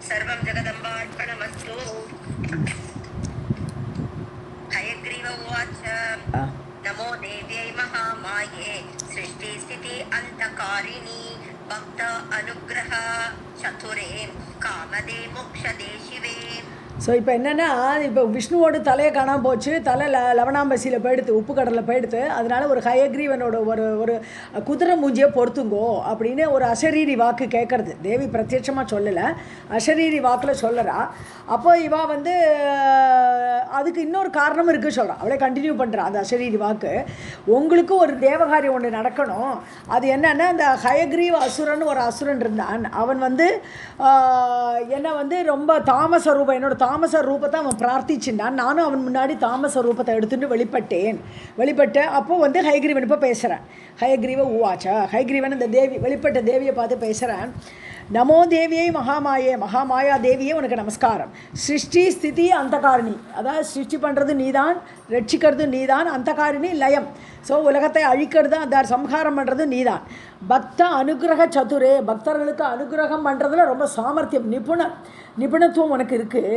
सर्वं जगदम्बार्पणमस्तु। हयग्रीव उवाच नमो देव्यै महामाये सृष्टिस्थिति अन्तकारिणी भक्त अनुग्रह चतुरे कामदे मोक्षदे शिवे. ஸோ இப்போ என்னென்னா, இப்போ விஷ்ணுவோட தலையை காணாமல் போச்சு, தலை லவணாம்பசியில் போயிடுத்து, உப்பு கடலில் போயிடுத்து. அதனால ஒரு ஹயக்ரீவனோட ஒரு ஒரு குதிரை மூஞ்சியை பொறுத்துங்கோ அப்படின்னு ஒரு அசரீரி வாக்கு கேட்குறது. தேவி பிரத்யட்சமாக சொல்லலை, அசரீரி வாக்கில் சொல்லறா. அப்போ இவா வந்து அதுக்கு இன்னொரு காரணம் இருக்குது சொல்கிறான். அவளே கண்டினியூ பண்ணுறான் அந்த அசரீரி வாக்கு. உங்களுக்கு ஒரு தேவகாரியம் ஒன்று நடக்கணும். அது என்னென்னா, அந்த ஹயக்ரீவ அசுரன் ஒரு அசுரன் இருந்தான். அவன் வந்து என்னை வந்து ரொம்ப தாமச ரூபம், என்னோட தாமச ரூபத்தை அவன் பிரார்த்திச்சுட்டான். நானும் அவன் முன்னாடி தாமச ரூபத்தை எடுத்துகிட்டு வெளிப்பட்டு அப்போது வந்து ஹயக்ரீவன் இப்போ பேசுகிறேன். ஹயக்ரீவ ஊவாச்சா, ஹயக்ரீவன் இந்த தேவி வெளிப்பட்ட தேவியை பார்த்து பேசுகிறேன். நமோ தேவியை மகாமாயே, மகாமாயா தேவியே உனக்கு நமஸ்காரம். சிருஷ்டி ஸ்திதி அந்தகாரிணி, அதாவது சிருஷ்டி பண்ணுறது நீதான், ரட்சிக்கிறது நீதான். அந்தகாரிணி லயம், ஸோ உலகத்தை அழிக்கிறது, அந்த சம்ஹாரம் பண்ணுறது நீதான். பக்த அனுகிரக சதுரே, பக்தர்களுக்கு அனுகிரகம் பண்ணுறதுல ரொம்ப சாமர்த்தியம், நிபுணத்துவம் உனக்கு இருக்குது.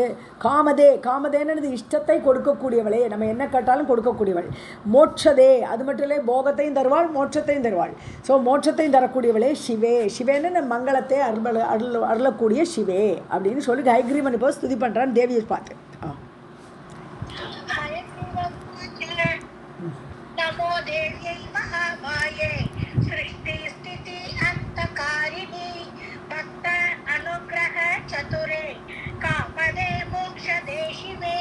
காமதேன்னு இஷ்டத்தை கொடுக்கக்கூடியவளே, நம்ம என்ன கேட்டாலும் கொடுக்கக்கூடியவள். மோட்சதே, அது மட்டும் இல்லை, போகத்தையும் தருவாள், மோட்சத்தையும் தருவாள். ஸோ மோட்சத்தையும் தரக்கூடியவளே சிவேன்னு மங்களத்தை அருளக்கூடிய சிவே அப்படின்னு சொல்லி ஹயக்ரீவன் இப்போ ஸ்துதி பண்ணுறான்னு தேவியை பார்த்து. நமோ தேவியை மகாமாயே சிருஷ்டி ஸ்திதி அந்தகாரிணி பக்த அனுகிரக சதுரே காமதே மோக்ஷதே சிவே.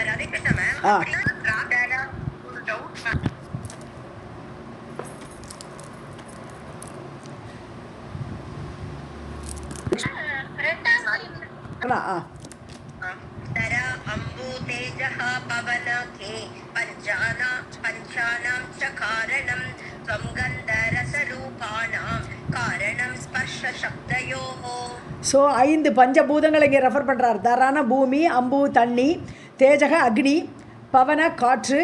ராதே கிருஷ்ணா மேம், ஒரு டவுட் மேம். तरा अम्बु तेजः पवन के पंचानां च कारणं त्वं गन्धरसरूपाणां कारणं स्पर्श शब्दयोः. ஸோ 5 பஞ்சபூதங்களை இங்கே ரெஃபர் பண்ணுறார். தரான பூமி, அம்பு தண்ணி, தேஜக அக்னி, பவன காற்று,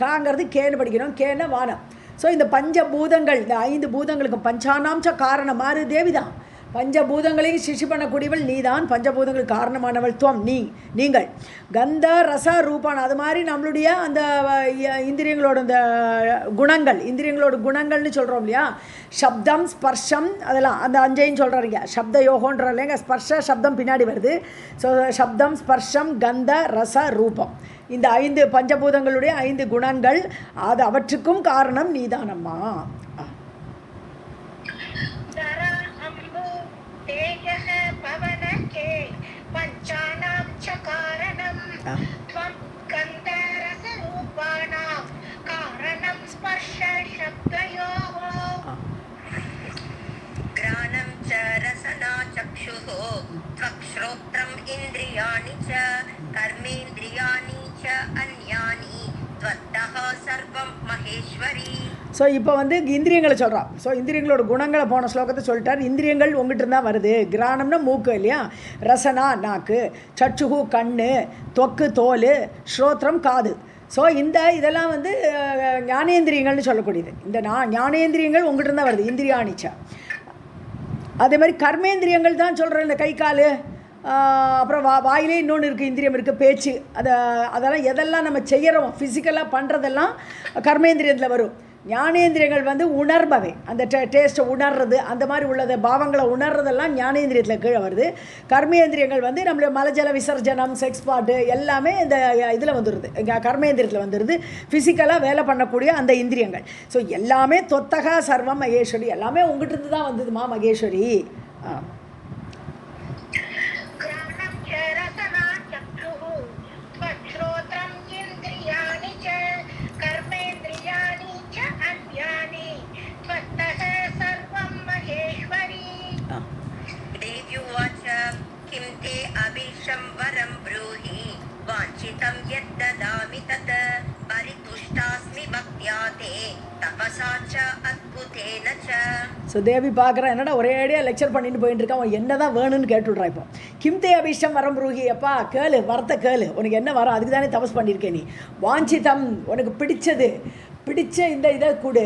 காங்கிறது கேன்னு படிக்கணும், கேன வானம். ஸோ இந்த பஞ்சபூதங்கள், இந்த 5 பூதங்களுக்கு பஞ்சானாம்ச காரணம் மாறு தேவிதான். பஞ்சபூதங்களையும் சிருஷ்டி பண்ணக்கூடியவள் நீதான், பஞ்சபூதங்களுக்கு காரணமானவள் துவம் நீங்கள். கந்த ரச ரூபான், அது மாதிரி நம்மளுடைய அந்த இந்திரியங்களோட இந்த குணங்கள், இந்திரியங்களோட குணங்கள்னு சொல்கிறோம் இல்லையா, சப்தம் ஸ்பர்ஷம், அதெல்லாம் அந்த 5ஐயும் சொல்கிறீங்க. சப்த யோகன்ற இல்லைங்க, ஸ்பர்ஷ சப்தம் பின்னாடி வருது. ஸோ சப்தம் ஸ்பர்ஷம் கந்த ரச ரூபம், இந்த 5 பஞ்சபூதங்களுடைய 5 குணங்கள், அது அவற்றுக்கும் காரணம் நீதானம்மா. तेजः पवन के पंचानां च कारणं त्वं गन्धरसरूपाणां कारणं स्पर्श शब्दयोः. घ्राणं च रसना चक्षुः त्वक्श्रोत्रम् इन्द्रियाणि च कर्मेन्द्रियाणि च अन्यानि त्वत्तः सर्वं महेश्वरी. ஸோ இப்போ வந்து இந்திரியங்களை சொல்கிறான். ஸோ இந்திரியங்களோட குணங்களை போன ஸ்லோகத்தை சொல்லிட்டார். இந்திரியங்கள் உங்ககிட்ட இருந்தால் வருது. கிராணம்னா மூக்கு இல்லையா, ரசனா நாக்கு, சச்சுகு கண்ணு, தொக்கு தோல், ஸ்ரோத்திரம் காது. ஸோ இதெல்லாம் வந்து ஞானேந்திரியங்கள்னு சொல்லக்கூடியது. இந்த ஞானேந்திரியங்கள் உங்ககிட்ட இருந்தால் வருது, இந்திரியாணிச்சா. அதே மாதிரி கர்மேந்திரியங்கள் தான் சொல்கிறேன், இந்த கை கால், அப்புறம் வாயிலே இன்னொன்று இருக்குது, இந்திரியம் இருக்குது, பேச்சு, அதெல்லாம் எதெல்லாம் நம்ம செய்கிறோம், ஃபிசிக்கலாக பண்ணுறதெல்லாம் கர்மேந்திரியத்தில் வரும். ஞானேந்திரியங்கள் வந்து உணர்பவை, அந்த டேஸ்ட்டை உணர்றது, அந்த மாதிரி உள்ளது பாவங்களை உணர்றதெல்லாம் ஞானேந்திரியத்தில் கீழே வருது. கர்மேந்திரியங்கள் வந்து நம்மளுடைய மலஜல விசர்ஜனம், செக்ஸ் பாட்டு எல்லாமே இந்த இதில் வந்துடுது, கர்மேந்திரியத்தில் வந்துடுது. ஃபிசிக்கலாக வேலை பண்ணக்கூடிய அந்த இந்திரியங்கள். ஸோ எல்லாமே தொத்தகா சர்வம் மகேஸ்வரி, எல்லாமே உங்ககிட்ட இருந்து தான் வந்ததுமா மகேஸ்வரி. वरं ब्रूहि वाञ्छितं यद्ददामि तत् परितुष्टास्मि भक्त्या ते तपसा च अद्भुतेन च. ஸோ தேவி பார்க்குறேன், என்னடா ஒரே அடியாக லெக்சர் பண்ணிட்டு போயிட்டு இருக்கான், அவன் என்ன தான் வேணும்னு கேட்டுவிட்றான். இப்போ கிம்தே அபிஷம் வரம் ப்ரூஹி, அப்பா கேளு, வரத்தை கேளு, உனக்கு என்ன வரும், அதுக்கு தானே தபஸ் பண்ணியிருக்கேன் நீ. வாஞ்சிதம், உனக்கு பிடிச்ச இந்த இதை கொடு.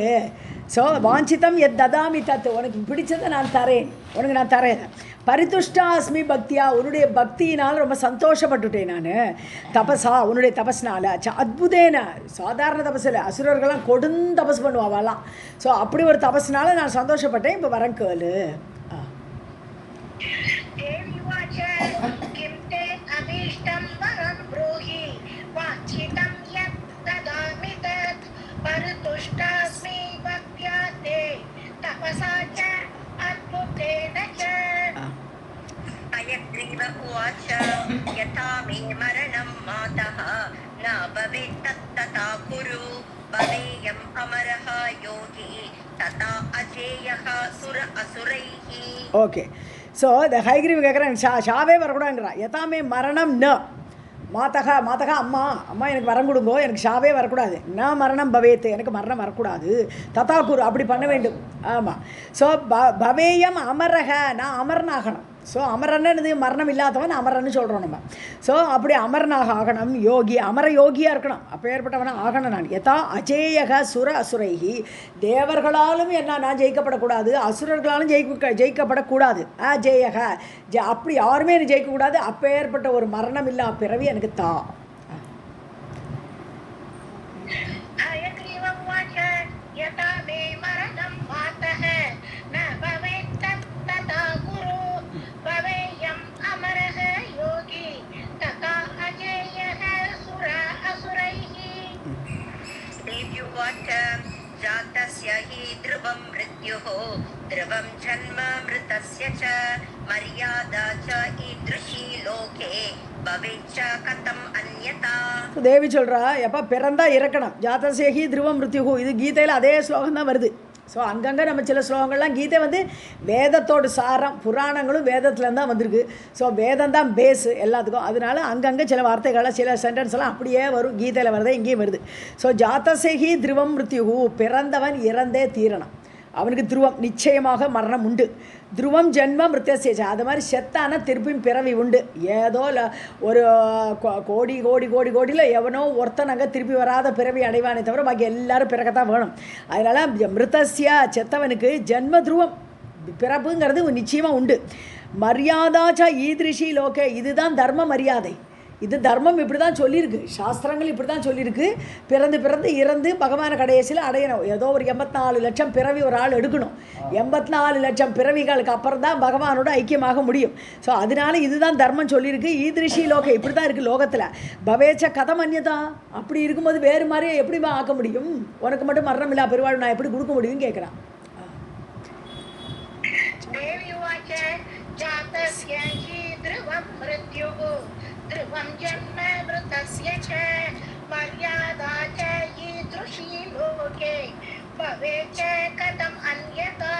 ஸோ வாஞ்சிதம் எத் ததாமி தத், உனக்கு பிடிச்சதை நான் தரேன், உனக்கு நான் தரேன். பரிதுஷ்டா அஸ்மி பக்தியா, உன்னுடைய பக்தியினால் ரொம்ப சந்தோஷப்பட்டுட்டேன் நான். தபஸா, உன்னுடைய தபஸ்னால. அத்புதேன, சாதாரண தபஸ் இல்லை, அசுரர்கள்லாம் தபஸ் பண்ணுவாங்கலாம். ஸோ அப்படி ஒரு தபஸ்னால நான் சந்தோஷப்பட்டேன். இப்போ வரேன் கேளு. हयग्रीव उवाच यथा मे मरणं मातः न भवेत् तत्तथा कुरु भवेयम् अमरः योगी तथा अजेयः सुर असुरैः. ஓகே, ஸோ இந்த ஹைகிரீவ் கேட்குறேன், ஷாவே வரக்கூடாதுங்கிறான். எதாமே மரணம் ந மாதகா, மாதகா அம்மா, அம்மா எனக்கு வரம் கொடுங்கோ, எனக்கு ஷாவே வரக்கூடாது. நான் மரணம் பவேத்து, எனக்கு மரணம் வரக்கூடாது. ததா குரு, அப்படி பண்ண வேண்டும். ஆமாம். ஸோ பவேயம் அமரக, நான் அமரனாகணும். ஸோ அமரன்னு மரணம் இல்லாதவன் அமரன்னு சொல்கிறோம் நம்ம. ஸோ அப்படி அமரனாக ஆகணும். யோகி, அமர யோகியாக இருக்கணும். அப்போ ஏற்பட்டவன ஆகணும் நான். யதா அஜேயக சுர அசுரைகி, தேவர்களாலும் என்ன நான் ஜெயிக்கப்படக்கூடாது, அசுரர்களாலும் ஜெயிக்கப்படக்கூடாது. அஜேயக, அப்படி யாருமே எனக்கு ஜெயிக்கக்கூடாது. அப்போ ஏற்பட்ட ஒரு மரணம் இல்லா பிறவி எனக்கு தா. जातस्य हि ध्रुवं मृत्युः ध्रुवं जन्म मृतस्य च मर्यादा च ईदृशी लोके भवेच्च कथम् अन्यथा. தேவி சொல்கிறா, எப்போ பிறந்தா இறக்கணும். ஜாதசேகி த்ருவம் மிருத்யுஹு, இது கீதையில் அதே ஸ்லோகம் தான் வருது. ஸோ அங்கங்கே நம்ம சில ஸ்லோகங்கள்லாம் கீதை வேதத்தோட சாரம், புராணங்களும் வேதத்துலேருந்து தான் வந்திருக்கு. ஸோ வேதம் தான் பேஸு எல்லாத்துக்கும். அதனால அங்கங்கே சில வார்த்தைகள்லாம் சில சென்டென்ஸ்லாம் அப்படியே வரும். கீதையில் வருது, இங்கேயும் வருது. ஸோ ஜாத்தசேகி த்ருவம் மிருத்யுஹு, பிறந்தவன் இறந்தே தீரணும். அவனுக்கு துருவம், நிச்சயமாக மரணம் உண்டு. துருவம் ஜென்ம மிருத்தசேஜ, அது மாதிரி செத்தான திருப்பியும் பிறவி உண்டு. ஏதோ ஒரு கோடி கோடி கோடி கோடியில் எவனோ ஒருத்தனங்க திருப்பி வராத பிறவி அடைவானே தவிர பாக்கி எல்லாரும் பிறக்கத்தான் வேணும். அதனால் மிருத்தசியா, செத்தவனுக்கு ஜென்ம துருவம், பிறப்புங்கிறது நிச்சயமாக உண்டு. மரியாதாச்சா ஈதிருஷி லோகே, இதுதான் தர்ம மரியாதை. இது தர்மம் இப்படி தான் சொல்லியிருக்கு, சாஸ்திரங்கள் இப்படி தான் சொல்லியிருக்கு. பிறந்து பிறந்து இறந்து பகவான கடைசியில் அடையணும். ஏதோ ஒரு 84 லட்சம் பிறவி ஒரு ஆள் எடுக்கணும். 84 லட்சம் பிறவிகளுக்கு அப்புறம் தான் பகவானோட ஐக்கியமாக முடியும். ஸோ அதனால இதுதான் தர்மம் சொல்லியிருக்கு. ஈதிருஷி லோகம் இப்படி தான் இருக்குது லோகத்தில். பவேச்ச கதம் அந்நியதா, அப்படி இருக்கும்போது வேறு மாதிரியே எப்படிமா ஆக்க முடியும்? உனக்கு மட்டும் மரணம் இல்லா பெருவாள் நான் எப்படி கொடுக்க முடியும்னு கேட்குறான். ध्रुवं जन्म मृतस्य च मर्यादा च ईदृशी लोके भवेच्च कथम् अन्यथा.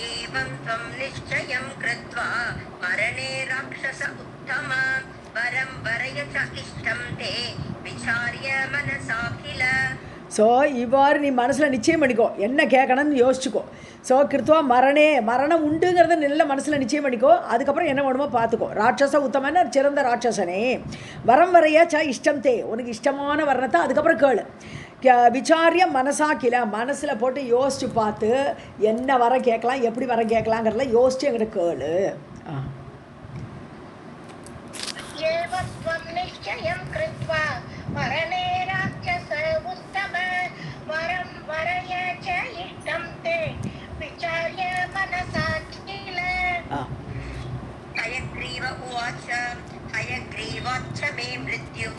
एवं त्वं निश्चयं कृत्वा मरणे राक्षस उत्तम वरं वरय च इष्टं ते विचार्य मनसा किल. ஸோ இவ்வாறு நீ மனசில் நிச்சயம் பண்ணிக்கோ, என்ன கேட்கணும்னு யோசிச்சுக்கோ. ஸோ கிருத்துவா மரணம் உண்டுங்கிறத நல்ல மனசில் நிச்சயம் பண்ணிக்கோ. அதுக்கப்புறம் என்ன வேணுமோ பார்த்துக்கோ. ராட்சச உத்தமன்னு சிறந்த ராட்சசனே. வரம் வரையா ச இஷ்டம் தே, உனக்கு இஷ்டமான வரணத்தை அதுக்கப்புறம் கேளு. விசாரிய மனசா கில, மனசில் போட்டு யோசிச்சு பார்த்து என்ன வரம் கேட்கலாம், எப்படி வரம் கேட்கலாங்கிறத யோசிச்சு எங்கிட்ட கேளு. हयग्रीव उवाच हयग्रीवाच्च मे मृत्युः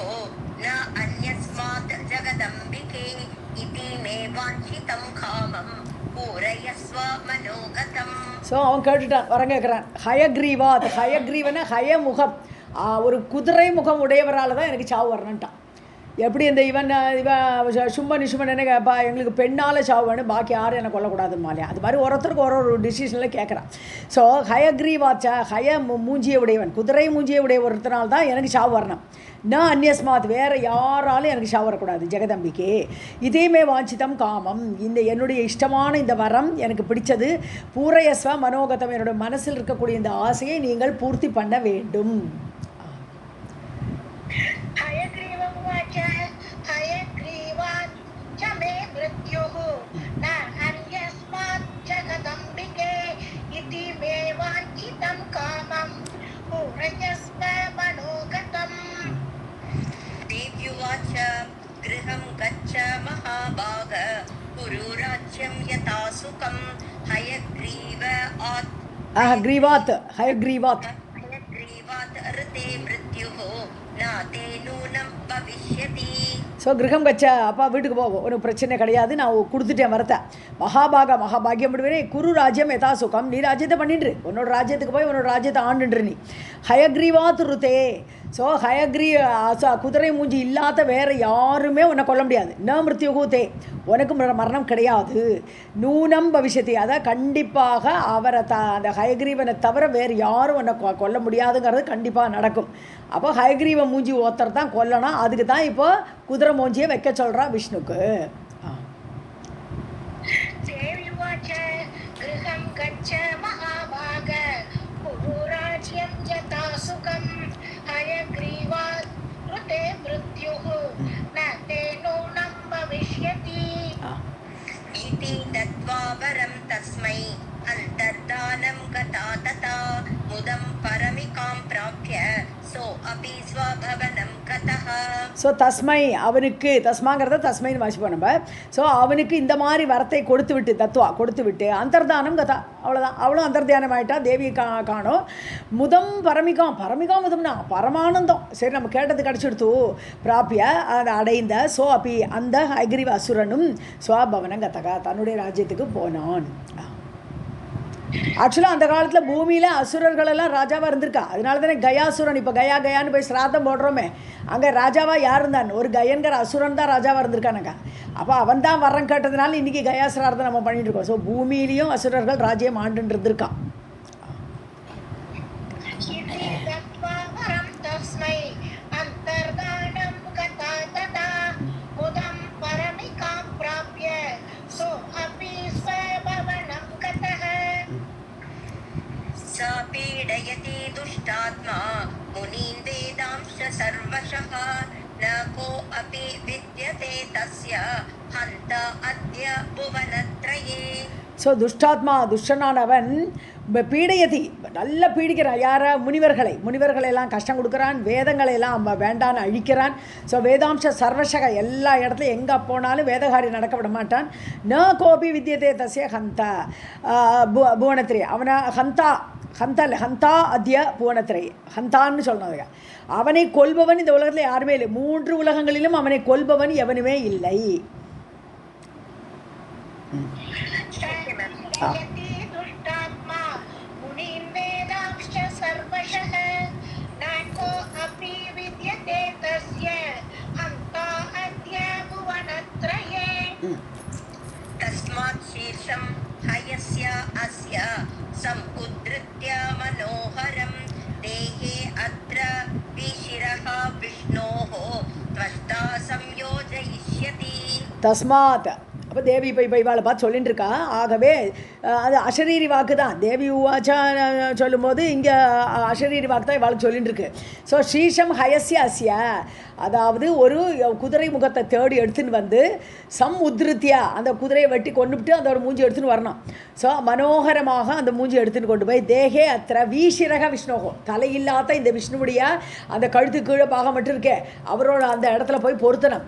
न अन्यस्मात् जगदम्बिके इति मे वाञ्छितं कामं पूरयस्व मनोगतम्. ஸோ அவன் கேட்டுட்டான், வரம் கேட்குறான். ஹயக்ரீவாத், ஹயக்ரீவன ஹயமுகம், ஒரு குதிரை முகம் உடையவரால் தான் எனக்கு சாவு வரணுன்ட்டான். எப்படி இந்த இவன் சும்மன் நிஷுமன் என்ன கேட்பா, எங்களுக்கு பெண்ணால் சாவு வேணும், பாக்கி யாரும் எனக்கு கொல்லக்கூடாதுமாலே. அது மாதிரி ஒருத்தருக்கு ஒரு டிசிஷனில் கேட்குறான். ஸோ ஹயக்ரீவாச்சா, ஹய மூஞ்சியை உடையவன், குதிரை மூஞ்சியை உடைய ஒருத்தனால் தான் எனக்கு சாவு வரணும். நான் அந்நியஸ்மாத், வேறு யாராலும் எனக்கு சாவு வரக்கூடாது. ஜெகதம்பிக்கே இதேமே வாஞ்சிதம் காமம், இந்த என்னுடைய இஷ்டமான இந்த வரம் எனக்கு பிடிச்சது. பூரயஸ்வ மனோகதம், என்னுடைய மனசில் இருக்கக்கூடிய இந்த ஆசையை நீங்கள் பூர்த்தி பண்ண வேண்டும். तं कामं पूरयस्व मनोगतम् देव्युवाच गृहं गच्छ महाभाग कुरु राज्यं यथा सुखं हयग्रीवात् हयग्रीवात् ऋते मृत्युः न ते नूनं भविष्यति. ஸோ கிரகம் கச்ச அப்பா வீட்டுக்கு போவோம், ஒன்றும் பிரச்சனை கிடையாது, நான் கொடுத்துட்டேன் வரத்தை. மகாபாகியம் விடுவேனே, குரு ராஜ்யம் யதா சுகம், நீ ராஜ்யத்தை பண்ணிட்டு உன்னோட ராஜ்யத்துக்கு போய் உன்னோட ராஜ்யத்தை ஆண்டுன்று நீ. ஹயக்ரீவாத் ருத்தே, ஸோ குதிரை மூஞ்சி இல்லாத வேறு யாருமே உன்னை கொல்ல முடியாது. ந மிருத்யுகூத்தே, உனக்கு மரணம் கிடையாது. நூனம் பவிஷ்யத்தி, அதை கண்டிப்பாக அவரை அந்த ஹயக்ரீவனை தவிர வேறு யாரும் உன்னை கொல்ல முடியாதுங்கிறது கண்டிப்பாக நடக்கும். அப்போ ஹயக்ரீவ மூஞ்சி ஒருத்தர் தான் கொல்லணும், அதுக்கு தான் இப்போ குதிரை மூஞ்சியை வைக்க சொல்கிறா விஷ்ணுக்கு. तस्मै अंतर्दानं गता तथा मुदं परमिकां प्राप्य सो अपि स्वभवनं गतः. ஸோ தஸ்மை, அவனுக்கு, தஸ்மாங்கிறத தஸ்மைன்னு வாசிப்போம் நம்ம. ஸோ அவனுக்கு இந்த மாதிரி வரத்தை கொடுத்து விட்டு, தத்துவா கொடுத்து விட்டு, அந்தர்தானம் கதா, அவ்வளோதான், அவளும் அந்தர்தானம் ஆகிட்டா. தேவியை காணும். முதம் பரமிகாம் முதம்னா பரமானந்தம். சரி, நம்ம கேட்டது கிடச்சிடுத்து. பிராப்பிய அதை அடைந்த சோ அப்பி அந்த ஹயக்ரீவ அசுரனும் ஸ்வபவனம் கதகா, தன்னுடைய ராஜ்யத்துக்கு போனான். ஆக்சுவலாக அந்த காலத்தில் பூமியில் அசுரர்களெல்லாம் ராஜாவாக இருந்திருக்கா. அதனால தானே கயாசுரன், இப்போ கயான்னு போய் சிராதம் போடுறோமே, அங்கே ராஜாவாக யார் இருந்தான்? ஒரு கயன்கிற அசுரன் தான் ராஜாவாக இருந்திருக்கானுங்க. அப்போ அவன் தான் வரம் கேட்டதுனால இன்றைக்கி கயா சிராதம் நம்ம பண்ணிட்டு இருக்கோம். ஸோ பூமியிலையும் அசுரர்கள் ராஜ்யம் ஆண்டுன்னு இருந்திருக்கான். पीडयति दुष्टात्मा मुनीन् वेदांश सर्वशः न को अपि विद्यते तस्य हन्त अद्य भुवनत्रये. ஸோ துஷ்டனானவன் பீடையதி, நல்லா பீடிக்கிறான். யாரை? முனிவர்களெல்லாம் கஷ்டம் கொடுக்குறான், வேதங்களையெல்லாம் வேண்டான்னு அழிக்கிறான். ஸோ வேதாம்ச சர்வசக, எல்லா இடத்துலையும் எங்கே போனாலும் வேதகாரி நடக்க விட மாட்டான். ந கோபி வித்தியதே தஸ்ய ஹந்தா புவனத்திரே, அவனை ஹந்தா அத்ய புவனத்திரை, ஹந்தான்னு சொன்னதுங்க. அவனை கொல்பவன் இந்த உலகத்தில் யாருமே இல்லை. 3 உலகங்களிலும் அவனை கொல்பவன் எவனுமே இல்லை. तस्मात् शीर्षं हयस्य अस्य समुद्धृत्य मनोहरं देहे अत्र विशिरः विष्णोः त्वष्टा संयोजयिष्यति. तस्मात् அப்போ தேவி இப்போ இவாளை பார்த்து சொல்லிட்டு இருக்கா. ஆகவே அது அசரீரி வாக்கு தான். தேவி உவாச்சா சொல்லும்போது இங்கே அசரீரி வாக்கு தான் இவாளுக்கு சொல்லிட்டு இருக்கு. ஸோ ஸ்ரீஷம் ஹயஸ்ய அஸ்ய, அதாவது ஒரு குதிரை முகத்தை தேடி எடுத்துன்னு வந்து உத்ருத்தியா, அந்த குதிரையை வெட்டி கொண்டுவிட்டு அதோட மூஞ்சி எடுத்துன்னு வரணும். ஸோ மனோகரமாக அந்த மூஞ்சி எடுத்துன்னு கொண்டு போய் தேகே அத்திர வீஷிரக விஷ்ணோகம், தலையில்லாத இந்த விஷ்ணுவுடைய அந்த கழுத்து கீழே பாகம் மட்டும் இருக்கே, அவரோட அந்த இடத்துல போய் பொருத்தனம்,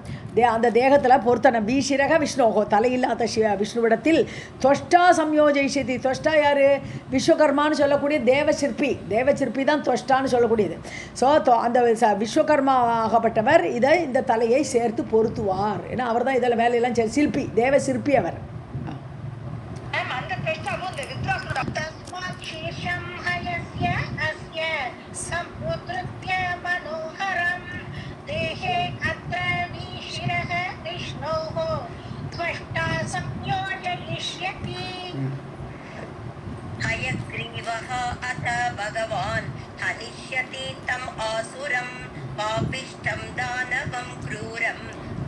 அந்த தேகத்தில் பொருத்தனம். வீஷிரக விஷ்ணோகம், தலையில்லாத விஷ்ணுவிடத்தில் துவஷ்டா சம்யோஜயிஷதி. துவஷ்டா யார்? விஸ்வகர்மான்னு சொல்லக்கூடிய தேவசிற்பி தான் துவஷ்டான்னு சொல்லக்கூடியது. ஸோ அந்த விஸ்வகர்மா ஆகப்பட்டவர் இதை இந்த தலையை சேர்த்து பொருத்துவார். ஏன்னா அவர் தான் இதில் வேலையெல்லாம் சிற்பி, தேவ சிற்பி அவர். हयग्रीवः अथ भगवान् हनिष्यति तम् आसुरं पापिष्टं दानवं क्रूरं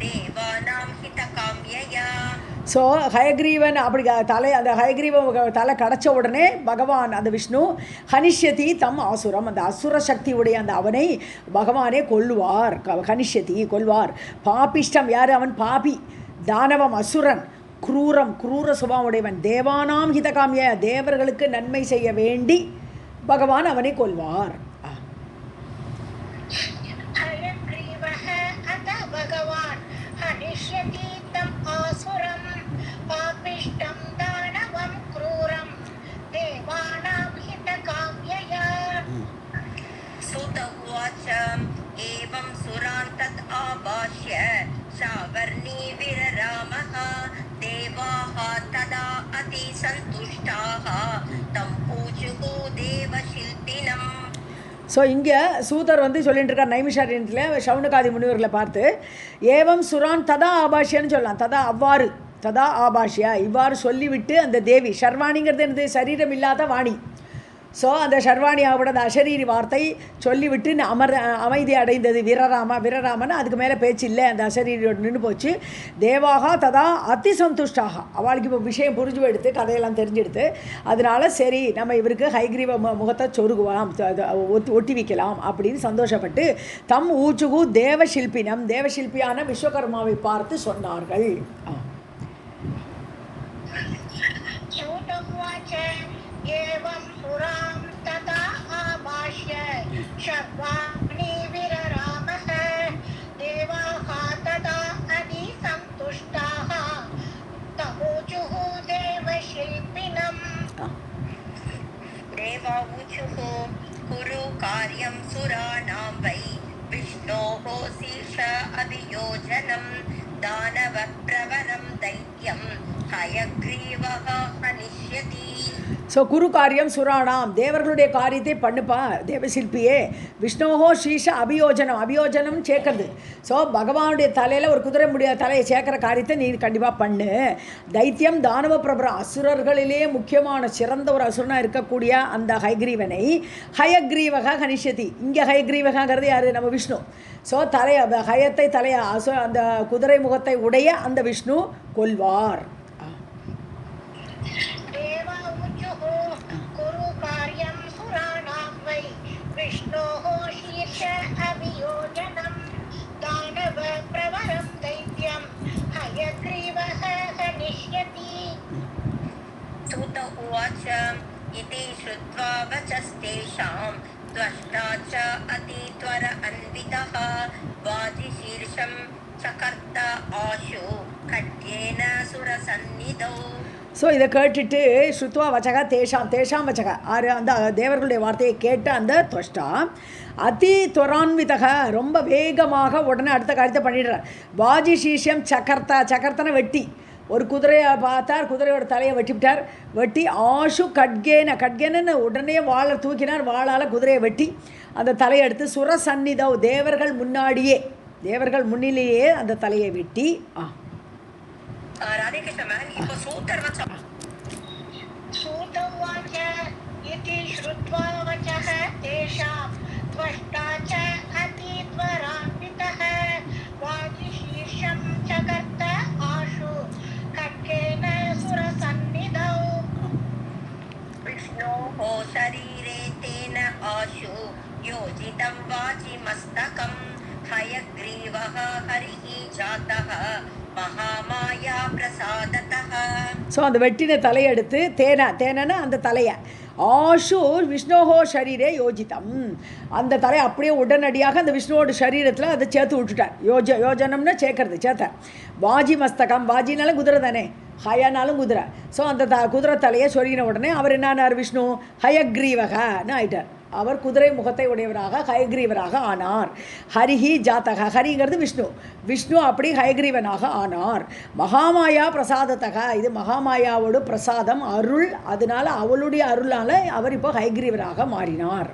देवानां हितकाम्यया. ஸோ ஹயக்ரீவன் அப்படி அந்த ஹயக்ரீவன் தலை கடைச்ச உடனே பகவான் அந்த விஷ்ணு ஹனிஷ்யதி தம் ஆசுரம், அந்த அசுர சக்தியுடைய அந்த அவனை பகவானே கொல்லுவார். ஹனிஷ்யதி கொல்வார். பாபிஷ்டம் யார்? அவன் பாபி. தானவம் அசுரன். குரூர சுபாவுடையவன். தேவானாம் ஹிதகாமிய, தேவர்களுக்கு நன்மை செய்ய வேண்டி பகவான் அவனை கொல்வார். हयग्रीवः अथ भगवान् हनिष्यति तम् आसुरं पापिष्टं दानवं क्रूरं देवानां हितकाम्यया. सुत उवाच एवं सुरान् तत् आभाष्य शावर्णी विररामः देवाः तदा अतिसन्तुष्टाः तं ऊचुः देवशिल्पिनम्. ஸோ இங்கே சூதர் வந்து சொல்லிட்டு இருக்கார் நைமிஷாரண்யத்தில் சவுனகாதி முனிவர்களை பார்த்து, ஏவம் சுரான் ததா ஆபாஷ்யன்னு சொல்லலாம். ததா அவ்வாறு, ததா ஆபாஷ்யா இவ்வாறு சொல்லிவிட்டு அந்த தேவி, ஷர்வாணிங்கிறது எனது சரீரம் இல்லாத வாணி. ஸோ அந்த ஷர்வாணியாவோட அந்த அசரீரி வார்த்தை சொல்லிவிட்டு அமைதி அடைந்தது விரராமன். அதுக்கு மேலே பேச்சு இல்லை, அந்த அசரீரியோடு நின்று போச்சு. தேவாகா ததா அதி சந்துஷ்டாக, அவளுக்கு இப்போ விஷயம் புரிஞ்சு எடுத்து கதையெல்லாம் தெரிஞ்செடுத்து, அதனால சரி நம்ம இவருக்கு ஹைகிரீவ முகத்தை சொருகுவாம், ஒட்டி வைக்கலாம் அப்படின்னு சந்தோஷப்பட்டு தம் ஊச்சுகு தேவசில்பினம், தேவசில்பியான விஸ்வகர்மாவை பார்த்து சொன்னார்கள். एवं सुरां तथा आभाष्य शर्वाणि विररामः देवाः तदा अतिसन्तुष्टाः तमूचुः देवशिल्पिनम्. देवाऊचुः कुरु कार्यं सुराणां वै विष्णोः शीर्ष अभियोजनं दानवप्रवरं दैत्यं हयग्रीवः हनिष्यति. ஸோ குரு காரியம் சுராணாம், தேவர்களுடைய காரியத்தை பண்ணுப்பா தேவசில்பியே. விஷ்ணோஹோ ஸ்ரீஷ அபியோஜனம் சேர்க்கறது. ஸோ பகவானுடைய தலையில் ஒரு குதிரை முடியாத தலையை சேர்க்கிற காரியத்தை நீ கண்டிப்பாக பண்ணு. தைத்தியம் தானவ பிரபரம், அசுரர்களிலே முக்கியமான சிறந்த ஒரு அசுரனாக இருக்கக்கூடிய அந்த ஹயக்ரீவனை ஹயக்ரீவக கணிஷதி. இங்கே ஹயக்ரீவகங்கிறது யார்? நம்ம விஷ்ணு. ஸோ அந்த குதிரை முகத்தை உடைய அந்த விஷ்ணு கொல்வார். विष्णोः शीर्ष अभियोजनं दानवप्रवरं दैत्यं हयग्रीवः हनिष्यति. सूत उवाच इति श्रुत्वा वचस्तेषां त्वष्टा च अतित्वर अन्वितः वाजिशीर्षं चकर्त आशु खड्गेन सुरसन्निधौ. ஸோ இதை கேட்டுட்டு ஸ்ருத்வா வச்சகா தேஷாம் வச்சகா ஆறு அந்த தேவர்களுடைய வார்த்தையை கேட்ட அந்த துவஷ்டா அதி துவரான்விதக ரொம்ப வேகமாக உடனே அடுத்த காரியத்தை பண்ணிடுறார். வாஜி சீஷியம் சக்கர்த்தனை வெட்டி ஒரு குதிரையை பார்த்தார், குதிரையோட தலையை வெட்டிவிட்டார். வெட்டி ஆஷு கட்கேனன்னு உடனே வாழை தூக்கினார். வாழால் குதிரையை வெட்டி அந்த தலையை எடுத்து சுரசன்னிதவ் தேவர்கள் முன்னிலேயே அந்த தலையை வெட்டி राधे कृष्ण मैम இப்போ सूतर वचः सूत उवाच इति श्रुत्वा वचः तेषां त्वष्टा च अतित्वरान्वितः वाजिशीर्षं चकर्त आशु खड्गेन सुरसन्निधौ. विष्णोः शरीरे तेन आशु योजितं वाजिमस्तकं हयग्रीवः हरिः जातः மகாமாயா பிரசாததஹ. ஸோ அந்த வெட்டின தலையெடுத்து தேனன்னா அந்த தலையை ஆஷு விஷ்ணோஹோ ஷரீரே யோஜிதம், அந்த தலை அப்படியே உடனடியாக அந்த விஷ்ணுவோட சரீரத்தில் அதை சேர்த்து விட்டுட்டார். யோஜனம்னா சேர்த்த வாஜி மஸ்தகம், வாஜினாலும் குதிரை தானே, ஹயனாலும் குதிரை. ஸோ அந்த குதிரை தலையை சொருகின உடனே அவர் என்னானார்? விஷ்ணு ஹயக்ரீவகன்னு ஆயிட்டார். அவர் குதிரை முகத்தை உடையவராக ஹயக்ரீவராக ஆனார். ஹரிஹி ஜாத்தக, ஹரிங்கிறது விஷ்ணு அப்படி ஹயக்ரீவனாக ஆனார். மகாமாயா பிரசாதத்தக, இது மகாமாயாவோட பிரசாதம் அருள், அதனால அவளுடைய அருளால் அவர் இப்போ ஹயக்ரீவராக மாறினார்.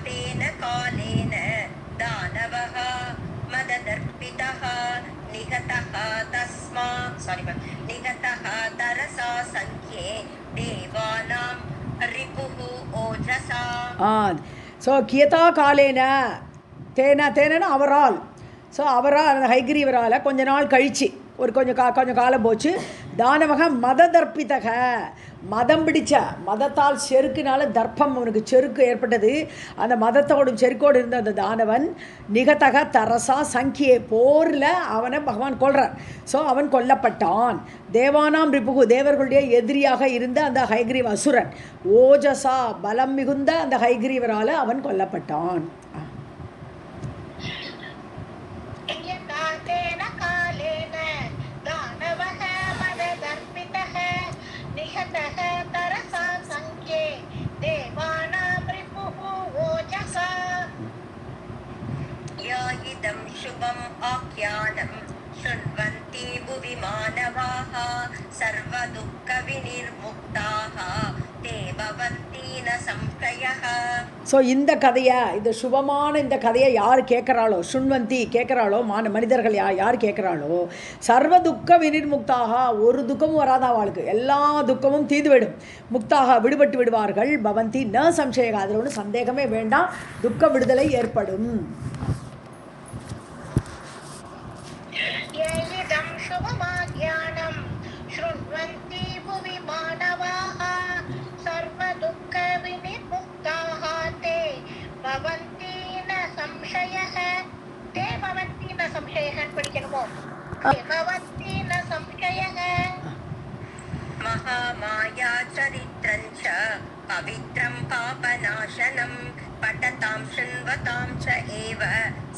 तेन कालेन दानवः मददर्पितः निगतः तरसा संख्ये देवानां रिपुः ओजसा. ஸோ கியதா காலேன தேனா அவரால், ஸோ அவரால் அந்த ஹைகிரீவரால் கொஞ்ச நாள் கழித்து கொஞ்சம் காலம் போச்சு. தானவக மத தர்ப்பிதக, மதம் பிடிச்ச, மதத்தால் செருக்குனால தர்ப்பம் அவனுக்கு செருக்கு ஏற்பட்டது. அந்த மதத்தோடும் செருக்கோடு இருந்த அந்த தானவன் நிகதக தரசா சங்கியே, போரில் அவனை பகவான் கொல்றார். ஸோ அவன் கொல்லப்பட்டான். தேவானாம் ரிப்புகு, தேவர்களுடைய எதிரியாக இருந்த அந்த ஹைகிரீவ அசுரன், ஓஜசா பலம் மிகுந்த அந்த ஹைகிரீவரால் அவன் கொல்லப்பட்டான். இதம் சுபம் ஆக்யானம் ஷுண்வந்தி புவி மானவாஹ சர்வ துக்க விநிர்முக்தாஹ தே பவந்தி ந சம்சயஹ. ஸோ இந்த கதையை, இந்த சுபமான இந்த கதையை யார் கேட்குறாளோ, சுண்வந்தி கேட்குறாளோ, மனிதர்கள் யார் கேட்குறாளோ, சர்வ துக்க விநிர்முக்தாக, ஒரு துக்கமும் வராத அவளுக்கு, எல்லா துக்கமும் தீர்ந்து விடும். முக்தாக விடுபட்டு விடுவார்கள். பவந்தி ந சம்சயக, அதில் ஒன்றும் சந்தேகமே வேண்டாம், துக்க விடுதலை ஏற்படும். மகாமாயா சரித்ரஞ்ச பவித்ரம் பாபநாசனம் படதாம் ஷுண்வதாம் ச ஏவ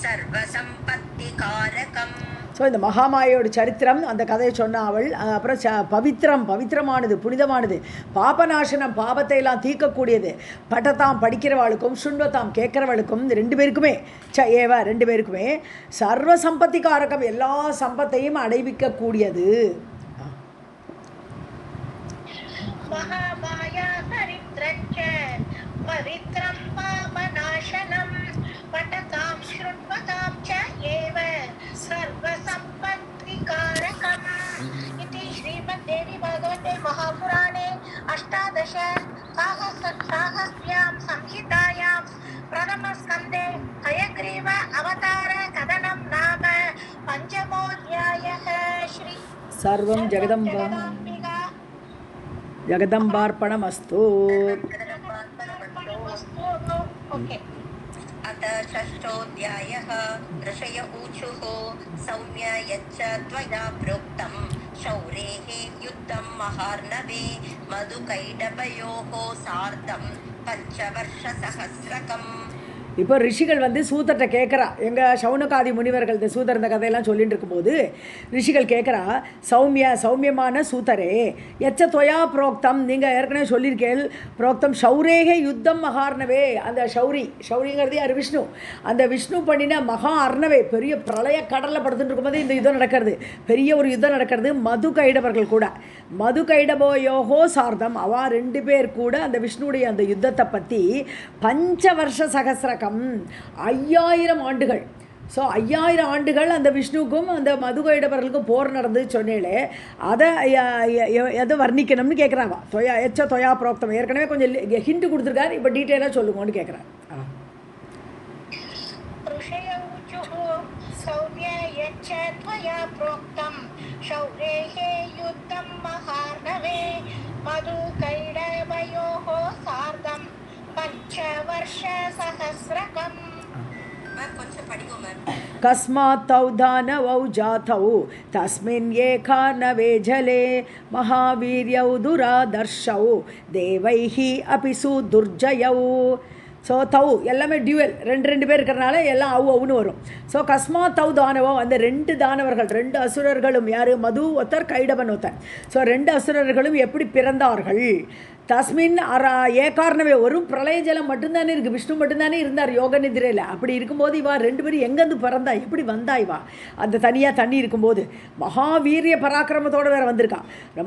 சர்வ சம்பத்தி காரகம். ஸோ இந்த மகாமாயோட சரித்திரம், அந்த கதையை சொன்ன அவள். அப்புறம் பவித்திரமானது, புனிதமானது, பாபநாசனம், பாபத்தை எல்லாம் தீர்க்கக்கூடியது, பட்டத்தாம் படிக்கிறவாளுக்கும், சுண்வத்தாம் கேட்குறவளுக்கும், ரெண்டு பேருக்குமே ஏவ ரெண்டு பேருக்குமே சர்வ சம்பத்தி காரகம், எல்லா சம்பத்தையும் அடைவிக்கக்கூடியது. மகாமாயா சரித்ரஞ்ச பவித்ரம் பாபநாசனம் படதாம் ஷுண்வதாம் ச ஏவ சர்வ சம்பத்தி காரகம். இதி ஸ்ரீமத் தேவி பாகவதே மகாபுராணே அஷ்டாதச சாகஸ்யாம் சம்ஹிதாயாம் பிரதம ஸ்கந்தே ஹயக்ரீவ அவதார கதனம் நாம பஞ்சமோத்யாயः. ஸ்ரீ சர்வம் ஜகதம்பார்ப்பணமஸ்து. अथ षष्ठोऽध्यायः. ऋषय ऊचुः सौम्य यच्च त्वया प्रोक्तं शौरेः युद्धं महार्णवे मधुकैटभयोः सार्धं पञ्चवर्षसहस्रकम्. இப்போ ரிஷிகள் சூதர்கிட்ட கேட்குறா, எங்கள் சவுனகாதி முனிவர்கள் இந்த சூதர் இந்த கதையெல்லாம் சொல்லிட்டு இருக்கும்போது ரிஷிகள் கேட்குறா, சௌமியமான சூதரே, எச்ச தொயா புரோக்தம், நீங்கள் ஏற்கனவே சொல்லியிருக்கேள், புரோக்தம் ஷௌரேகே யுத்தம் மகார்ணவே, அந்த ஷௌரிங்கிறது யார்? விஷ்ணு. அந்த விஷ்ணு பண்ணின மகா அர்ணவே, பெரிய பிரளய கடலில் படுத்துட்டு இருக்கும்போது இந்த யுத்தம் நடக்கிறது, பெரிய ஒரு யுத்தம் நடக்கிறது. மது கைடவர்கள் கூட, மது கைடபோயோகோ சார்தம், அவா ரெண்டு பேர் கூட அந்த விஷ்ணுடைய அந்த யுத்தத்தை பற்றி பஞ்சவர்ஷ சகசிர 5000 ஆண்டுகள். ஸோ 5000 ஆண்டுகள் அந்த விஷ்ணுவுக்கும் அந்த மதுகைடவர்களுக்கும் போர் நடந்து சொன்னேளே, அதை வர்ணிக்கணும்னு கேட்குறாங்க. தொயா புரோக்தம், ஏற்கனவே கொஞ்சம் ஹிண்ட் கொடுத்துருக்காரு, இப்போ டீட்டெயிலாக சொல்லுங்கன்னு கேட்குறாரு. कस्मात् तौ दानवौ जातौ तस्मिन् एकार्णवे जले महावीर्यौ दुरादर्शौ देवैः अपि सुदुर्जयौ. ஸோ தவு எல்லாமே டியூவல், ரெண்டு பேர் இருக்கிறனால எல்லாம் அவுன்னு வரும். ஸோ கஸ்மாத் தவு தானவோ, அந்த 2 தானவர்கள், 2 அசுரர்களும், யார்? மது ஒருத்தர், கைடவன் ஒருத்தர். ஸோ 2 அசுரர்களும் எப்படி பிறந்தார்கள்? தஸ்மின் ஏகார்ணவே, ஒரு பிரளய ஜலம் மட்டும்தானே இருக்குது, விஷ்ணு மட்டும்தானே இருந்தார் யோக நிதிரையில். அப்படி இருக்கும்போது இவா 2 பேரும் எங்கேருந்து பிறந்தா, எப்படி வந்தா இவா? அந்த தனியாக தண்ணி இருக்கும்போது மகாவீரிய பராக்கிரமத்தோடு வேறு வந்திருக்கா.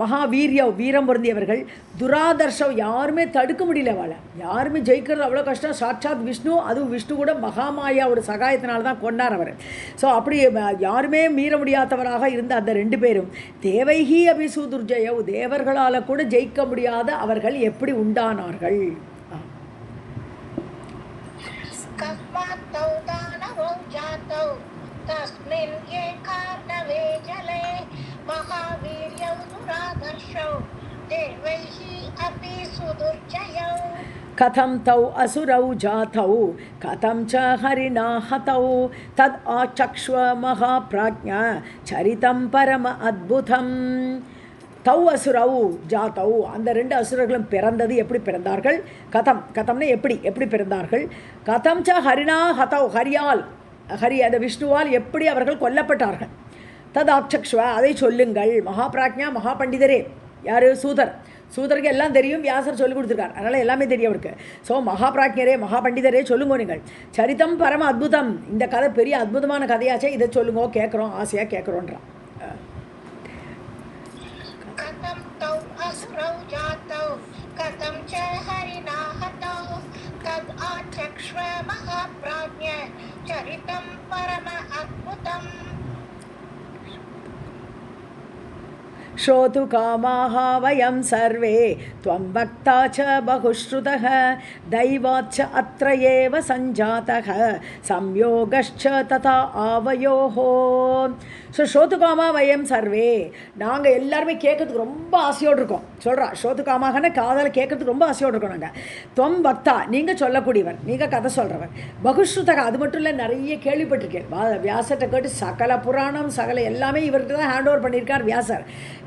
மகாவீரிய வீரம் பொருந்தியவர்கள், துராதர்ஷம், யாருமே தடுக்க முடியல அவளை, யாருமே ஜெயிக்கிறது அவ்வளோ கஷ்டம். சாட்சாத் விஷ்ணு, அதுவும் விஷ்ணு கூட மகாமாயாவோட சகாயத்தினால தான் கொண்டார் அவர். ஸோ அப்படி யாருமே மீற முடியாதவராக இருந்த அந்த 2 பேரும் தேவைகி அபிசூதுர்ஜயவ், தேவர்களால் கூட ஜெயிக்க முடியாத அவர்கள் எப்படி உண்டானார்கள்? महावीर्यौ दुरादर्शौ देवैः अपि सुदुर्जयौ कथं तौ असुरौ जातौ कथं च हरिणा हतौ तद् आचक्ष्व महाप्राज्ञा चरितं परम अद्भुतम् தௌ அசுரவு ஜாத்தௌ அந்த ரெண்டு அசுரர்களும் பிறந்தது எப்படி பிறந்தார்கள் கதம் கதம்னு எப்படி எப்படி பிறந்தார்கள் கதம் ச ஹரிணா ஹதௌ ஹரி அந்த விஷ்ணுவால் எப்படி அவர்கள் கொல்லப்பட்டார்கள் ததாட்சக்ஷ்வா அதை சொல்லுங்கள் மகாபிராஜ்ஞா மகா பண்டிதரே யார் சூதருக்கு எல்லாம் தெரியும் வியாசர் சொல்லிக் கொடுத்துருக்கார் அதனால் எல்லாமே தெரியும் அவருக்கு ஸோ மகாபிராஜ்ஞரே மகா பண்டிதரே சொல்லுங்க நீங்கள் சரிதம் பரம அத்புதம் இந்த கதை பெரிய அற்புதமான கதையாச்சே இதை சொல்லுங்க கேட்குறோம் ஆசையாக கேட்குறோன்றான் कथं च हरिणा हतौ तद् आचक्ष्व महाप्राज्ञ चरितं परम अद्भुतम् श्रोतुकामाः वयं सर्वे त्वं भक्ता च बहुश्रुतः दैवाच्च अत्र एव सञ्जातः संयोगश्च तथा आवयोः ஸோ ஸ்ரோத்துகாமா வயம் சர்வே நாங்கள் எல்லாருமே கேட்கறதுக்கு ரொம்ப ஆசையோடு இருக்கோம் சொல்கிறா ஸ்ரோத்துகாமாகனா காதலை கேட்கறதுக்கு ரொம்ப ஆசையோடு இருக்கோம் நாங்கள் துவம் பக்தா நீங்கள் சொல்லக்கூடியவர் நீங்கள் கதை சொல்கிறவர் பகுஸ்ருதக அது மட்டும் இல்லை நிறைய கேள்விப்பட்டிருக்கேன் வியாசர்கிட்ட கேட்டு சகல புராணம் சகல எல்லாமே இவர்கிட்ட தான் ஹேண்ட் ஓவர் பண்ணியிருக்கார் வியாசர்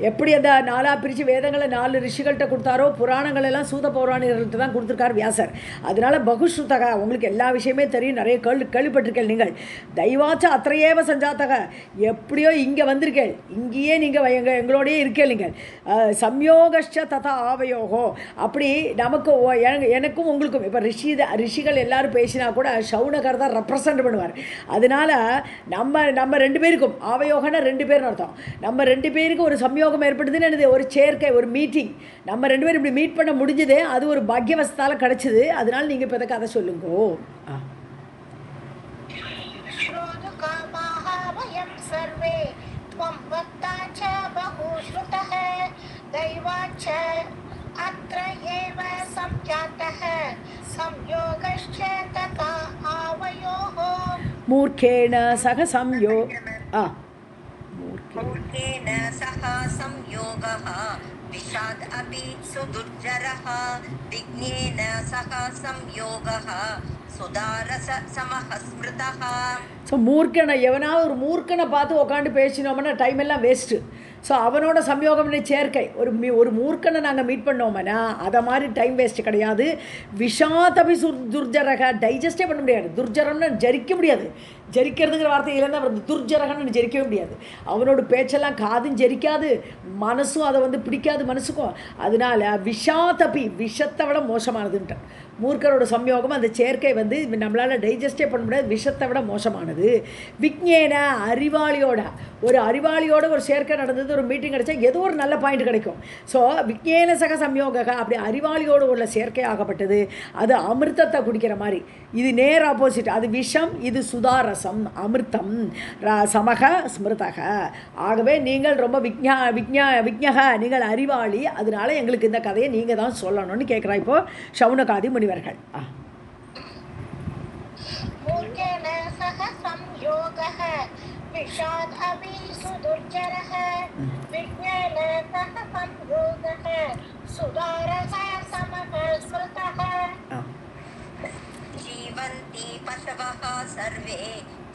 எப்படி அந்த 4 பிரித்து வேதங்களை 4 ரிஷிகள்கிட்ட கொடுத்தாரோ புராணங்கள் எல்லாம் சூத பௌராணிகர்கள்ட்ட தான் கொடுத்துருக்கார் வியாசர் அதனால பகுஸ்ருதக உங்களுக்கு எல்லா விஷயமே தெரியும் நிறைய கேள்விப்பட்டிருக்கேன் நீங்கள் தெய்வாச்ச அத்திரையேவ சஞ்சாத்தக எப்படி இங்கே வந்திருக்கேள் இங்கேயே நீங்கள் எங்களோடையே இருக்கேள் நீங்கள் சம்யோகஷ்ட ததா ஆவயோகோ அப்படி நமக்கு எனக்கும் உங்களுக்கும் இப்போ ரிஷிகள் எல்லாரும் பேசினா கூட சவுனகர் தான் ரெப்ரசன்ட் பண்ணுவார் அதனால நம்ம 2 பேருக்கும் ஆவயோகனா 2 பேர்னு அர்த்தம் நம்ம 2 பேருக்கு ஒரு சம்யோகம் ஏற்படுதுன்னு என்னது ஒரு சேர்க்கை ஒரு மீட்டிங் நம்ம 2 பேரும் இப்படி மீட் பண்ண முடிஞ்சது அது ஒரு பாக்யவஸ்தால கிடச்சிது அதனால நீங்கள் இப்போ இதை கதை சொல்லுங்கோ सर्वे त्वं भक्ता च बहुश्रुतः दैवाच्च अत्र एव संजातः संयोगश्च तथा आवयोः मूर्खेण सह संयोगः विषाद अपि सुदुर्जरः विघ्नेन सह संयोगः சுதாரச சமஹஸ்மிருதஹ ஸோ மூர்க்கனை எவனாவது ஒரு மூர்க்கனை பார்த்து உட்காந்து பேசினோம்னா டைம் எல்லாம் வேஸ்ட்டு ஸோ அவனோட சம்யோகம்னு சேர்க்கை ஒரு மூர்க்கனை நாங்கள் மீட் பண்ணோம்னா அதை மாதிரி டைம் வேஸ்ட்டு கிடையாது விஷாதபி துர்ஜரக டைஜஸ்டே பண்ண முடியாது துர்ஜரம்னு ஜரிக்க முடியாது ஜரிக்கிறதுங்கிற வார்த்தையிலேருந்து அவர் துர்ஜரகன்னு ஜரிக்கவே முடியாது அவனோட பேச்செல்லாம் காதும் ஜரிக்காது மனசும் அதை பிடிக்காது மனசுக்கும் அதனால விஷாதபி விஷத்தை விட மோசமானதுன்ட்டு மூர்க்கரோட சம்யோகம் அந்த சேர்க்கை நம்மளால் டைஜஸ்டே பண்ண முடியாது விஷத்தை விட மோசமானது விக்ஞேன அறிவாளியோட ஒரு சேர்க்கை நடந்தது ஒரு மீட்டிங் கிடைச்சா ஏதோ ஒரு நல்ல பாயிண்ட் கிடைக்கும் ஸோ விக்ஞேன சக சம்யோக அப்படி அறிவாளியோடு உள்ள சேர்க்கை ஆகப்பட்டது அது அமிர்தத்தை குடிக்கிற மாதிரி இது நேர் ஆப்போசிட் அது விஷம் இது சுதாரசம் அமிர்தம் சமக ஸ்மிருதக ஆகவே நீங்கள் ரொம்ப விக்ஞக நீங்கள் அறிவாளி அதனால எங்களுக்கு இந்த கதையை நீங்கள் தான் சொல்லணும்னு கேட்குறா இப்போ சவுனகாதி முனிவர்கள் विषाद अभी सुदुर्जरः विज्ञान सह संयोगः सुधारः समः स्मृतः जीवन्ति पशवः सर्वे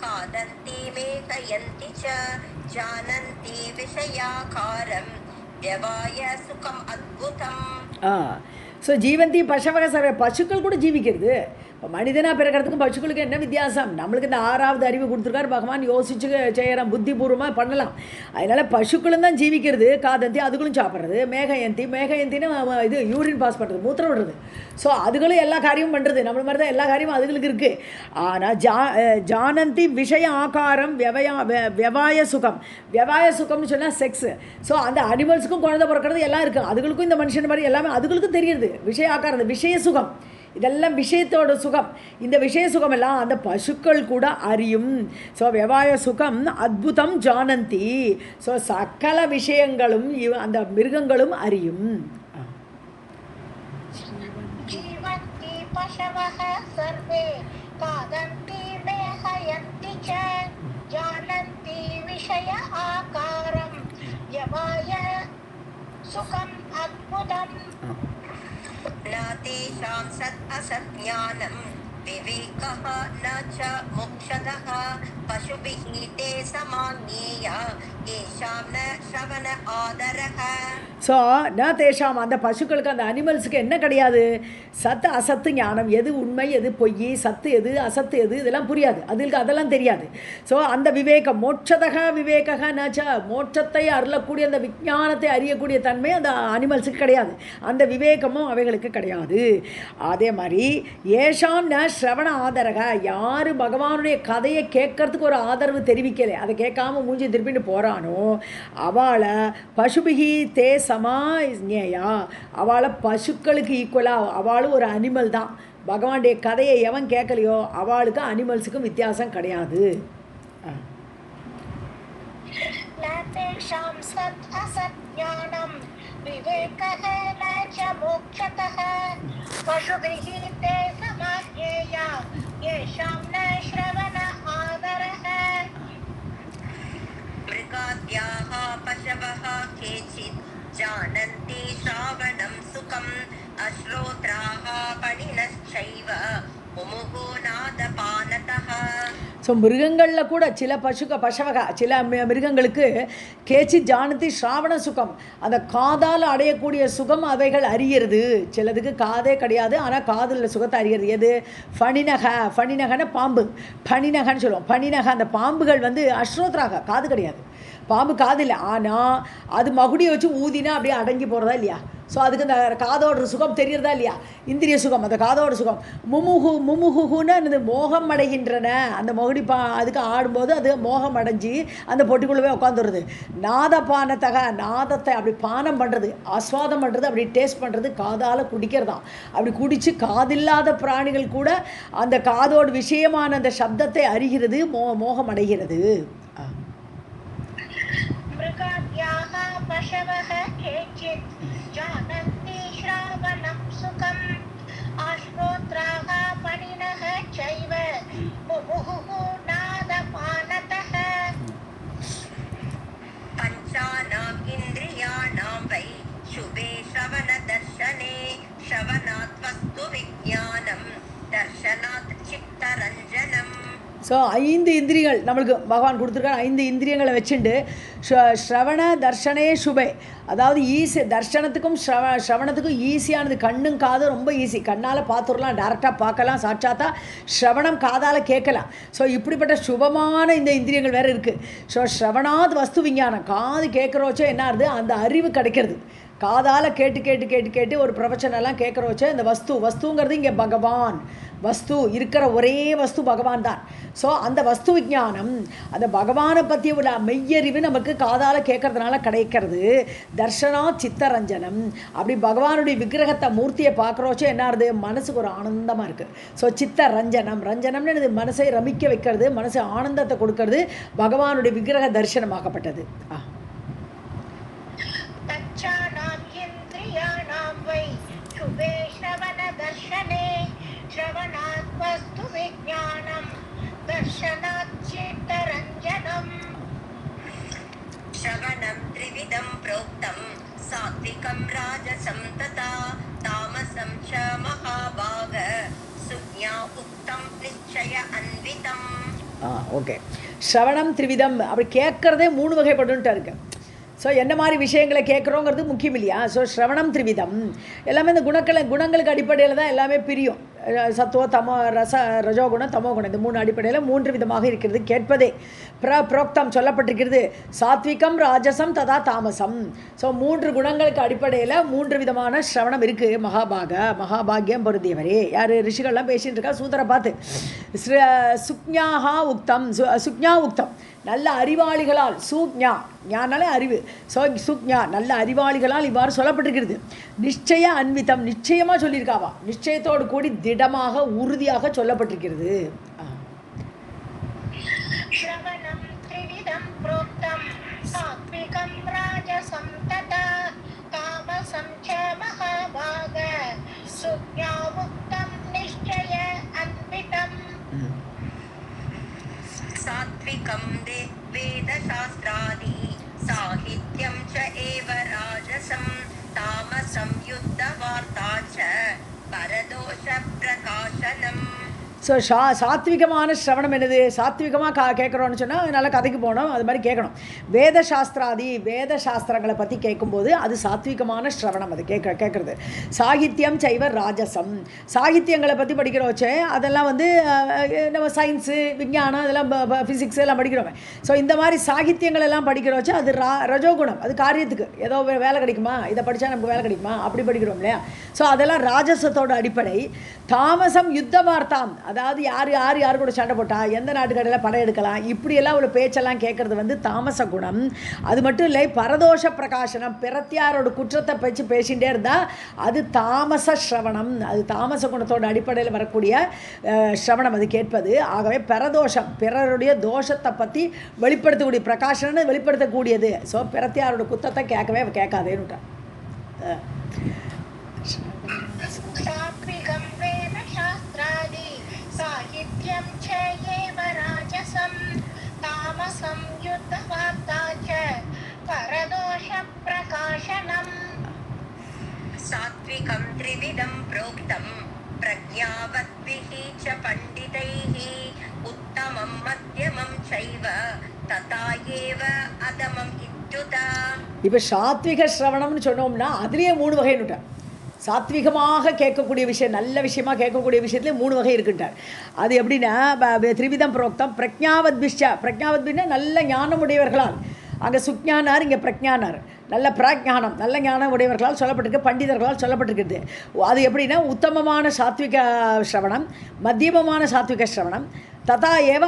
खादन्ति मेधयन्ति च जानन्ति विषयाकारं व्यवाय सुखम् अद्भुतम् ஸோ ஜீவந்தி பசவக சர்வே பசுக்கள் கூட ஜீவிக்கிறது இப்போ மனிதனாக பிறக்கிறதுக்கும் பசுக்களுக்கு என்ன வித்தியாசம் நம்மளுக்கு இந்த 6வது அறிவு கொடுத்துருக்காரு பகவான் யோசிச்சு செய்கிறோம் புத்திபூர்வமாக பண்ணலாம் அதனால் பசுக்களும் தான் ஜீவிக்கிறது காதந்தி அதுகளும் சாப்பிட்றது மேகயந்தின்னு இது யூரின் பாஸ் பண்ணுறது மூத்திரம் விடுறது ஸோ அதுகளும் எல்லா காரியமும் பண்ணுறது நம்மள மாதிரி தான் எல்லா காரியமும் அதுகளுக்கு இருக்குது ஆனால் ஜானந்தி விஷய ஆகாரம் வியவாய சுகம்னு சொன்னால் செக்ஸு ஸோ அந்த அனிமல்ஸுக்கும் குழந்தை பிறக்கிறது எல்லாம் இருக்குது அதுகளுக்கும் இந்த மனுஷன் மாதிரி எல்லாமே அதுகளுக்கும் தெரியுது விஷய ஆகாரம் அந்த விஷய சுகம் இதெல்லாம் விஷயத்தோட சுகம் இந்த விஷய சுகம் எல்லாம் அந்த பசுக்கள் கூட அறியும் ஸோ வியவாய சுகம் அத்புதம் ஜானந்தி ஸோ சகல விஷயங்களும் அந்த மிருகங்களும் அறியும் व्यवाय सुखम् अद्भुतम् न तेषां सत् असज्ञानं विवेकः न च मोक्षतः पशुभिः ते समान्येया येषां न श्रवण आदरः. ஸோ ந தேஷாம், அந்த பசுக்களுக்கு அந்த அனிமல்ஸுக்கு என்ன கிடையாது? சத்து அசத்து ஞானம், எது உண்மை எது பொய், சத்து எது அசத்து எது, இதெல்லாம் புரியாது, அதுக்கு அதெல்லாம் தெரியாது. ஸோ அந்த விவேகம் மோட்சதக விவேக நச்ச, மோட்சத்தை அருளக்கூடிய அந்த விஞ்ஞானத்தை அறியக்கூடிய தன்மை அந்த அனிமல்ஸுக்கு கிடையாது, அந்த விவேகமும் அவைகளுக்கு கிடையாது. அதே மாதிரி ஏஷாம் ந ஸ்ரவண ஆதரக, யார் பகவானுடைய கதையை கேட்கறதுக்கு ஒரு ஆதரவு தெரிவிக்கலை, அதை கேட்காம மூஞ்சி திருப்பிட்டு போகிறானோ அவளை பசுபிகி தே சமா ஞேயா, அவளை பசுக்களுக்கு ஈக்குவலாக, அவளும் ஒரு அனிமல் தான். பகவானுடைய கதையை எவன் கேட்கலையோ அவளுக்கு அனிமல்ஸுக்கும் வித்தியாசம் கிடையாது. मृगाद्याः पशवः केचित् जानन्ति श्रावणं सुखम् अश्रोत्राः पणिनश्चैव मुमुहु नादपानतः. ஸோ மிருகங்களில் கூட சில பசவக சில மிருகங்களுக்கு கேச்சி ஜானதி ஸ்ராவண சுகம், அந்த காதால் அடையக்கூடிய சுகம் அவைகள் அறியறது. சிலதுக்கு காதே கிடையாது, ஆனால் காதில் சுகத்தை அறியறது. எது? ஃபணினகன பாம்பு, பணினகன்னு சொல்லுவோம். பணினக அந்த பாம்புகள் வந்து அஸ்ரோத்ராக, காது கிடையாது, பாம்பு காது இல்லை, ஆனால் அது மகுடியை வச்சு ஊதினா அப்படியே அடங்கி போகிறதா இல்லையா? ஸோ அதுக்கு அந்த காதோட சுகம் தெரியறதா இல்லையா? இந்திரிய சுகம், அந்த காதோட சுகம். முமுகுன்னு அந்த மோகம் அடைகின்றன, அந்த மகுடி அதுக்கு ஆடும்போது அது மோகம் அடைஞ்சி அந்த பொட்டிக்குள்ளவே உட்காந்துருது. நாதபானத்தக, நாதத்தை அப்படி பானம் பண்ணுறது, ஆஸ்வாதம் பண்ணுறது, அப்படி டேஸ்ட் பண்ணுறது, காதால் குடிக்கிறதான். அப்படி குடித்து காதில்லாத பிராணிகள் கூட அந்த காதோடு விஷயமான அந்த சப்தத்தை அறிகிறது, மோகம் அடைகிறது. पशवः केचित् जानन्ति श्रावणं सुखम् आश्रोत्राः पणिनः चैव मुमुहुः नादपानतः. पञ्चानाम् इन्द्रियाणां वै शुभे श्रवणदर्शने श्रवणात् वस्तु विज्ञानं दर्शनात् चित्तरञ्जनम्. ஸோ 5 இந்திரியங்கள் நம்மளுக்கு பகவான் கொடுத்துருக்காங்க. 5 இந்திரியங்களை வச்சுட்டு ஸ்ரவண தர்ஷனே சுபே, அதாவது ஈஸி, தர்ஷனத்துக்கும் ஸ்ரவணத்துக்கும் ஈஸியானது. கண்ணும் காதும் ரொம்ப ஈஸி, கண்ணால் பார்த்துடலாம், டேரெக்டாக பார்க்கலாம், சாட்சாத்தா. ஸ்ரவணம் காதால் கேட்கலாம். ஸோ இப்படிப்பட்ட சுபமான இந்த இந்திரியங்கள் வேறு இருக்குது. ஸோ ஸ்ரவணாத் வஸ்து விஞ்ஞானம், காது கேட்குறோச்சோ என்ன ஆகுது, அந்த அறிவு கிடைக்கிறது. காதால் கேட்டு கேட்டு கேட்டு கேட்டு ஒரு ப்ரொஃபஷனெல்லாம் கேட்குறோச்சோ இந்த வஸ்துங்கிறது இங்கே பகவான். வஸ்து இருக்கிற ஒரே வஸ்து பகவான் தான். ஸோ அந்த வஸ்து விஞ்ஞானம், அந்த பகவானை பற்றி உள்ள மெய்யறிவு நமக்கு காதால் கேட்கறதுனால கிடைக்கிறது. தர்ஷனா சித்தரஞ்சனம், அப்படி பகவானுடைய விக்கிரகத்தை மூர்த்தியை பார்க்குறோச்சோ என்ன ஆகுது, மனசுக்கு ஒரு ஆனந்தமாக இருக்குது. ஸோ சித்தரஞ்சனம், ரஞ்சனம்னு இது மனசை ரமிக்க வைக்கிறது, மனசு ஆனந்தத்தை கொடுக்கறது, பகவானுடைய விக்கிரக தரிசனமாக்கப்பட்டது. श्रवणात् वस्तु विज्ञानं दर्शनात् चित्तरञ्जनम्. श्रवणं त्रिविधं प्रोक्तं सात्विकं राजसं तथा तामसं च महाभाग सुज्ञा उक्तं निश्चय अन्वितम्. ஓகே, ஸ்ரவணம் திரிவிதம், அப்படி கேட்குறதே 3 வகைப்பட்டுன்ட்டு இருக்கு. ஸோ என்ன மாதிரி விஷயங்களை கேட்குறோங்கிறது முக்கியம் இல்லையா? ஸோ ஸ்ரவணம் திரிவிதம் எல்லாமே இந்த குணங்களுக்கு அடிப்படையில் தான் எல்லாமே பிரியும். சத்துவ தமோ ரஜோகுணம் தமோகுணம், இந்த 3 அடிப்படையில் 3 விதமாக இருக்கிறது கேட்பதே. புரோக்தம் சொல்லப்பட்டிருக்கிறது சாத்விகம் ராஜசம் ததா தாமசம். ஸோ 3 குணங்களுக்கு அடிப்படையில் 3 விதமான ஸ்ரவணம் இருக்குது. மகாபாகியம் பொருந்தியவரே, யார் ரிஷிகள்லாம் பேசிகிட்டு இருக்கா சூதரை பார்த்து. சுக்ஞாஹா உக்தம், சுக்ஞா உக்தம், நல்ல அறிவாளிகளால், சூக்ஞா ஞானாலே அறிவு, ஸோ சுக்ஞா நல்ல அறிவாளிகளால் இவ்வாறு சொல்லப்பட்டிருக்கிறது. நிச்சய அன்விதம், நிச்சயமாக சொல்லியிருக்காவா, நிச்சயத்தோடு கூடி திடமாக உறுதியாக சொல்லப்பட்டிருக்கிறது. सात्विकं वेदशास्त्रादि साहित्यं च एव राजसं तामसं युद्धवार्ता च परदोषप्रकाशनम्. ஸோ சாத்விகமான ஸ்ரவணம் என்னது? சாத்விகமாக கேட்குறோன்னு சொன்னால் அதனால் கதைக்கு போகணும், அது மாதிரி கேட்கணும். வேத சாஸ்திரங்களை பற்றி கேட்கும்போது அது சாத்விகமான ஸ்ரவணம், அது கேட்குறது. சாகித்யம் சைவ ராஜசம், சாகித்யங்களை பற்றி படிக்கிறோச்சே அதெல்லாம் வந்து நம்ம சயின்ஸு விஞ்ஞானம் அதெல்லாம் ஃபிசிக்ஸ் எல்லாம் படிக்கிறோமே. ஸோ இந்த மாதிரி சாகித்யங்கள் எல்லாம் படிக்கிறோச்சே அது ரஜோகுணம், அது காரியத்துக்கு ஏதோ வேலை கிடைக்குமா, இதை படித்தா நமக்கு வேலை கிடைக்குமா அப்படி படிக்கிறோம் இல்லையா. ஸோ அதெல்லாம் ராஜசத்தோட அடிப்படை. தாமசம் யுத்த வார்த்தாம், அதாவது யார் கூட சண்டை போட்டா, எந்த நாட்டுக்கடையில் படம் எடுக்கலாம், இப்படியெல்லாம் ஒரு பேச்செல்லாம் கேட்குறது வந்து தாமச குணம். அது மட்டும் இல்லை, பரதோஷ பிரகாசனம், பிறத்தியாரோட குற்றத்தை பேசிகிட்டே இருந்தால் அது தாமச ஸ்ரவணம், அது தாமச குணத்தோட அடிப்படையில் வரக்கூடிய ஸ்ரவணம் அது கேட்பது. ஆகவே பரதோஷம், பிறருடைய தோஷத்தை பற்றி வெளிப்படுத்தக்கூடிய பிரகாசனன்னு வெளிப்படுத்தக்கூடியது. ஸோ பிறத்தியாரோட குற்றத்தை கேட்காதேன்னு साहित्यं च एव राजसं तामसं युद्धवार्ता च परदोषप्रकाशनम्. सात्विकं त्रिविधं प्रोक्तं प्रज्ञावद्भिः च पंडितैः उत्तमं मध्यमं चैव तथा एव अधमं इत्युत. இப்போ சாத்விக ஸ்ரவணம்னு சொன்னோம்னா அதுலேயே 3 வகைன்னுட்டார். சாத்விகமாக கேட்கக்கூடிய விஷயம், நல்ல விஷயமாக கேட்கக்கூடிய விஷயத்துலேயே 3 வகை இருக்குன்ட்டார். அது எப்படின்னா திரிவிதம் புரோக்தம் பிரஜாவத்பிஷ்ட, பிரஜாவத்பின்னா நல்ல ஞானமுடையவர்களால், அங்கே சுக்ஞானார் இங்கே பிரஜானார், நல்ல பிராஜ்ஞானம் நல்ல ஞானம் உடையவர்களால் சொல்லப்பட்டிருக்கு, பண்டிதர்களால் சொல்லப்பட்டிருக்குது. அது எப்படின்னா உத்தமமான சாத்விக ஸ்ரவணம், மத்தியமமான சாத்விக ஸ்ரவணம், ததா ஏவ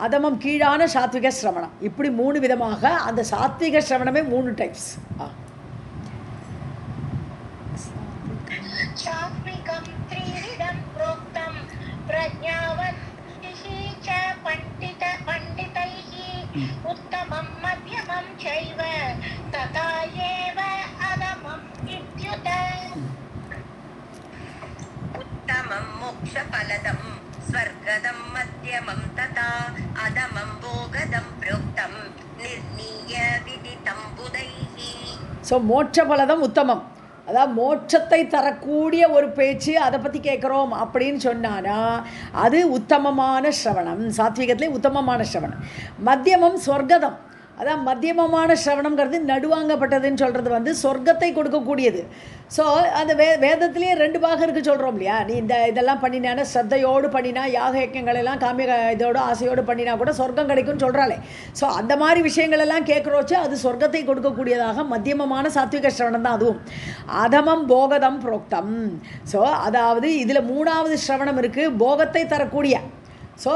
அதமம் கீழான சாத்விக ஸ்ரவணம், இப்படி 3 விதமாக அந்த சாத்விக ஸ்ரவணமே 3 டைப்ஸ். सात्विकं त्रिविधं प्रोक्तं प्रज्ञावद्भिः च पंडितैः उत्तमं मध्यमं चैव तथा एव अधमं इत्युत. उत्तमं मोक्षफलदं स्वर्गदं मध्यमं तथा अधमं भोगदं प्रोक्तं निर्णीय विदितं बुधैः. ஸோ மோட்சபலதம் உத்தமம், அதாவது மோட்சத்தை தரக்கூடிய ஒரு பேச்சு, அதை பற்றி கேட்குறோம் அப்படின்னு சொன்னானா அது உத்தமமான ஸ்ரவணம், சாத்விகத்திலே உத்தமமான ஸ்ரவணம். மத்தியமம் சொர்க்கதம், அதான் மத்தியமமான ஸ்ரவணங்கிறது நடுவாங்கப்பட்டதுன்னு சொல்கிறது வந்து சொர்க்கத்தை கொடுக்கக்கூடியது. ஸோ அந்த வேதத்திலேயே 2 பாகம் இருக்குது சொல்கிறோம் இல்லையா. நீ இதெல்லாம் பண்ணினான ஸ்ரத்தையோடு பண்ணினா, யாக யக்கங்களெல்லாம் காமிய இதோட ஆசையோடு பண்ணினா கூட சொர்க்கம் கிடைக்கும்னு சொல்கிறாளே. ஸோ அந்த மாதிரி விஷயங்களெல்லாம் கேட்குறோச்சு அது சொர்க்கத்தை கொடுக்கக்கூடியதாக மத்தியமமான சாத்விக ஸ்ரவணம் தான் அதுவும். அதமம் போகதம் புரோக்தம், ஸோ அதாவது இதில் 3வது ஸ்ரவணம் இருக்குது, போகத்தை தரக்கூடிய. ஸோ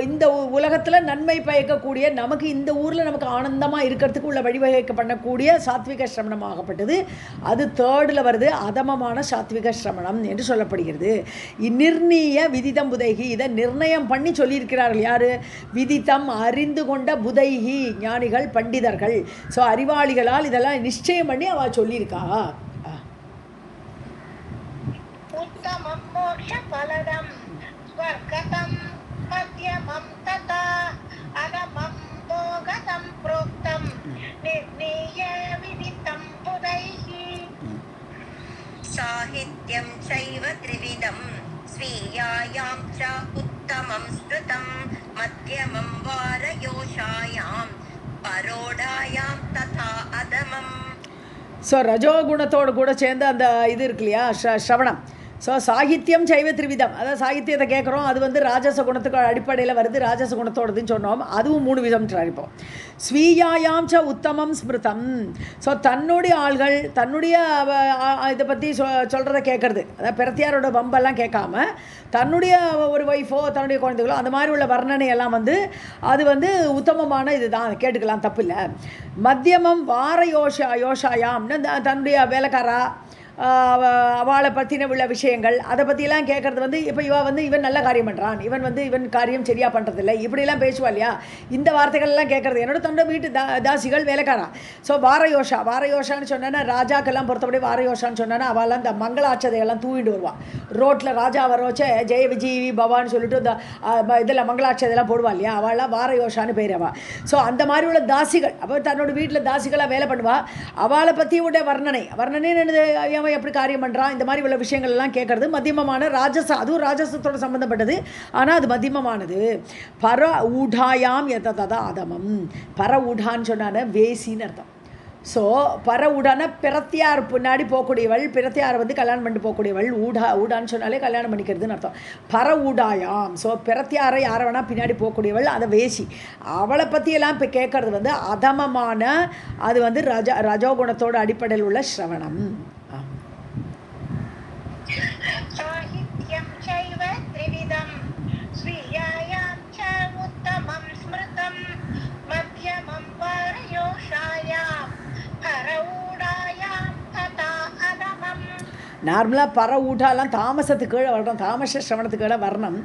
இந்த உலகத்தில் நன்மை பயக்கக்கூடிய, நமக்கு இந்த ஊரில் நமக்கு ஆனந்தமாக இருக்கிறதுக்கு உள்ள வழிவகை பண்ணக்கூடிய சாத்விக சிரமணமாகப்பட்டது. அது 3rd வருது, அதமமான சாத்விக சிரமணம் என்று சொல்லப்படுகிறது. நிர்ணய விதிதம் புதைகி, இதை நிர்ணயம் பண்ணி சொல்லியிருக்கிறார்கள் யார்? விதித்தம் அறிந்து கொண்ட புதைகி, ஞானிகள் பண்டிதர்கள். ஸோ அறிவாளிகளால் இதெல்லாம் நிச்சயம் பண்ணி அவள் சொல்லியிருக்கா. उत्तमं मोक्षफलदं स्वर्गदं मध्यमं तथा अधमं भोगदं प्रोक्तं निर्णीय विदितं बुधैः. साहित्यं चैव त्रिविधं स्वीयायां च उत्तमं स्मृतं मध्यमं वारयोषायां परोडायां तथा अधमं. ஸோ ரஜோகுணத்தோடு கூட சேர்ந்து அந்த இது இருக்கு இல்லையா, ஸ்ரவணம். ஸோ சாகித்யம் சைவ திரிவிதம், அதாவது சாகித்யத்தை கேட்குறோம், அது வந்து ராஜச குணத்துக்கு அடிப்படையில் வருது, ராஜச குணத்தோடதுன்னு சொன்னோம், அதுவும் 3 விதம்ன்றார். இப்போ ஸ்வீயாயாம் ச உத்தமம் ஸ்மிருதம், ஸோ தன்னுடைய ஆள்கள் தன்னுடைய இதை பற்றி சொல்கிறத கேட்குறது, அதாவது பிரத்தியாரோட பம்பெல்லாம் கேட்காம தன்னுடைய ஒரு ஒய்ஃபோ தன்னுடைய குழந்தைகளோ அந்த மாதிரி உள்ள வர்ணனையெல்லாம் வந்து அது வந்து உத்தமமான இது தான், கேட்டுக்கலாம், தப்பு இல்லை. மத்தியமம் வார யோஷாயாம்னு தன்னுடைய வேலைக்காரா அவளை பற்றின உள்ள விஷயங்கள் அதை பற்றிலாம் கேட்குறது வந்து இப்போ இவன் நல்ல காரியம் பண்ணுறான், இவன் காரியம் சரியாக பண்ணுறதில்லை, இப்படிலாம் பேசுவா இல்லையா. இந்த வார்த்தைகள்லாம் கேட்குறது என்னோட தொண்டை வீட்டு தாசிகள் வேலைக்காரா. ஸோ வாரயோஷான்னு சொன்னேன்னா ராஜாக்கெல்லாம் பொறுத்தபடி வாரயோஷான்னு சொன்னேன்னா அவெல்லாம் இந்த மங்களாட்சதையெல்லாம் தூவிட்டு வருவாள். ரோட்டில் ராஜா வரோச்ச ஜெய விஜய் பவான்னு சொல்லிட்டு இந்த இதெல்லாம் மங்களாட்சதையெல்லாம் போடுவா இல்லையா, அவள்லாம் வாரயோஷான்னு பேர் அவள். ஸோ அந்த மாதிரி உள்ள தாசிகள் அப்போ தன்னோட வீட்டில் தாசிகளாக வேலை பண்ணுவாள். அவளை பற்றி உடைய வர்ணனை அவன் எப்படி காரியம் பண்ணுறான், இந்த மாதிரி உள்ள விஷயங்கள் எல்லாம் கேட்கறது மத்தியமமான ராஜசம். அதுவும் ராஜசத்தோட சம்மந்தப்பட்டது, ஆனால் அது மத்தியமமானது. பர ஊடாயாம் எததா அதமம். பர ஊடான்னு சொன்னான வேசின்னு அர்த்தம். ஸோ பர ஊடான பிரத்தியார் பின்னாடி போகக்கூடியவள், பிரத்தியாரை வந்து கல்யாணம் பண்ணிட்டு போகக்கூடியவள். ஊடான்னு சொன்னாலே கல்யாணம் பண்ணிக்கிறதுன்னு அர்த்தம். பர ஊடாயாம். ஸோ பிரத்தியாரை யாரை வேணால் பின்னாடி போகக்கூடியவள், அதை வேசி. அவளை பற்றியெல்லாம் இப்போ கேட்கறது வந்து அதமமான, அது வந்து ரஜோகுணத்தோட அடிப்படையில் உள்ள ஸ்ரவணம். நார்மலாக பர ஊட்டாலாம் தாமசத்துக்கு கீழே வரணும், தாமச சிரவணத்துக்கு கீழே வரணும்.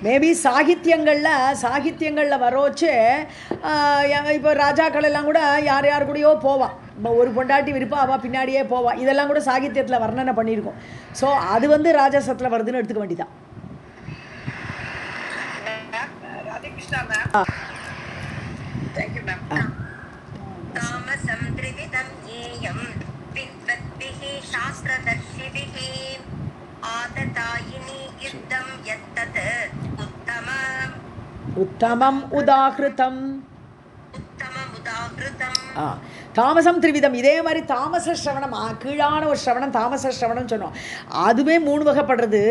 மேபி சாகித்யங்களில் வரோச்சு. இப்போ ராஜாக்கள் எல்லாம் கூட யார் கூடயோ போவான், ஒரு பொண்டாட்டி விருப்பம் அவள் பின்னாடியே போவாள். இதெல்லாம் கூட சாகித்யத்தில் வர்ணனை பண்ணியிருக்கோம். ஸோ அது வந்து ராஜசத்தில் வருதுன்னு எடுத்துக்க வேண்டியதான். உத்தமம் உதாகிருதம். தாமசம் திரிவிதம். இதே மாதிரி தாமச ஸ்ரவணம், கீழான ஒரு ஸ்ரவணம் தாமச ஸ்ரவணம் சொன்னோம். அதுவே 3 வகைப்படுறது.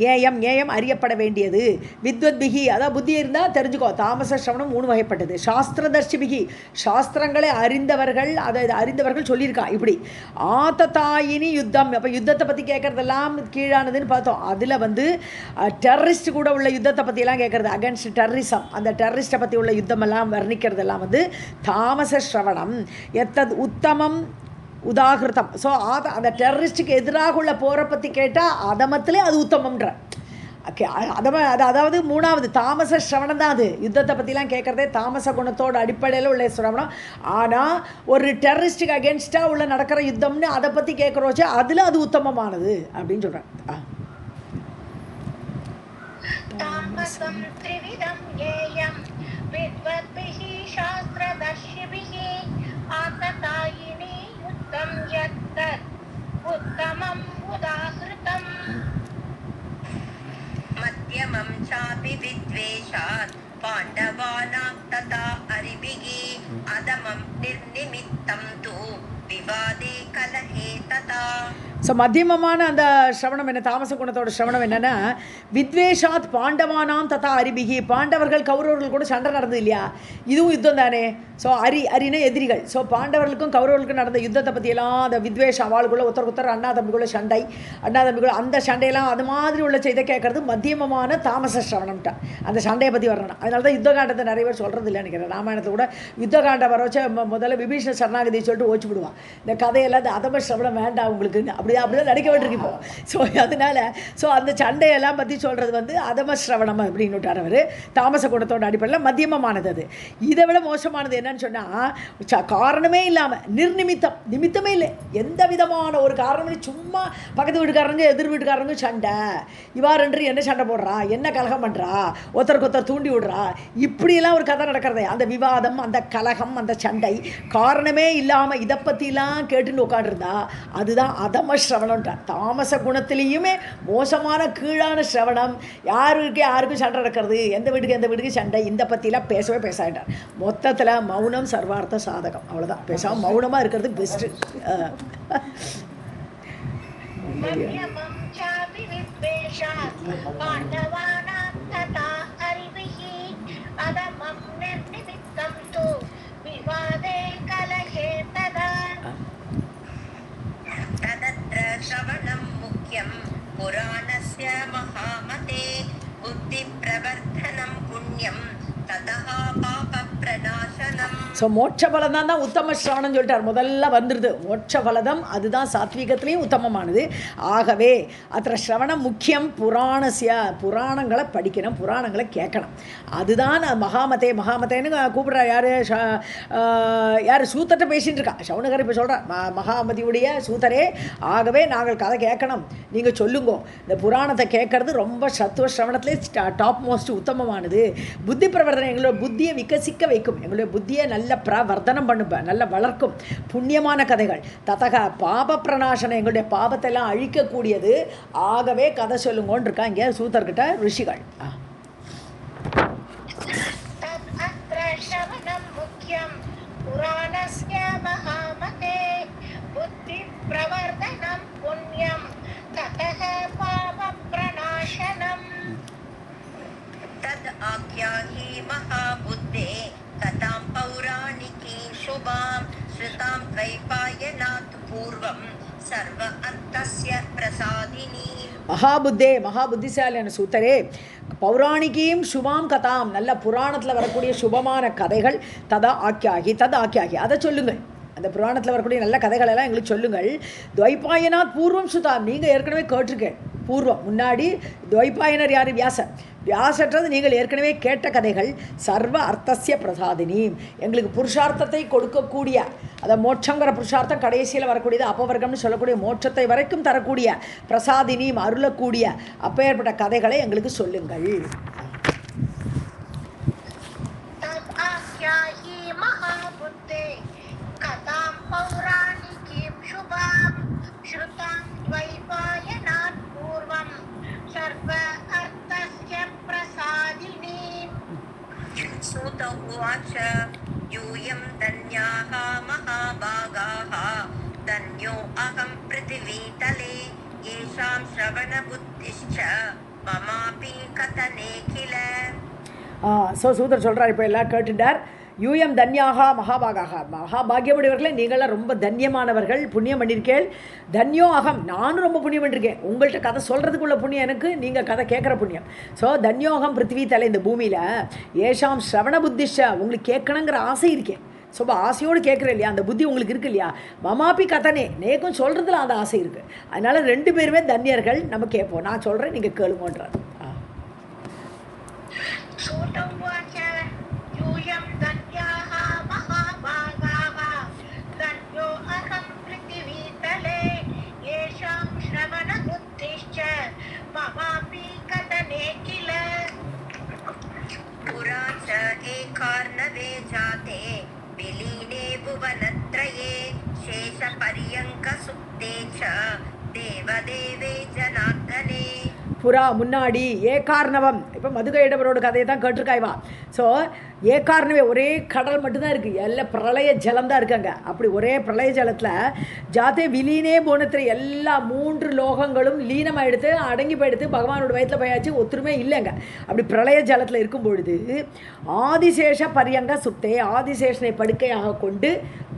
ஞேயம் அறியப்பட வேண்டியது. வித்வத்பிகி, அதாவது புத்தி இருந்தால் தெரிஞ்சுக்கோ. தாமச ஸ்ரவணம் 3 வகைப்பட்டது. சாஸ்திரதர்ஷிபிகி, சாஸ்திரங்களை அறிந்தவர்கள் சொல்லியிருக்கா இப்படி. ஆததாயினி யுத்தம். அப்போ யுத்தத்தை பற்றி கேட்குறதெல்லாம் கீழானதுன்னு பார்த்தோம். அதில் வந்து டெரரிஸ்ட் கூட உள்ள யுத்தத்தை பற்றியெல்லாம் கேட்குறது, அகேன்ஸ்ட் டெரரிசம், அந்த டெரரிஸ்ட்டை பற்றி உள்ள யுத்தமெல்லாம் வர்ணிக்கிறதெல்லாம் வந்து தாமச ஸ்ரவணம். எத்தது உத்தமம் உதாகிருதம். ஸோ அந்த டெரரிஸ்ட்டுக்கு எதிராக உள்ள போரை பற்றி கேட்டால் அதமத்திலே அது உத்தமம்ன்ற. ஓகே, அதாவது 3வது தாமச ஸ்ரவணம் தான். அது யுத்தத்தை பற்றிலாம் கேட்குறதே தாமச குணத்தோட அடிப்படையில் உள்ள ஸ்ரவணம். ஆனால் ஒரு டெரரிஸ்ட்டுக்கு அகேன்ஸ்டாக உள்ள நடக்கிற யுத்தம்னு அதை பற்றி கேட்குறோச்சு, அதில் அது உத்தமமானது அப்படின்னு சொல்கிறேன். मध्यमं चापि विद्वेषात् पाण्डवानां तथा अरिभिः अदमं निर्निमित्तं तु विवादे कलहे तथा. ஸோ மத்தியமமான அந்த ஸ்ரவணம் என்ன, தாமச குணத்தோட ஸ்ரவணம் என்னென்னா, வித்வேஷாத் பாண்டவானாம் ததா அரிபிகி. பாண்டவர்கள் கௌரவர்கள் கூட சண்டை நடந்தது இல்லையா, இதுவும் யுத்தம் தானே. ஸோ அரினா எதிரிகள். ஸோ பாண்டவர்களுக்கும் கௌரவர்களுக்கும் நடந்த யுத்தத்தை பற்றியெல்லாம் அந்த வித்வேஷம், அவளுக்குள்ள ஒருத்தர் அண்ணா தம்பிக்குள்ள சண்டை, அந்த சண்டையெல்லாம் அது மாதிரி உள்ள செய்த கேட்கறது மத்தியமமான தாமச ஸ்ரவணம்ட்டா. அந்த சண்டையை பற்றி வரணும். அதனால தான் யுத்த காண்டத்தை நிறைய பேர் சொல்கிறது இல்லை நினைக்கிறேன். ராமாயணத்தை கூட யுத்த காண்டம் வர வச்ச முதல்ல விபீஷண சரணாகதி சொல்லிட்டு ஓச்சு விடுவான். இந்த கதையெல்லாம் இந்த அதம ஸ்ரவணம் வேண்டாம் உங்களுக்குன்னு அப்படிதான் நடிக்க வேண்டியிருக்கோம். ஸோ அதனால் அந்த சண்டையெல்லாம் பற்றி சொல்கிறது வந்து அதம ஸ்ரவணம் அப்படின்னு விட்டார் அவர். தாமச குணத்தோட அடிப்படையில் மத்தியமமானது. அது இதை விட மோசமானது என்னன்னு சொன்னால், காரணமே இல்லாமல் நிமித்தமே இல்லை, எந்த விதமான ஒரு காரணமே, சும்மா பக்கத்து வீட்டுக்காரங்க எதிர் வீட்டுக்காரங்க சண்டை, இவா ரெண்டு என்ன சண்டை போடுறா, என்ன கலகம் பண்ணுறா, ஒருத்தருக்கு தூண்டி விடுறா, இப்படியெல்லாம் ஒரு கதை நடக்கிறதே. அந்த விவாதம், அந்த கலகம், அந்த சண்டை காரணமே இல்லாமல் இதை பற்றிலாம் கேட்டுன்னு உட்காண்டிருந்தா அதுதான் அதம ஸ்ரவணம். தாமச குணத்திலையுமே மோசமான கீழான ஸ்ரவணம். யாருக்கும் சண்டை நடக்கிறது, எந்த வீட்டுக்கு சண்டை, இந்த பற்றிலாம் பேசவே பேசாயிட்டார். மொத்தத்தில் மௌனம் சர்வார்த்த சாதகம். அவ்வளோதான், பேசாமல் மௌனமாக இருக்கிறது பெஸ்ட்டு. श्रवणं मुख्यं पुराणस्य महामते बुद्धिप्रवर्धनं पुण्यं ततः पापप्रणाशनम्. ஸோ மோட்ச பலதான் தான் உத்தம ஸ்ரவணம் சொல்லிட்டார். முதல்ல வந்துடுது மோட்ச பலதம், அதுதான் சாத்வீகத்திலையும் உத்தமமானது. ஆகவே அத்த ஸ்ரவணம் முக்கியம். புராணங்களை படிக்கணும், புராணங்களை கேட்கணும். அதுதான் மகாமதே. மகாமதேன்னு கூப்பிட்றா யார் சூத்தர்கிட்ட பேசிகிட்டு இருக்கா. சவுனகர் இப்போ சொல்கிறார், மகாமதியுடைய சூத்தரே, ஆகவே நாங்கள் கதை கேட்கணும், நீங்கள் சொல்லுங்கோ. இந்த புராணத்தை கேட்கறது ரொம்ப சத்துவ ஸ்ரவணத்திலே டாப் மோஸ்ட் உத்தமமானது. புத்தி பிரவர்த்தனை, எங்களோட புத்தியை விகசிக்க வைக்கும், எங்களுடைய புத்தியை நல்ல பிரவர்த்தனம் பண்ணுப்பேன், நல்ல வளர்க்கும். புண்ணியமான கதைகள். ததக பாப பிரணாசனம், எங்களுடைய பாபத்தை எல்லாம் அழிக்கக்கூடியது. ஆகவே கதை சொல்லுங்கன்னு இருக்கா இங்கே சூத்தர்கிட்ட ரிஷிகள். तद आख्याहि महाबुद्धे कथां पौराणिकीं शुभां श्रुतां द्वैपायनात् पूर्वं सर्व अर्थस्य प्रसादिनी. மகாபுத்தே, மகாபுத்திசாலியான சூத்தரே, பௌராணிகியும் சுபாம் கதாம், நல்ல புராணத்தில் வரக்கூடிய சுபமான கதைகள், ததா ஆக்கியாகி, அதை சொல்லுங்கள். அந்த புராணத்தில் வரக்கூடிய நல்ல கதைகளெல்லாம் எங்களுக்கு சொல்லுங்கள். துவைபாயனாத் பூர்வம் சுதாம், நீங்கள் ஏற்கனவே கேட்டிருக்கேன். பூர்வம் முன்னாடி துவைபாயனர் யார்? வியாசற்றது நீங்கள் ஏற்கனவே கேட்ட கதைகள். சர்வ அர்த்தசிய பிரசாதினி, எங்களுக்கு புருஷார்த்தத்தை கொடுக்கக்கூடிய, அதை மோட்சங்கிற புருஷார்த்தம் கடைசியில் வரக்கூடியது, அப்பவர்க்கம்னு சொல்லக்கூடிய மோட்சத்தை வரைக்கும் தரக்கூடிய பிரசாதினி, அருளக்கூடிய அப்பேற்பட்ட கதைகளை எங்களுக்கு சொல்லுங்கள். सूत उवाच यूयं धन्याः महाभागाः धन्यो अहं पृथिवीतले येषां श्रवणबुद्धिश्च ममापि कथने किल. ஸோ சூதர் சொல்கிறார், இப்போ எல்லாம் கேட்டுட்டார். யூஎம் தன்யாகா மகாபாகாக, மகாபாகியமுடையவர்களே, நீங்களாம் ரொம்ப தன்யமானவர்கள், புண்ணியம் பண்ணியிருக்கேள். தன்யோ அகம், நானும் ரொம்ப புண்ணியம் பண்ணியிருக்கேன். உங்கள்கிட்ட கதை சொல்கிறதுக்குள்ள புண்ணியம் எனக்கு, நீங்கள் கதை கேட்குற புண்ணியம். ஸோ தன்யோகம் பிருத்திவி தலை, இந்த பூமியில் ஏஷாம் ஸ்ரவண புத்திஷ, உங்களுக்கு கேட்கணுங்கிற ஆசை இருக்கேன். ஸோ ஆசையோடு கேட்குறேன் இல்லையா, அந்த புத்தி உங்களுக்கு இருக்கு இல்லையா. மமாப்பி கதனே, நேக்கும் சொல்கிறதுல அந்த ஆசை இருக்குது. அதனால் 2 பேருமே தன்யர்கள். நம்ம கேட்போம், நான் சொல்கிறேன், நீங்கள் கேளுங்கன்றார். पुरा च एकार्णवे जाते विलीने भुवनत्रये शेषपर्यङ्कसुप्ते च देवदेवे जनार्दने. புறா முன்னாடி ஏகார்ணவம், இப்போ மதுகையிடவரோட கதையை தான் கேட்டிருக்காய்வா. ஸோ ஏகார்ணவே, ஒரே கடல் மட்டும்தான் இருக்குது, எல்லாம் பிரளய ஜலம் தான் இருக்காங்க. அப்படி ஒரே பிரளய ஜலத்தில் ஜாத்தே விலீனே போனத்தில் எல்லா 3 லோகங்களும் லீனமாக எடுத்து அடங்கி போயிடுத்து, பகவானோட வயத்தில் போயாச்சு, ஒத்துருமே இல்லைங்க. அப்படி பிரளய ஜலத்தில் இருக்கும் பொழுது ஆதிசேஷ பரியங்க சுப்தே, ஆதிசேஷனை படுக்கையாக கொண்டு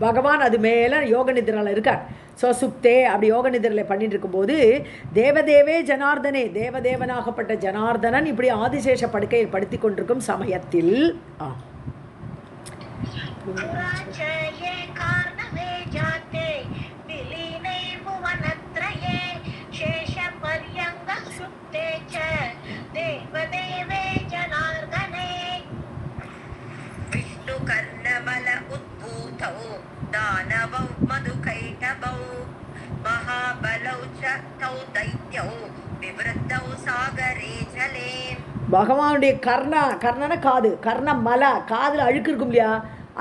பகவான் அது மேலே யோக நிதிரால் இருக்கார். ஸோ சுப்தே, அப்படி யோக நிதிரில் பண்ணிட்டு இருக்கும்போது தேவதேவே ஜனார்தனே, தேவதேவனாகப்பட்ட ஜனார்தனன் இப்படி ஆதிசேஷ படுக்கையில் படுத்தி கொண்டிருக்கும் சமயத்தில் विष्णु कर्णबल उद्भूतौ दानवौ मधुकैटभौ महाबलौ च तौ दैत्यौ विवृद्धौ सागरे जले. பகவானுடைய கர்ணன காது, கர்ண மலை, காதில் அழுக்கு இருக்கும் இல்லையா,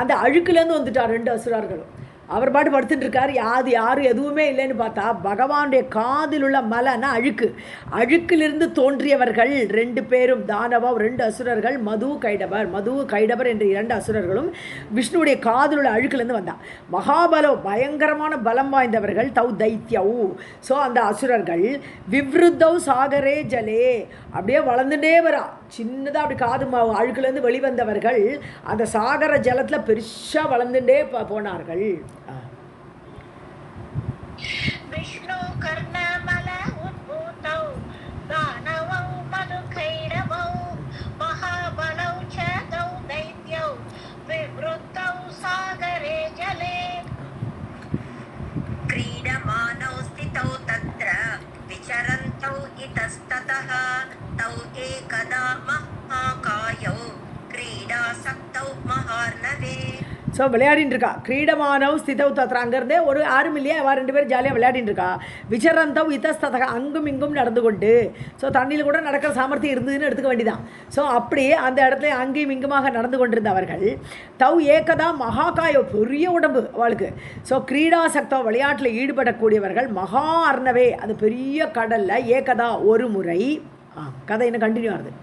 அந்த அழுக்குலேருந்து வந்துட்டார் 2 அசுரர்களும். அவர் பாட்டு படுத்துட்டு இருக்கார். யாரும் எதுவுமே இல்லைன்னு பார்த்தா பகவானுடைய காதில் உள்ள மலைன்னா அழுக்கிலிருந்து தோன்றியவர்கள் 2 பேரும், தானவம் 2 அசுரர்கள், மது கைடபர் என்ற 2 அசுரர்களும் விஷ்ணுடைய காதில் உள்ள அழுக்கிலிருந்து வந்தான். மகாபலம், பயங்கரமான பலம் வாய்ந்தவர்கள், தௌ தைத்யவு. ஸோ அந்த அசுரர்கள் விவ்ருத்தவ் சாகரே ஜலே, அப்படியே வளர்ந்துட்டே வரா, சின்னதாக அப்படி காது அழுக்குலேருந்து வெளிவந்தவர்கள் அந்த சாகர ஜலத்தில் பெருசாக வளர்ந்துட்டே போனார்கள். விஷ்ணு கர்ணமல உத்பூதௌ தானவௌ மதுகைடவௌ மகாபலௌ ச தௌ தைத்யௌ விவ்ருத்தௌ ஸோ விளையாடின்னு இருக்கா. கிரீடமானவ் ஸ்திதவ் தத்ரா, அங்கேருந்தே ஒரு யாரும் இல்லையா, அவள் 2 பேரும் ஜாலியாக விளையாடின்னு இருக்கா. விசரந்தவ் இத்தஸ்ததக, அங்கும் இங்கும் நடந்து கொண்டு. ஸோ தண்ணியில் கூட நடக்கிற சாமர்த்தியம் இருந்ததுன்னு எடுத்துக்க வேண்டிதான். ஸோ அப்படி அந்த இடத்துல அங்கேயும் இங்குமாக நடந்து கொண்டிருந்தவர்கள். தவ் ஏகதா மகாகாய, பெரிய உடம்பு அவளுக்கு. ஸோ கிரீடாசக்தோ, விளையாட்டில் ஈடுபடக்கூடியவர்கள். மகா அர்ணவே, அது பெரிய கடலில். ஏகதா, ஒரு முறை. கதை என்ன கண்டினியூ ஆகுது.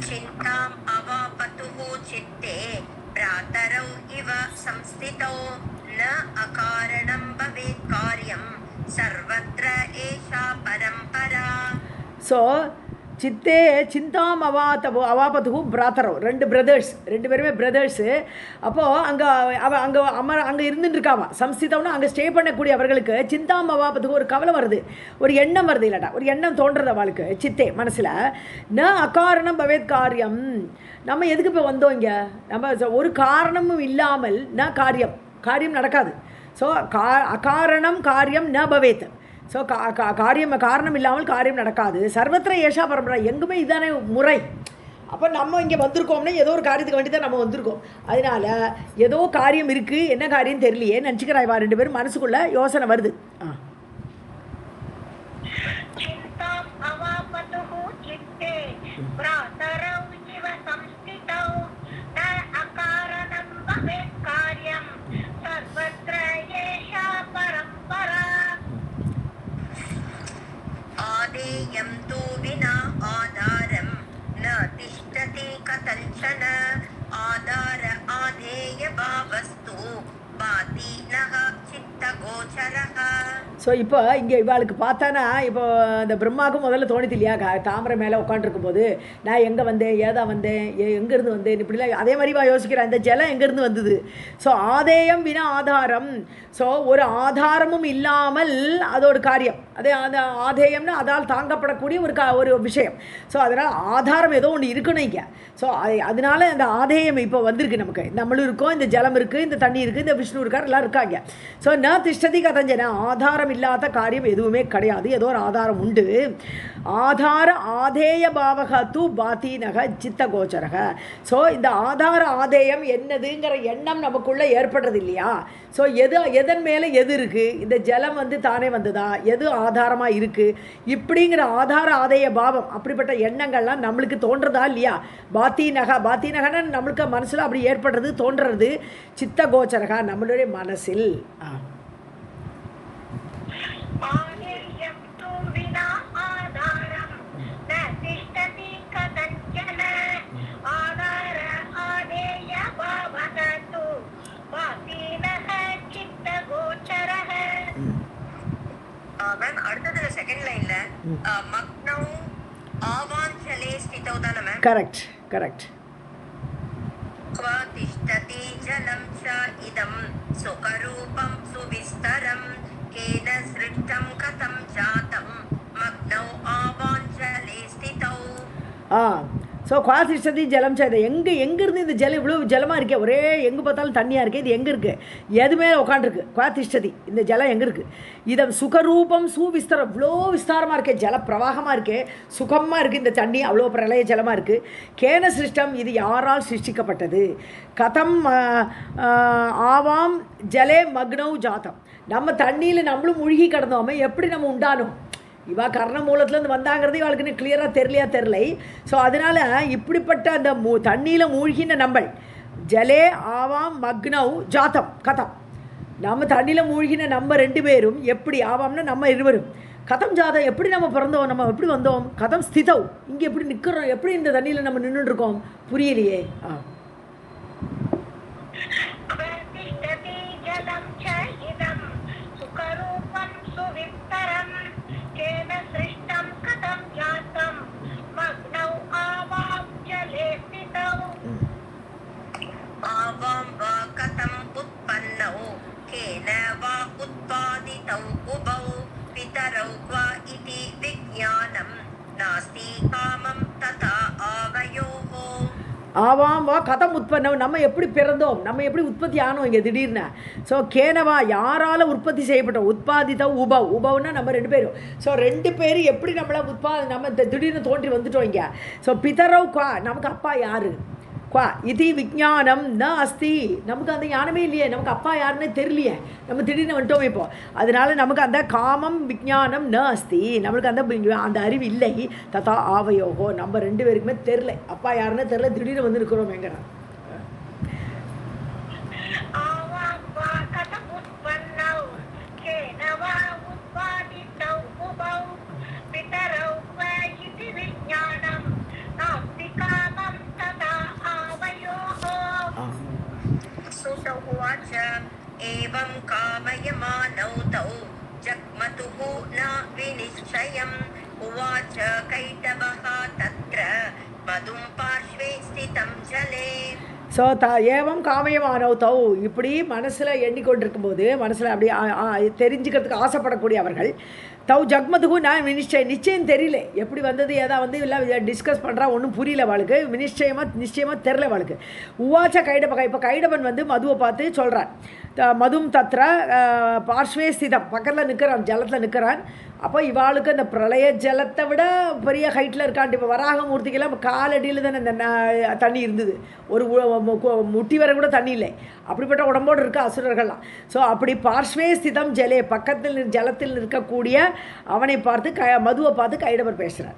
चिन्ताम् अवापतुः चित्ते भ्रातरौ इव संस्थितौ न अकारणं भवेत् कार्यं सर्वत्र एषा परम्परा. ஸோ சித்தே சிந்தாம் அவாபத்துகு பிராத்தரோ, 2 பிரதர்ஸ், 2 பேருமே பிரதர்ஸு. அப்போது அங்கே இருந்துட்டு இருக்காவா. சம்ஸ்திதம்னா அங்கே ஸ்டே பண்ணக்கூடிய அவர்களுக்கு சிந்தாம் அவாபத்துக்கு ஒரு கவலை வருது, ஒரு எண்ணம் வருது, இல்லாட்டா ஒரு எண்ணம் தோன்றுறது அவளுக்கு சித்தே மனசில். ந அகாரணம் பவேத் காரியம், நம்ம எதுக்கு இப்போ வந்தோம் இங்கே, நம்ம ஒரு காரணமும் இல்லாமல் ந காரியம் நடக்காது. ஸோ அகாரணம் காரியம் ந பவேத். ஸோ காரணம் இல்லாமல் காரியம் நடக்காது. சர்வத்திர ஏஷா பரம்பரை, எங்குமே இதுதானே முறை. அப்போ நம்ம இங்கே வந்திருக்கோம்னா ஏதோ ஒரு காரியத்துக்கு வேண்டி தான் நம்ம வந்திருக்கோம். அதனால் ஏதோ காரியம் இருக்குது, என்ன காரியம் தெரியலையே நினச்சிக்கிறாய்வா. 2 பேரும் மனசுக்குள்ளே யோசனை வருது. आदेयं तु विना आधारं न तिष्ठति कथञ्चन आधार आधेय भावस्तु भाति नः चित्तगोचरः. ஸோ இப்போ இங்கே இவாளுக்கு பார்த்தானா, இப்போ இந்த பிரம்மாவுக்கும் முதல்ல தோணித்து இல்லையா, தாமரை மேலே உட்காந்துருக்கும் போது நான் எங்கே வந்தேன், ஏதா வந்தேன், எங்கேருந்து வந்தேன், இப்படிலாம் அதே மாதிரி யோசிக்கிறேன். இந்த ஜலம் எங்கேருந்து வந்தது. ஸோ ஆதேயம் வினா ஆதாரம். ஸோ ஒரு ஆதாரமும் இல்லாமல் அதோட காரியம், அதே அந்த ஆதேயம்னா அதால் தாங்கப்படக்கூடிய ஒரு விஷயம். ஸோ அதனால் ஆதாரம் ஏதோ ஒன்று இருக்கணும் இங்கே. ஸோ அதனால அந்த ஆதேயம் இப்போ வந்திருக்கு நமக்கு. நம்மளும் இருக்கோம், இந்த ஜலம் இருக்குது, இந்த தண்ணி இருக்குது, இந்த விஷ்ணு இருக்கார், எல்லாம் இருக்காங்க. ஸோ ந திஷ்டதி கதஞ்சன, ஆதாரம் இல்லாத காரியம் எதுவுமே கிடையாது, ஏதோ ஒரு ஆதாரம் உண்டு. ஆதார ஆதேய பாவக தூ பாத்தி நக சித்த கோச்சரக. ஸோ இந்த ஆதார ஆதேயம் என்னதுங்கிற எண்ணம் நமக்குள்ளே ஏற்படுறது இல்லையா. ஸோ எதன் மேலே எது இருக்குது, இந்த ஜலம் தானே வந்ததா, எது ஆதாரமாக இருக்குது, இப்படிங்கிற ஆதார ஆதேய பாவம், அப்படிப்பட்ட எண்ணங்கள்லாம் நம்மளுக்கு தோன்றதா இல்லையா. பாத்தி நகன்னு நம்மளுக்கு மனசில் அப்படி ஏற்படுறது, தோன்றுறது. சித்த கோச்சரகா, நம்மளுடைய மனசில். மேம் அடுத்ததுல செகண்ட் லைன்ல மக்னௌ ஆவாஞ்சலே ஸ்திதௌ தான மேம். கரெக்ட். क्व तिष्ठति जलं च इदं सुखरूपं सुविस्तरं केन सृष्टं कथं जातं मग्नौ आवाञ्चले स्थितौ. ஸோ குவாதிஷ்டதி ஜலம் செய்த, எங்கேருந்து இந்த ஜலம் இவ்வளோ ஜலமாக இருக்கே, ஒரே எங்கே பார்த்தாலும் தண்ணியாக இருக்குது, இது எங்கே இருக்குது, எதுவுமே உட்காண்டிருக்கு. குவாதிஷ்டதி, இந்த ஜலம் எங்கே இருக்குது. இதை சுகரூபம் சுவிஸ்தரம், இவ்வளோ விஸ்தாரமாக இருக்கே, ஜல பிரவாகமாக இருக்கே, சுகமாக இருக்குது இந்த தண்ணி, அவ்வளோ பிரளய ஜலமாக இருக்குது. கேன சிருஷ்டம், இது யாரால் சிருஷ்டிக்கப்பட்டது. கதம் ஆவாம் ஜலே மக்னௌ ஜாத்தம், நம்ம தண்ணியில் நம்மளும் மூழ்கி கிடந்தோமே, எப்படி நம்ம உண்டானோம். இவா கர்ண மூலத்துலேருந்து வந்தாங்கிறது இவளுக்குன்னு கிளியராக தெரிலை. ஸோ அதனால் இப்படிப்பட்ட அந்த தண்ணியில் மூழ்கின நம்பள் ஜலே ஆவாம் மக்னௌ ஜாத்தம் கதம், நம்ம தண்ணியில் மூழ்கின நம்ம 2 பேரும் எப்படி ஆவாம்னா நம்ம 2 கதம் ஜாதம், எப்படி நம்ம பிறந்தோம், நம்ம எப்படி வந்தோம். கதம் ஸ்திதவ், இங்கே எப்படி நிற்கிறோம், எப்படி இந்த தண்ணியில் நம்ம நின்றுட்டுருக்கோம், புரியலையே. आवां वा कथम् उत्पन्नौ केन वा उत्पादितौ उभौ पितरौ वा इति विज्ञानं नास्ति कामं तथा आवयोः. ஆவாம் வா கதம் உற்பத்தம், நம்ம எப்படி பிறந்தோம், நம்ம எப்படி உற்பத்தி ஆனோம் இங்கே திடீர்னு. ஸோ கேனவா யாரால் உற்பத்தி செய்யப்பட்டோம், உற்பத்தித்த உபவ்னா நம்ம 2 பேரும். ஸோ 2 பேர் எப்படி நம்மளை நம்ம திடீர்னு தோன்றி வந்துட்டோம் இங்கே. ஸோ பிதரவ் குவா, நமக்கு அப்பா யார், குவா இது விஜானம் ந அஸ்தி, நமக்கு அந்த ஞானமே இல்லையே, நமக்கு அப்பா யாருன்னே தெரியலையே, நம்ம திடீர்னு வந்துட்டோம் இப்போ. அதனால நமக்கு அந்த காமம் விஜானம் ந அஸ்தி, நம்மளுக்கு அந்த அறிவு இல்லை. ததா ஆவயோகோ, நம்ம 2 பேருக்குமே தெரில, அப்பா யாருன்னு தெரில, திடீர்னு வந்து இருக்கிறோம் எங்கிறான். एवं कामयमानौ तौ जग्मतुः न विनिश्चयम् उवाच कैटभः तत्र मधुं पार्श्वे स्थितं जले. ஸோ ஏவம் காமயமானவ் தௌ, இப்படி மனசில் எண்ணிக்கொண்டிருக்கும் போது, மனசில் அப்படி தெரிஞ்சுக்கிறதுக்கு ஆசைப்படக்கூடிய அவர்கள், தௌ ஜக்மதுகு நான் நிச்சயம் தெரியல, எப்படி வந்தது ஏதா வந்து இல்லை டிஸ்கஸ் பண்ணுறா, ஒன்றும் புரியல அவளுக்கு, நிச்சயமாக தெரில அவளுக்கு. உவாச்ச கைடபகா, இப்போ கைடபன் வந்து மதுவை பார்த்து சொல்கிறான், மதும் தத்ர பார்ஷ்வே ஸ்திதம், பக்கத்தில் நிற்கிறான், ஜலத்தில் நிற்கிறான். அப்போ இவாளுக்கு அந்த பிரளய ஜலத்தை விட பெரிய ஹைட்டில் இருக்கான். இப்போ வராகமூர்த்திக்கெல்லாம் காலடியில் தானே அந்த தண்ணி இருந்தது, ஒரு முட்டி வர கூட தண்ணி இல்லை, அப்படிப்பட்ட உடம்போடு இருக்க அசுரர்கள்லாம். ஸோ அப்படி பார்ஷ்வே ஸ்திதம் ஜலே, பக்கத்தில் ஜலத்தில் இருக்கக்கூடிய அவனை பார்த்து மதுவை பார்த்து கைடவர் பேசுகிறார்.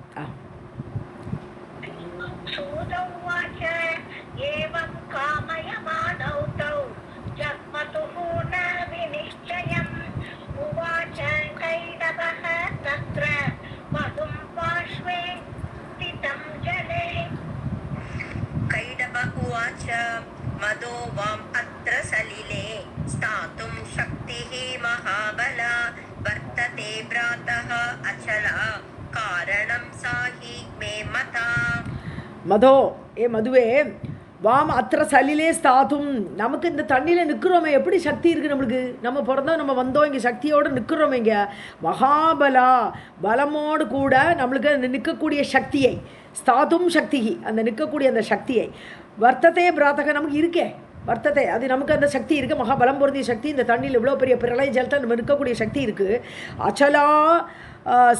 मदो वाम अत्र सलिले स्थातुं शक्तिः महाबला वर्तते भ्रातः अचला कारणं सा हि मे मता. மதோ, ஏ மதுவே, வாம் அத்திர சலிலே ஸ்தாத்தும், நமக்கு இந்த தண்ணியில் நிற்கிறோமே, எப்படி சக்தி இருக்குது நம்மளுக்கு, நம்ம பிறந்தோம் நம்ம வந்தோம் இங்கே சக்தியோடு நிற்கிறோமே இங்கே. மகாபலா, பலமோடு கூட நம்மளுக்கு நிற்கக்கூடிய சக்தியை, ஸ்தாத்தும் சக்தி, அந்த நிற்கக்கூடிய அந்த சக்தியை, வர்த்ததே பிராத்தக, நமக்கு இருக்கே வர்த்தத்தை, அது நமக்கு அந்த சக்தி இருக்குது, மகாபலம் பொருந்திய சக்தி, இந்த தண்ணியில் இவ்வளோ பெரிய பிரளய ஜலத்தை நம்ம நிற்கக்கூடிய சக்தி இருக்குது. அச்சலா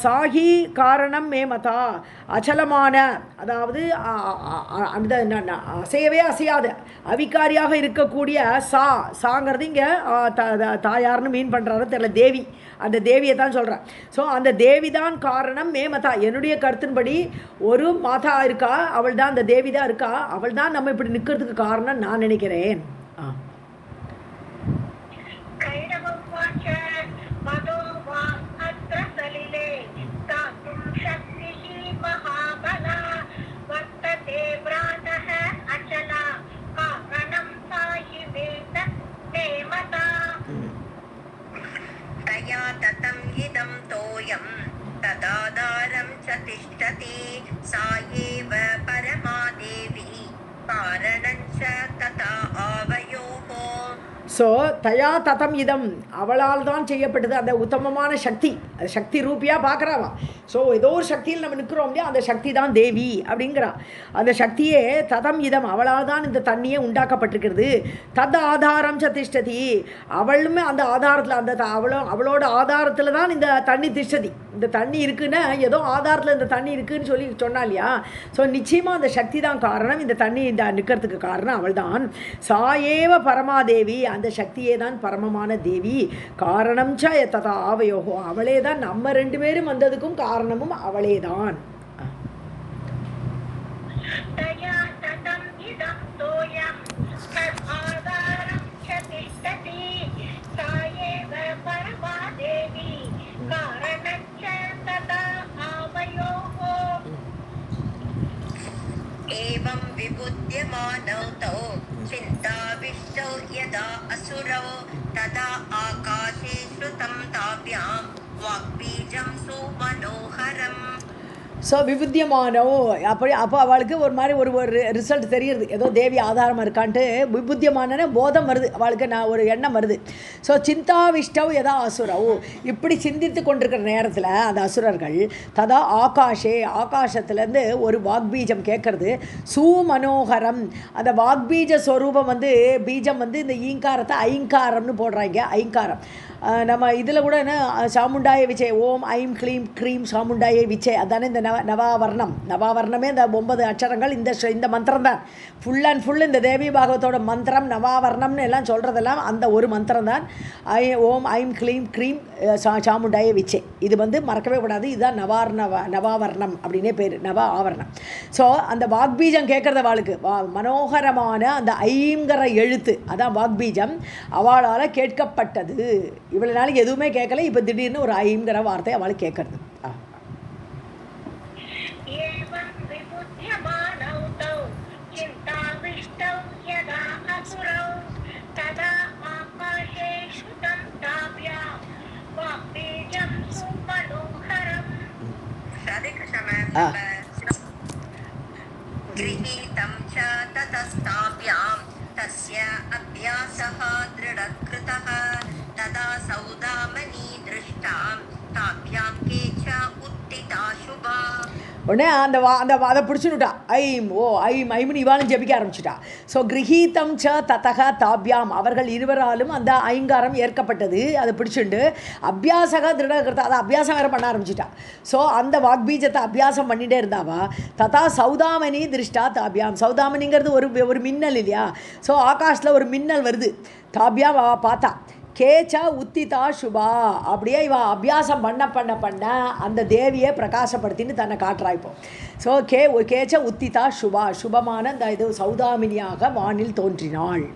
சாகி காரணம் மே மதா, அச்சலமான, அதாவது அந்த அசையவே அசையாத அவிகாரியாக இருக்கக்கூடிய சாங்கிறது இங்கே தாயார்னு மீன் பண்ணுறாரு தெரியல, தேவி, அந்த தேவியை தான் சொல்கிறேன். ஸோ அந்த தேவி தான் காரணம் மே மதா, என்னுடைய கருத்தின்படி ஒரு மாதா இருக்கா, அவள் தான், அந்த தேவி தான் இருக்கா, அவள் தான் நம்ம இப்படி நிற்கிறதுக்கு காரணம் நான் நினைக்கிறேன். ततं इदं तोयं तदाधारं च तिष्ठति सा एव परमा देवी कारणं च तथा आवयोः. ஸோ தயா ததம் இதம், அவளால் தான் செய்யப்பட்டது அந்த உத்தமமான சக்தி, அது சக்தி ரூபியாக பார்க்குறாவா. ஸோ ஏதோ ஒரு சக்தியில் நம்ம நிற்கிறோம் இல்லையா, அந்த சக்தி தான் தேவி அப்படிங்கிறா. அந்த சக்தியே ததம் இதம், அவளால் தான் இந்த தண்ணியே உண்டாக்கப்பட்டிருக்கிறது. தத் ஆதாரம் சதிஷ்டதி, அவளுமே அந்த ஆதாரத்தில், அந்த அவளோட ஆதாரத்தில் தான் இந்த தண்ணி திஷ்டதி, இந்த தண்ணி இருக்குன்னா ஏதோ ஆதாரத்தில் இந்த தண்ணி இருக்குதுன்னு சொல்லி சொன்னா இல்லையா. ஸோ நிச்சயமாக அந்த சக்தி தான் காரணம், இந்த தண்ணி இந்த நிற்கிறதுக்கு காரணம் அவள் தான். சாயேவ பரமாதேவி, அந்த சக்தியே தான் பரமமான தேவி. காரணம் ச ததா ஆவயோகோ, அவளே தான், நம்ம 2 பேரும் வந்ததுக்கும் காரணமும் அவளே தான். एवं विबुध्यमानौ तौ चिन्ताविष्टौ यदा असुरौ तदा आकाशे श्रुतं ताभ्यां वाग्बीजं सुमनोहरम्. ஸோ விபுத்தியமானோ அப்போ அவளுக்கு ஒரு மாதிரி ஒரு ரிசல்ட் தெரியுது, ஏதோ தேவி ஆதாரமாக இருக்கான்ட்டு. விபுத்தியமான போதம் வருது அவளுக்கு, நான் ஒரு எண்ணம் வருது. ஸோ சிந்தாவிஷ்டவ் எதா அசுரவ், இப்படி சிந்தித்து கொண்டிருக்கிற நேரத்தில் அந்த அசுரர்கள் ததா ஆகாசத்துலேருந்து ஒரு வாக்பீஜம் கேட்கறது. சுமனோகரம், அந்த வாக்பீஜ ஸ்வரூபம் பீஜம் இந்த ஈங்காரத்தை ஐங்காரம்னு போடுறாங்க. ஐங்காரம் நம்ம இதில் கூட என்ன சாமுண்டாய விச்சை, ஓம் ஐம் க்ளீம் க்ரீம் சாமுண்டாய விச்சை, அதானே இந்த நவாவர்ணமே இந்த 9 அக்ஷரங்கள். இந்த மந்திரம் தான் ஃபுல் அண்ட் ஃபுல் இந்த தேவி பாகவத்தோட மந்திரம். நவாவர்ணம்னு எல்லாம் சொல்கிறதெல்லாம் அந்த ஒரு மந்திரம் தான். ஓம் ஐம் க்ளீம் க்ரீம் சாமுண்டாய விச்சை. இது மறக்கவே கூடாது. இதுதான் நவாவர்ணம் அப்படின்னே பேர், நவா ஆவரணம். ஸோ அந்த வாக்பீஜம் கேட்குறத அவளுக்கு மனோகரமான அந்த ஐங்கிற எழுத்து, அதான் வாக்பீஜம் அவளால் கேட்கப்பட்டது. இவ்வளோ நாளைக்கு எதுவுமே கேட்கல, இப்போ திடீர்னு ஒரு ஐங்கிற வார்த்தை அவளுக்கு கேட்கறது. गृहीतं च ततस्ताभ्यां तस्य अभ्यासः दृढकृतः तदा सौदामनी दृष्टां ताभ्यां के च उत्थिता शुभा. உடனே அதை பிடிச்சுட்டா. ஐம்னு இவாளும் ஜபிக்க ஆரம்பிச்சுட்டா. ஸோ கிரகீதம் ச ததக தாபியாம், அவர்கள் இருவராலும் அந்த ஐங்காரம் ஏற்கப்பட்டது. அதை பிடிச்சுண்டு அபியாசக திருடகிருத்த, அதை அபியாசம் வேறு பண்ண ஆரம்பிச்சுட்டா. ஸோ அந்த வாக்பீஜத்தை அபியாசம் பண்ணிகிட்டே இருந்தாவா. ததா சௌதாமணி திருஷ்டா தாபியாம், சௌதாமணிங்கிறது ஒரு மின்னல் இல்லையா. ஸோ ஆகாஷில் ஒரு மின்னல் வருது. தாபியாம் பார்த்தா. கேச்சா உத்திதா சுபா, அப்படியே இவன் அபியாசம் பண்ண அந்த தேவியை பிரகாசப்படுத்தின்னு தன்னை காட்டுறாய்ப்போம். ஸோ கேச்ச உத்திதா சுபா, சுபமான இந்த இது சௌதாமினியாக வானில் தோன்றினாள்.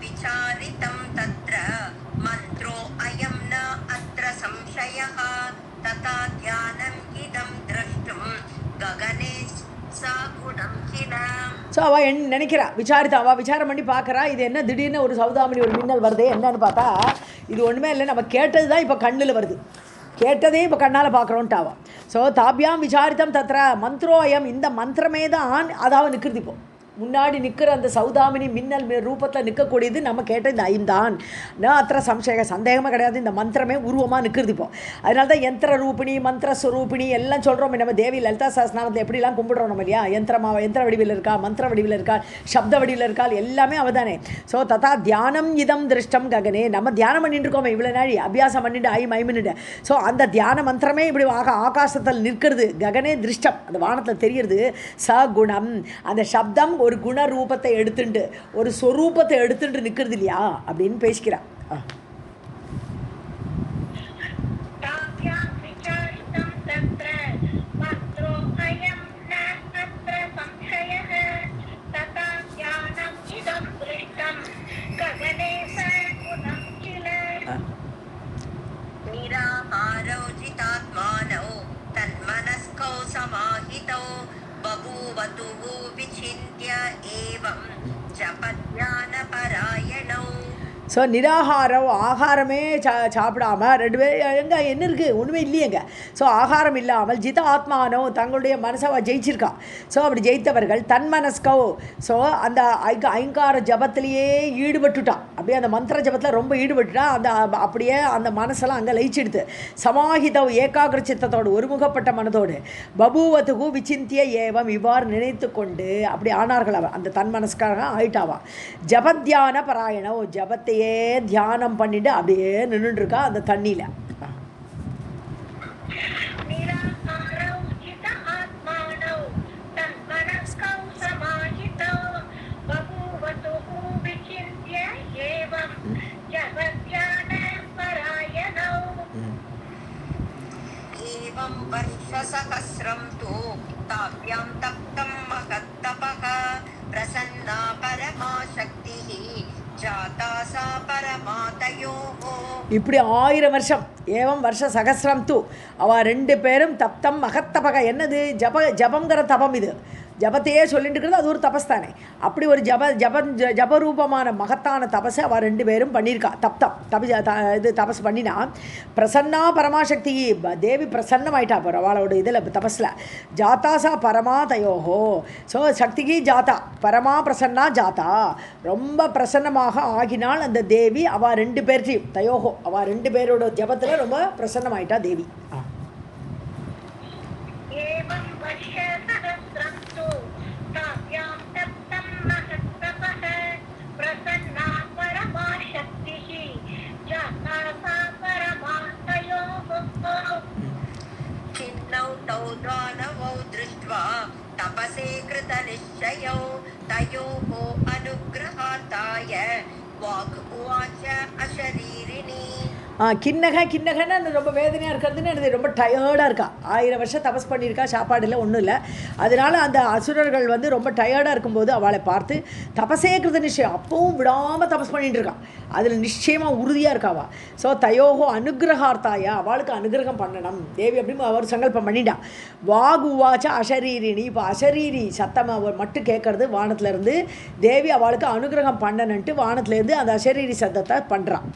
विचारितं तत्र मन्त्रो अयं न अत्र संशयः तथा ध्यानम् इदं द्रष्टुं गगने सा गुणं किल. ஸோ அவள் நினைக்கிறா, விசாரம் பண்ணி பார்க்குறா. இது என்ன திடீர்னு ஒரு சௌதாமணி ஒரு மின்னல் வருது, என்னன்னு பார்த்தா இது ஒன்றுமே இல்லை, நம்ம கேட்டது தான் இப்போ கண்ணில் வருது, கேட்டதே இப்போ கண்ணால் பார்க்குறோன்ட்டாவா. ஸோ தாபியாம் விசாரித்தம் தத்ர மந்திரோயம், இந்த மந்திரமே தான் அதாவது நிற்கிறது. இப்போ முன்னாடி நிற்கிற அந்த சௌதாமினி மின்னல் ரூபத்தில் நிற்கக்கூடியது நம்ம கேட்ட இந்த ஐந்தான். நான் அத்தனை சந்தேகமே கிடையாது, இந்த மந்திரமே உருவமாக நிற்கிறது. இப்போ அதனால தான் யந்திர ரூபிணி மந்திர ஸ்வரூபிணி எல்லாம் சொல்கிறோம். நம்ம தேவி லலிதா சஹஸ்ரநாமத்தில் எப்படிலாம் கும்பிடுறோம் நம்ம இல்லையா. யந்திர வடிவில் இருக்கா, மந்திர வடிவில் இருக்கா, சப்த வடிவில் இருக்கா, எல்லாமே அவதானே. ஸோ ததா தியானம் இதம் திருஷ்டம் ககனே, நம்ம தியானம் பண்ணிட்டு இருக்கோமே இவ்வளோ நாளி, அபியாசம் பண்ணிட்டு ஐமின்னுட்டு. ஸோ அந்த தியான மந்திரமே இப்படி ஆகாசத்தில் நிற்கிறது. ககனே திருஷ்டம், அந்த வானத்தில் தெரிகிறது. சகுணம், அந்த சப்தம் ஒரு குண ரூபத்தை எடுத்துட்டு ஒரு ஸ்வரூபத்தை எடுத்துட்டு நிற்கிறது இல்லையா அப்படின்னு பேசிக்கிறான். निराहारोजितात्मानौ तन्मनस्कौ समाहितौ बभूवतुः विचिन्त्य एवं जपध्यानपरायणौ. ஸோ நிராகாரம், ஆகாரமே சாப்பிடாமல் ரெண்டு பேர் எங்கே என்ன இருக்குது, ஒன்றுமே இல்லையேங்க. ஸோ ஆகாரம் இல்லாமல் ஜித ஆத்மானோ, தங்களுடைய மனசை ஜெயிச்சிருக்கா. ஸோ அப்படி ஜெயித்தவர்கள் தன்மனஸ்கோ, ஸோ அந்த ஐங்கார ஜபத்திலேயே ஈடுபட்டுட்டான். அப்படியே அந்த மந்திர ஜபத்தில் ரொம்ப ஈடுபட்டுட்டான். அந்த அப்படியே அந்த மனசெல்லாம் அங்கே லயிச்சிடுது. சமாஹிதவ், ஏகாகிர சித்தத்தோடு, ஒருமுகப்பட்ட மனதோடு, பபூவத்துகு விசிந்திய ஏவம், இவ்வாறு நினைத்து கொண்டு அப்படி ஆனார்கள். அவர் அந்த தன்மனஸ்காக ஆயிட்டாவா. ஜபத்தியான பராயணோ, ஜபத்தை தியானம் பண்ணிட்டு அப்படியே நின்றுட்டு இருக்கா அந்த தண்ணியில. एवं वर्षसहस्रं तु ताभ्यां तप्तं महत्तपः प्रसन्ना परमा शक्तिः जाता सा परमातयोः. இப்படி 1000 வருஷம் ஏவம் வருஷ சகசிரம் தூ அவள் 2 பேரும் தப்தம் மகத்தபக என்னது ஜபங்கிற தபம் இது ஜபத்தையே சொல்லிட்டு இருக்கிறது அது ஒரு தபஸ் தானே அப்படி ஒரு ஜபரூபமான மகத்தான தபஸை அவள் 2 பேரும் பண்ணியிருக்கா இது தபஸ் பண்ணினா பிரசன்னா பரமாசக்தி தேவி பிரசன்னமாயிட்டா இப்போ அவளோட இதில் தபஸில் ஜாதாசா பரமா தயோஹோ ஸோ சக்திக்கு ஜாதா பரமா பிரசன்னா ஜாதா ரொம்ப பிரசன்னமாக ஆகினாள் அந்த தேவி அவள் 2 பேர்த்தையும் தயோஹோ அவள் 2 பேரோட ஜபத்தில் ரொம்ப பிரசன்னமாயிட்டா தேவி तपसे कृत निश्चयौ तयोः अनुग्रहार्थाय वाक् उवाच अशरीरिणी கிண்ணகன்னு ரொம்ப வேதனையாக இருக்கிறதுன்னு எனக்கு ரொம்ப டயர்டாக இருக்கா 1000 வருஷம் தபஸ் பண்ணியிருக்கா சாப்பாடு இல்லை ஒன்றும் இல்லை அதனால் அந்த அசுரர்கள் வந்து ரொம்ப டயர்டாக இருக்கும்போது அவளை பார்த்து தபசே கிருத நிச்சயம் அப்பவும் விடாமல் தபஸ் பண்ணிகிட்டு இருக்கான் அதில் நிச்சயமாக உறுதியாக இருக்காவா ஸோ தயோகோ அனுகிரகார்த்தாயா அவளுக்கு அனுகிரகம் பண்ணணும் தேவி அப்படின்னு அவர் சங்கல்பம் பண்ணிட்டான் வாகுவாச்ச அசரீரிணி இப்போ அசரீரி சத்தம் அவர் மட்டும் கேட்கறது வானத்துலேருந்து தேவி அவளுக்கு அனுகிரகம் பண்ணணுன்ட்டு வானத்துலேருந்து அந்த அசரீரி சத்தத்தை பண்ணுறான்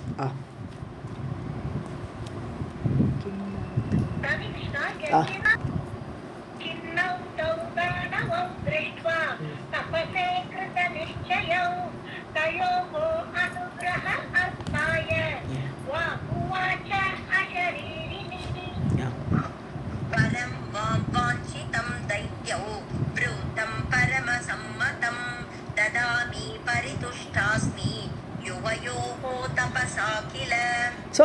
ஸோ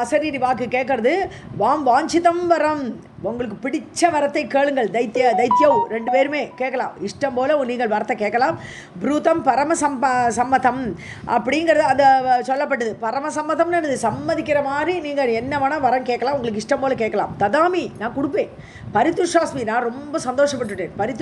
அசரீரி வாக்கு கேட்கறது வாஞ்சிதம் வரம் உங்களுக்கு பிடிச்ச வரத்தை கேளுங்கள் தைத்தியவ் 2 பேருமே கேட்கலாம் இஷ்டம் போல் நீங்கள் வரத்தை கேட்கலாம் ப்ரூதம் சம்மதம் அப்படிங்கிறது அது சொல்லப்பட்டது பரமசம்மதம்னு சம்மதிக்கிற மாதிரி நீங்கள் என்ன வேணால் வரம் கேட்கலாம் உங்களுக்கு இஷ்டம் போல் கேட்கலாம் ததாமி நான் கொடுப்பேன் பரிதுஷ்டாஸ்மி நான் ரொம்ப சந்தோஷப்பட்டுட்டேன்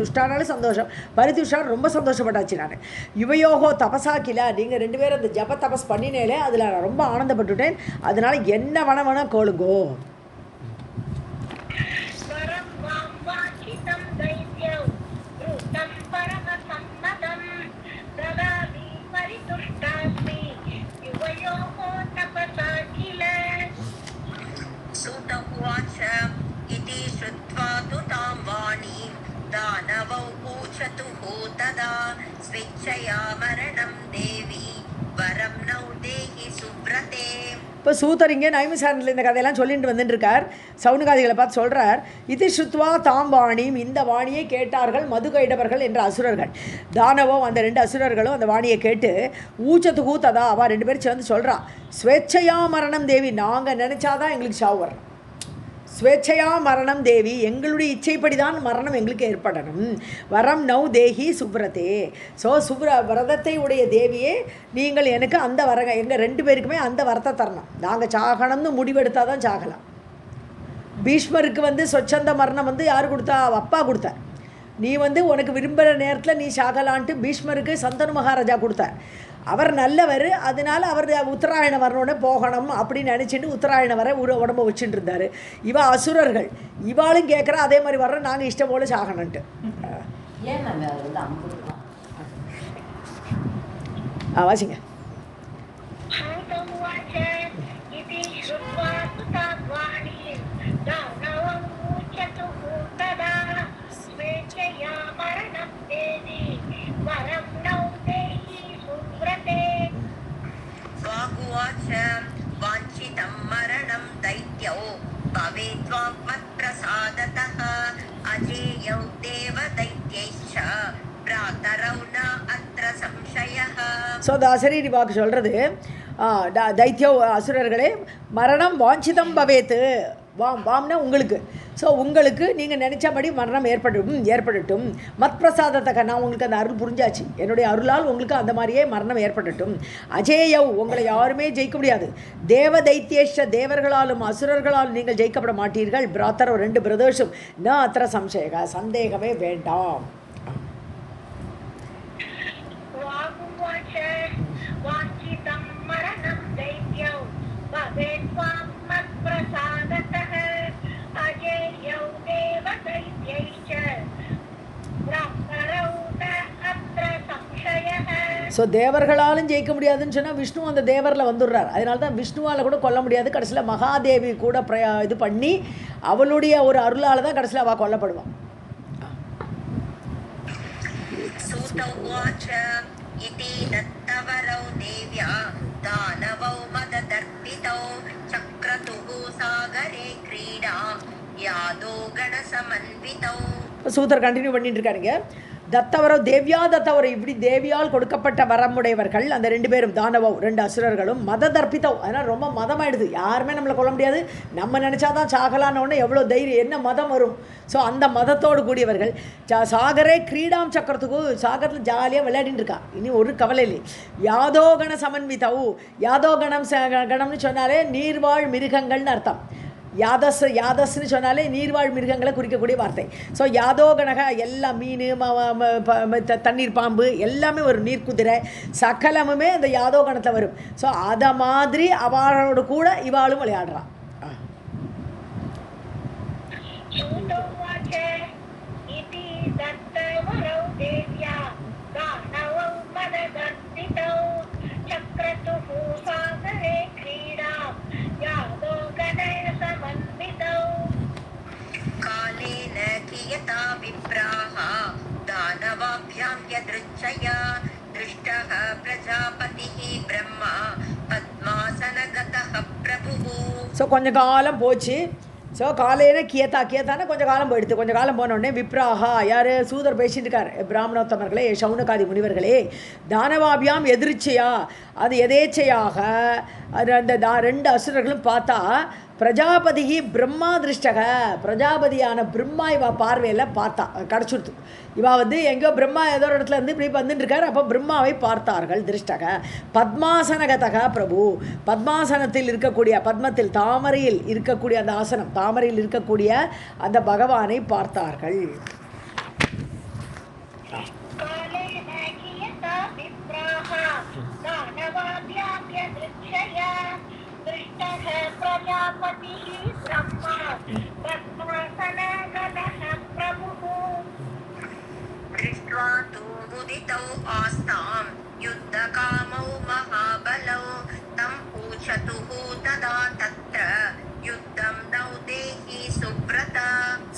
துஷ்டானாலும் சந்தோஷம் பரிதுஷ்டான் ரொம்ப சந்தோஷப்பட்டாச்சு நான் யுவயோகோ தபசா கில நீங்கள் 2 பேரும் அந்த ஜப தபஸ் பண்ணினேலே அதில் நான் ரொம்ப ஆனந்தப்பட்டுட்டேன் அதனால் என்ன வேணால் கேளுங்கோ दानवौ पूछतुः तदा स्वेच्छया मरणं देवी वरं नौ देहि सुव्रते இப்போ சூத்தர் இங்கே நைமிசாரணில் இந்த கதையெல்லாம் சொல்லிட்டு வந்துட்டுருக்கார் சவுனகாதிகளை பார்த்து சொல்கிறார் இது ஸ்ருத்வா தாம் வாணியும் இந்த வாணியை கேட்டார்கள் மதுகைடவர்கள் என்ற அசுரர்கள் தானவோ அந்த 2 அசுரர்களும் அந்த வாணியை கேட்டு ஊச்சத்துகு ததா அவள் 2 பேரும் சேர்ந்து சொல்கிறா ஸ்வேச்சையா மரணம் தேவி நாங்கள் நினச்சாதான் எங்களுக்கு சாவு வரணும் ஸ்வேச்சையா மரணம் தேவி எங்களுடைய இச்சைப்படி தான் மரணம் எங்களுக்கு ஏற்படணும் வரம் நௌ தேஹி சுப்ரதே ஸோ விரதத்தை உடைய தேவியே நீங்கள் எனக்கு அந்த வரங்க எங்கள் 2 பேருக்குமே அந்த வரத்தை தரணும் நாங்கள் சாகணும்னு முடிவெடுத்தால் தான் சாகலாம் பீஷ்மருக்கு வந்து சொச்சந்த மரணம் வந்து யார் கொடுத்தா அப்பா கொடுத்தார் நீ வந்து உனக்கு விரும்புகிற நேரத்தில் நீ சாகலான்ட்டு பீஷ்மருக்கு சந்தனு மகாராஜா கொடுத்தார் அவர் நல்லவர் அதனால் அவர் உத்தராயண வரணுன்னு போகணும் அப்படின்னு நினச்சிட்டு உத்தராயண வர உடம்பை வச்சுட்டு இருந்தார் இவ அசுரர்கள் இவாளும் கேட்குறா அதே மாதிரி வர்ற நாங்கள் இஷ்டம் போல சாகணுன்ட்டு வாசிங்க वाञ्छितं मरणं दैत्यौ भवेद्वां मत्प्रसादतः अजेयौ देवदैत्यैश्च भ्रातरौ न अत्र संशयः ஸோ அந்த அசரீரி வாக்கு சொல்கிறது தைத்தியோ அசுரர்களே மரணம் வாஞ்சிதம் பவேத்து வாம்னா உங்களுக்கு ஸோ உங்களுக்கு நீங்கள் நினச்சபடி மரணம் ஏற்படட்டும் மத் பிரசாதத்தக்க நான் உங்களுக்கு அந்த அருள் புரிஞ்சாச்சு என்னுடைய அருளால் உங்களுக்கு அந்த மாதிரியே மரணம் ஏற்படட்டும் அஜேயவ் உங்களை யாருமே ஜெயிக்க முடியாது தேவ தைத்தியேஷ தேவர்களாலும் அசுரர்களாலும் நீங்கள் ஜெயிக்கப்பட மாட்டீர்கள் பிராத்தரோ 2 பிரதோஷம் ந அத்திர சந்தேகமே வேண்டாம் ஸோ தேவர்களாலும் ஜெயிக்க முடியாதுன்னு சொன்னால் விஷ்ணு அந்த தேவரில் வந்துடுறார். அதனால தான் விஷ்ணுவால் கூட கொல்ல முடியாது. கடைசியில் மகாதேவி கூட இது பண்ணி அவளுடைய ஒரு அருளால் தான் கடைசியில் அவள் கொல்லப்படுவான். சூதர் கண்டினியூ பண்ணிட்டு இருக்காருங்க. தத்தவரோ தேவ்யா தத்தவரோ, இப்படி தேவியால் கொடுக்கப்பட்ட வரமுடையவர்கள் அந்த 2 பேரும், தானவோ 2 அசுரர்களும் மத தர்ப்பித்தவ், அதனால் ரொம்ப மதமாயிடுது. யாருமே நம்மளை கொல்ல முடியாது, நம்ம நினச்சாதான் சாகலான்னு எவ்வளோ தைரியம், என்ன மதம் வரும். ஸோ அந்த மதத்தோடு கூடியவர்கள் சாகரே கிரீடாம் சக்கரத்துக்கு, சாகரத்தில் ஜாலியாக விளையாடிட்டு இருக்கா, இனி ஒரு கவலை இல்லை. யாதோ கண சமன்விதவு, யாதோ கணம்னு சொன்னாலே நீர்வாழ் மிருகங்கள்னு அர்த்தம். யாதஸ்ன்னு சொன்னாலே நீர்வாழ் மிருகங்களை குறிக்கக்கூடிய வார்த்தை. ஸோ யாதோ கணக எல்லா மீன், தண்ணீர் பாம்பு எல்லாமே ஒரு நீர்க்குதிரை சகலமுமே அந்த யாதோ கணத்தில் வரும். ஸோ அதை மாதிரி அவளோடு கூட இவாளும் விளையாடுறான். ஸோ கொஞ்ச காலம் போச்சு. ஸோ காலையில கேத்தானா கொஞ்சம் காலம் போயிடுது. கொஞ்சம் காலம் போனோடனே விப்ராஹா, யார் சூதர் பேசிட்டு இருக்கார், பிராமணோத்தமர்களே சவுனகாதி முனிவர்களே, தானவாபியாம் எதிர்ச்சையா, அது எதேச்சையாக அது அந்த 2 அசுரர்களும் பார்த்தா பிரஜாபதி பிரம்மா திருஷ்டக, பிரஜாபதியான பிரம்மா இவா பார்வையில் பார்த்தா கிடச்சிடுது. இவா எங்கேயோ பிரம்மா ஏதோ ஒரு இடத்துல இப்படி வந்துட்டு இருக்கார். அப்போ பிரம்மாவை பார்த்தார்கள். திருஷ்டக பத்மாசனகதக பிரபு, பத்மாசனத்தில் இருக்கக்கூடிய, பத்மத்தில் தாமரையில் இருக்கக்கூடிய அந்த ஆசனம், தாமரையில் இருக்கக்கூடிய அந்த பகவானை பார்த்தார்கள்.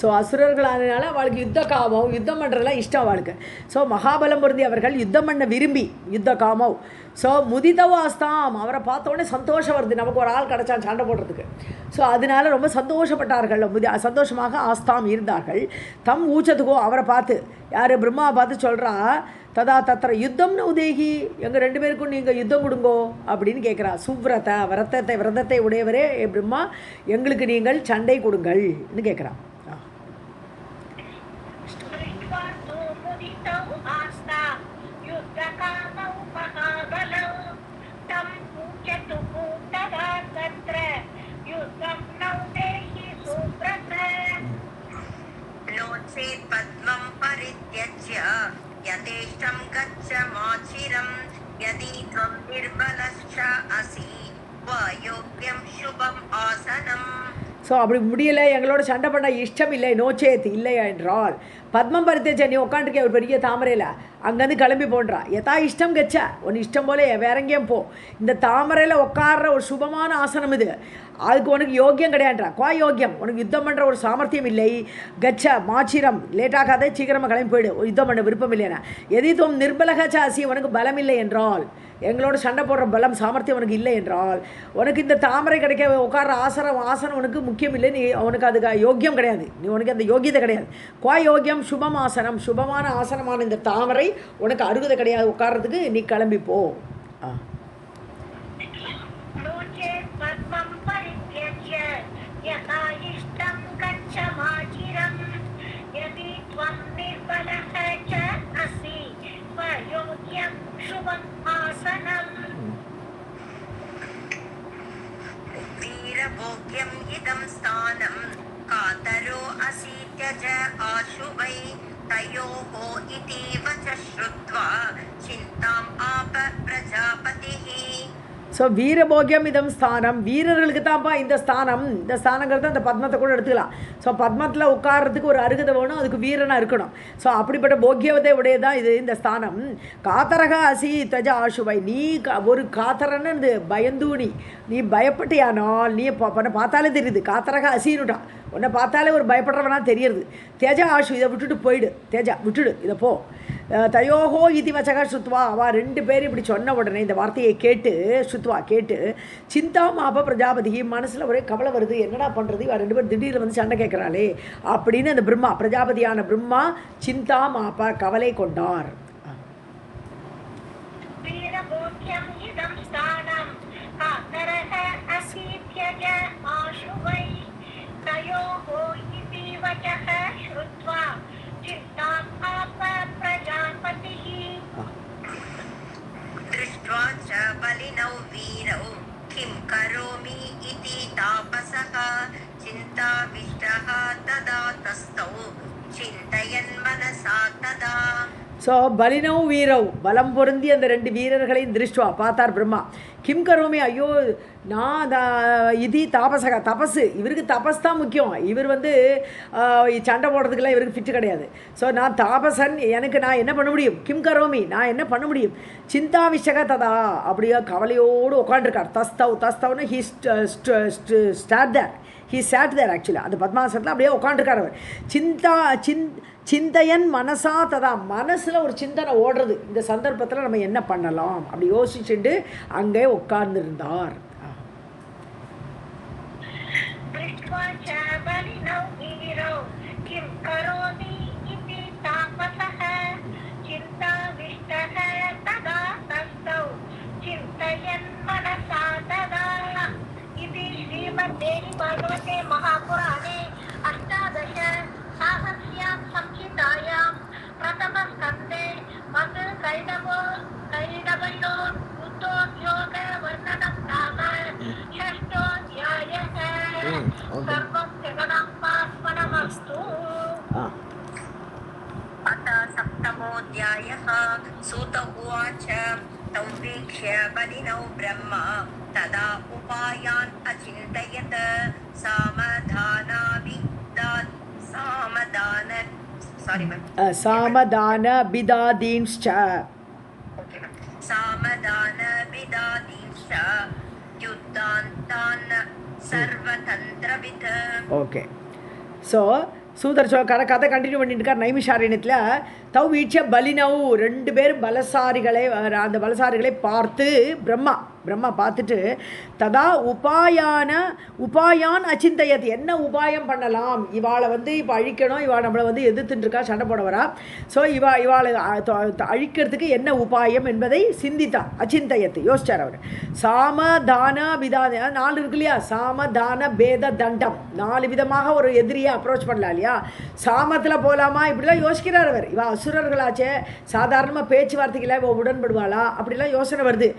ஸோ அசுரர்களானதுனால அவளுக்கு யுத்த காமம், யுத்தம் பண்ணுறதுலாம் இஷ்டம் அவளுக்கு. ஸோ மகாபலம் பொருந்தி அவர்கள் யுத்தம் பண்ண விரும்பி, யுத்த காமம். ஸோ முதிதவாஸ்தாம், அவரை பார்த்தோன்னே சந்தோஷம் வருது, நமக்கு ஒரு ஆள் கிடச்சான் சண்டை போடுறதுக்கு. ஸோ அதனால ரொம்ப சந்தோஷப்பட்டார்கள், சந்தோஷமாக ஆஸ்தாம் இருந்தார்கள். தம் ஊச்சத்துக்கோ, அவரை பார்த்து, யார் பிரம்மாவை பார்த்து சொல்கிறா, ததா தத்திர யுத்தம்னு உதேகி, எங்கள் 2 பேருக்கும் நீங்கள் யுத்தம் கொடுங்கோ அப்படின்னு கேட்குறா. சுவ்ரத, விரதத்தை உடையவரே பிரம்மா, எங்களுக்கு நீங்கள் சண்டை கொடுங்கள்னு கேட்குறா. ஸோ அப்படி முடியலை, எங்களோட சண்டை பண்ண இஷ்டம் இல்லை, நோச்சேத் இல்லையா என்றால், பத்மம் பரித்தேச்ச, நீ உட்காந்துருக்கே ஒரு பெரிய தாமரையில், அங்கேருந்து கிளம்பி போன்றா, எதா இஷ்டம் கச்சா, உன் இஷ்டம் போல வேற எங்கேயும் போ, இந்த தாமரையில் உட்கார்ற ஒரு சுபமான ஆசனம் இது, அதுக்கு உனக்கு யோக்கியம் கிடையாதுன்றா. குவா யோக்கியம், உனக்கு யுத்தம் பண்ணுற ஒரு சாமர்த்தியம் இல்லை. கச்ச மாச்சிரம், லேட்டாகாதே, சீக்கிரமாக கிளம்பி போயிடு, யுத்தம் பண்ண விருப்பம் இல்லைன்னா. எதித்துவம் நிர்பலகாச்சி, உனக்கு பலம் இல்லை என்றால், எங்களோட சண்டை போடுற பலம் சாமர்த்தியம் உனக்கு இல்லை என்றால், உனக்கு இந்த தாமரை கிடைக்க உட்கார்ற ஆசனம் உனக்கு முக்கியம் இல்லை, நீ உனக்கு அதுக்கு யோக்கியம் கிடையாது, நீ உனக்கு அந்த யோகியதை கிடையாது. குவா யோக்கியம் சுபம் ஆசனம், சுபமான ஆசனமான இந்த தாமரை உனக்கு அருகதை கிடையாது உட்கார்றதுக்கு, நீ கிளம்பி போ. वीरभोग्यम् इदं स्थानं कातरो असि त्यज आशुवै तयोः इति वच श्रुत्वा चिन्ताम् आप प्रजापतिः ஸோ வீரபோகியம் இதம் ஸ்தானம், வீரர்களுக்கு தான்ப்பா இந்த ஸ்தானம். இந்த ஸ்தானங்கிறது அந்த பத்மத்தை கூட எடுத்துக்கலாம். ஸோ பத்மத்தில் உட்கார்றதுக்கு ஒரு அருகதை வேணும், அதுக்கு வீரனாக இருக்கணும். ஸோ அப்படிப்பட்ட போக்கியவதை உடையதான் இது இந்த ஸ்தானம். காத்தரக அசி தஜ ஆசுவை, நீ ஒரு காத்தரன்னு இது பயந்து நீ பயப்பட்டியானால், நீ பார்த்தாலே தெரியுது காத்தரக அசின்னுட்டான். உன்னை பார்த்தாலே ஒரு பயப்படுறவனா தெரியுது. தேஜா ஆஷு, இதை விட்டுட்டு போயிடு, தேஜா விட்டுடு, இதை போ. தயோஹோ இதி வச்சகா சுத்வா, அவள் 2 பேர் இப்படி சொன்ன உடனே இந்த வார்த்தையை கேட்டு சுத்வா கேட்டு சிந்தா மாப பிரஜாபதி, மனசில் ஒரே கவலை வருது, என்னடா பண்ணுறது, இவள் 2 பேர் திடீர்னு வந்து சண்டை கேட்குறாளே அப்படின்னு அந்த பிரம்மா, பிரஜாபதியான பிரம்மா சிந்தா மாப கவலை கொண்டார். दृष्ट्वा च बलिनौ वीरौ किं करोमि इति तापसः चिन्ताविष्टः तदा तस्थौ चिन्तयन् मनसा तदा. ஸோ பலினவ் வீரவ், பலம் பொருந்தி அந்த 2 வீரர்களையும் திருஷ்டுவா பார்த்தார் பிரம்மா. கிம் கரோமி, ஐயோ நான் இது தாபசக தபஸு, இவருக்கு தபஸ் தான் முக்கியம். இவர் வந்து சண்டை போடுறதுக்கெல்லாம் இவருக்கு ஃபிட்டு கிடையாது. ஸோ நான் தாபசன், எனக்கு நான் என்ன பண்ண முடியும், கிம் கரோமி நான் என்ன பண்ண முடியும், சிந்தா விஷக ததா அப்படியே கவலையோடு உட்காண்டிருக்கார். தஸ்தவ்னு he sat there, he sat there actually அந்த பத்மாசனத்தில் அப்படியே உட்காண்டிருக்கார் அவர். சிந்தையன் மனசா ததா, மனசில் ஒரு சிந்தனை ஓடுறது, இந்த சந்தர்ப்பத்தில் நம்ம என்ன பண்ணலாம் அப்படி யோசிச்சுட்டு அங்கே உட்கார்ந்துருந்தார். महापुराणे अष्टादश साहस्यां संहितायां प्रथमस्कन्धे कैडवयो युद्धोद्योगवर्णनं नाम षष्ठोऽध्यायः. सर्वं जगदाम्बार्पणमस्तु. अथ सप्तमोऽध्यायः. सूत उवाच तौ वीक्ष्य बलिनौ ब्रह्मा तदा उपायान् अचिन्तयत् सामदानबिदादींश्च युद्धान्तान् सर्वतन्त्रवित्. ஓகே, ஸோ சூதர் கதை கண்டினியூ பண்ணிட்டு இருக்கார். நைமிஷாரண்யத்தில் தவ் வீட்ச பலினவு, 2 பேரும் பலசாரிகளை, அந்த பலசாரிகளை பார்த்து பிரம்மா பார்த்துட்டு ததா உபாயான் அச்சிந்தயத், என்ன உபாயம் பண்ணலாம், இவாளை வந்து இப்போ அழிக்கணும், இவாள் நம்மளை வந்து எதிர்த்துட்டுருக்கா, சண்டை போட வரா, ஸோ இவாளை அழிக்கிறதுக்கு என்ன உபாயம் என்பதை சிந்தித்தான். அச்சிந்தயத்து யோசிச்சார் அவர். சாமதான விதான 4 இருக்கு இல்லையா, சாமதான பேத தண்டம், 4 விதமாக ஒரு எதிரியை அப்ரோச் பண்ணலாம் இல்லையா. சாமத்தில் போகலாமா இப்படிலாம் யோசிக்கிறார் அவர். இவா அசுரர்களாச்சே, சாதாரணமாக பேச்சுவார்த்தைகளை இவ உடன்படுவாளா அப்படிலாம் யோசனை வருது.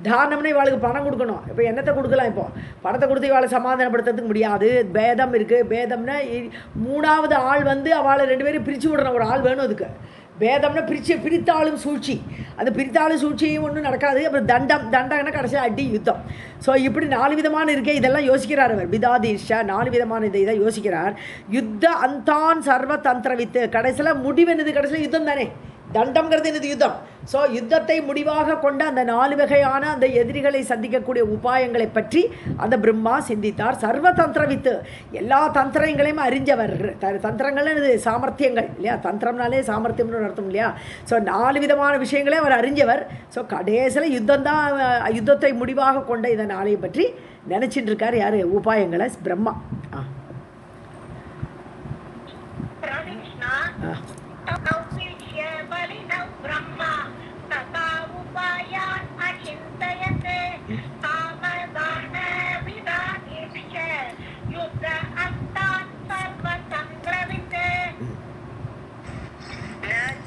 தானம்னு இவாளுக்கு பணம் கொடுக்கணும், இப்போ என்னத்தை கொடுக்கலாம், இப்போ பணத்தை கொடுத்து இவாளை சமாதானப்படுத்துறதுக்கு முடியாது. பேதம் இருக்குது, பேதம்னா 3வது ஆள் வந்து அவளை 2 பேரும் பிரித்து விடணும், ஒரு ஆள் வேணும் அதுக்கு. பேதம்னா பிரித்தாளும் சூழ்ச்சி, அந்த பிரித்தாளும் சூழ்ச்சியும் ஒன்றும் நடக்காது. அப்புறம் தண்டம்னா கடைசியாக அடி யுத்தம். ஸோ இப்படி 4 விதமான இருக்கே, இதெல்லாம் யோசிக்கிறார் அவர். விதாதீஷா 4 விதமான இதை யோசிக்கிறார். யுத்த அந்தான் சர்வ தந்திரவித்து, கடைசியில் முடிவென்னது, கடைசியில் யுத்தம் தானே, தண்டம்ங்கிறது என்னது யுத்தம். ஸோ யுத்தத்தை முடிவாக கொண்ட அந்த 4 வகையான அந்த எதிரிகளை சந்திக்கக்கூடிய உபாயங்களை பற்றி அந்த பிரம்மா சிந்தித்தார். சர்வ தந்திரவித்து, எல்லா தந்திரங்களையும் அறிஞ்சவர். தந்திரங்கள்னு சாமர்த்தியங்கள் இல்லையா, தந்திரம்னாலே சாமர்த்தியம்னு அர்த்தம் இல்லையா. ஸோ 4 விதமான விஷயங்களே அவர் அறிஞ்சவர். ஸோ கடைசியில் யுத்தத்தை முடிவாக கொண்ட இந்த 4ஐயும் பற்றி நினச்சிட்டு இருக்கார் யார், உபாயங்களை பிரம்மா.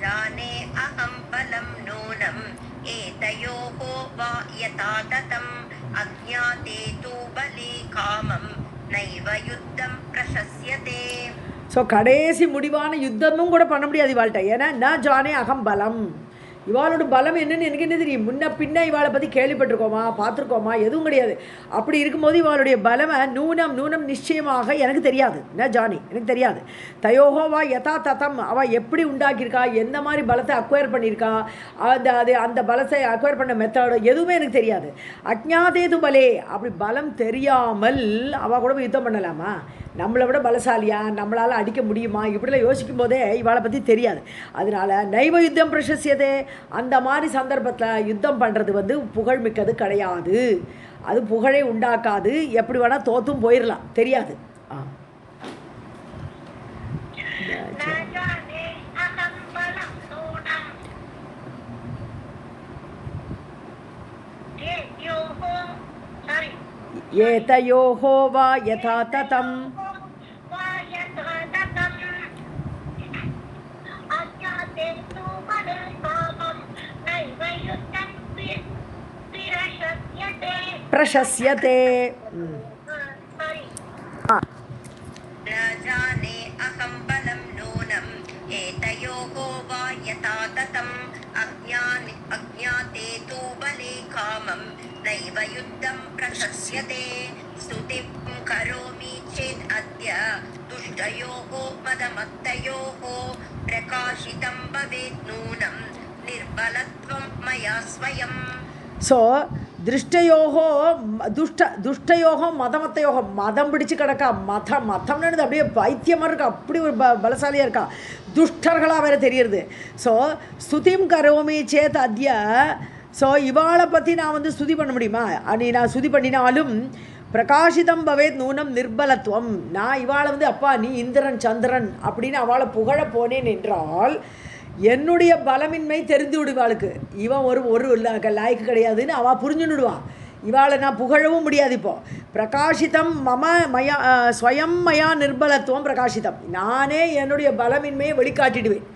जाने अहं बलं नूनम् एतयोः वा यथा ततम् अज्ञाते तु बले कामं नैव युद्धं प्रशस्यते. ஸோ கடைசி முடிவான யுத்தமும் கூட பண்ண முடியாது இவாள்கிட்ட. ஏன்னா ந ஜானே அகம் பலம், இவாளோட பலம் என்னன்னு எனக்கு என்ன தெரியும்? முன்ன பின்ன இவாளை பற்றி கேள்விப்பட்டிருக்கோமா, பார்த்துருக்கோமா? எதுவும் கிடையாது. அப்படி இருக்கும்போது இவாளுடைய பலமை நூனம் நிச்சயமாக எனக்கு தெரியாது. என்ன ஜானி, எனக்கு தெரியாது. தயோகோவா யதா ததம், அவள் எப்படி உண்டாக்கியிருக்கா, எந்த மாதிரி பலத்தை அக்வயர் பண்ணியிருக்கா, அந்த பலத்தை அக்வயர் பண்ண மெத்தடு எதுவுமே எனக்கு தெரியாது. அஜ்ஞாதேது பலே, அப்படி பலம் தெரியாமல் அவள் கூட யுத்தம் பண்ணலாமா? நம்மளை விட பலசாலியா, நம்மளால் அடிக்க முடியுமா? இப்படிலாம் யோசிக்கும் போதே இவாளை பற்றி தெரியாது. அதனால் நைவ யுத்தம் பிரசஸ்யதே, அந்த மாதிரி சந்தர்ப்பத்தில் யுத்தம் பண்ணுறது புகழ்மிக்கது கிடையாது. அது புகழை உண்டாக்காது. எப்படி வேணால் தோத்தும் போயிடலாம், தெரியாது. ஏதயோஹோ வா யதா ததம் பிரசஸ்யதே. न जाने अहं बलं नूनम् एतयोः वा यथा ततम् अज्ञाते तु बले कामं नैव युद्धं प्रशस्यते स्तुतिं करोमि चेत् अद्य दुष्टयोः मदमत्तयोः प्रकाशितं भवेत् नूनं निर्बलत्वं मया स्वयम्. ஸோ திருஷ்டயோகோ துஷ்டயோகோ மதமத்தையோகோ, மதம் பிடிச்சு கிடக்கா. மதம்னு அப்படியே பைத்தியமாக இருக்கா, அப்படி ஒரு பலசாலியாக இருக்கா, துஷ்டர்களாக வேறு தெரியுது. ஸோ ஸ்துதிம் கரோமி சேத் அத்ய, ஸோ இவாளை பற்றி நான் ஸ்துதி பண்ண முடியுமா? நான் ஸ்துதி பண்ணினாலும் பிரகாசிதம் பவேத் நூனம் நிர்பலத்துவம், நான் இவாளை அப்பா நீ இந்திரன் சந்திரன் அப்படின்னு அவளை புகழ போனேன் என்றால் என்னுடைய பலமின்மை தெரிந்து விடுவாளுக்கு. இவன் ஒரு லாய்க்கு கிடையாதுன்னு அவள் புரிஞ்சுன்னுடுவான். இவாளை நான் புகழவும் முடியாது. இப்போது பிரகாசிதம் மயா ஸ்வயம் மயா நிர்பலத்துவம் பிரகாசிதம், நானே என்னுடைய பலமின்மையை வெளிக்காட்டிடுவேன்.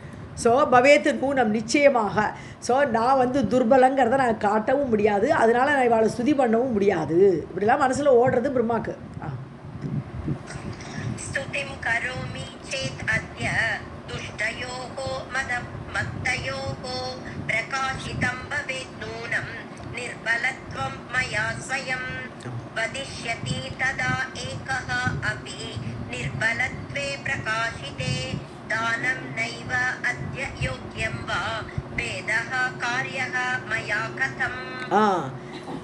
ஸோ பவேத்து நூனம், நிச்சயமாக. ஸோ நான் துர்பலங்கிறத நான் காட்டவும் முடியாது. அதனால் நான் இவாளை ஸ்துதி பண்ணவும் முடியாது. இப்படிலாம் மனசில் ஓடுறது பிரம்மாக்கு. ஸ்துதிம் கரோமி சேத் அத்ய दुष्टयोः मत्तयोः प्रकाशितं भवेत् नूनं निर्बलत्वं मया स्वयं वदिष्यति तदा एकः अपि निर्बलत्वे प्रकाशिते दानं नैव अद्य योग्यं वा वेदः कार्यः मया कथम्.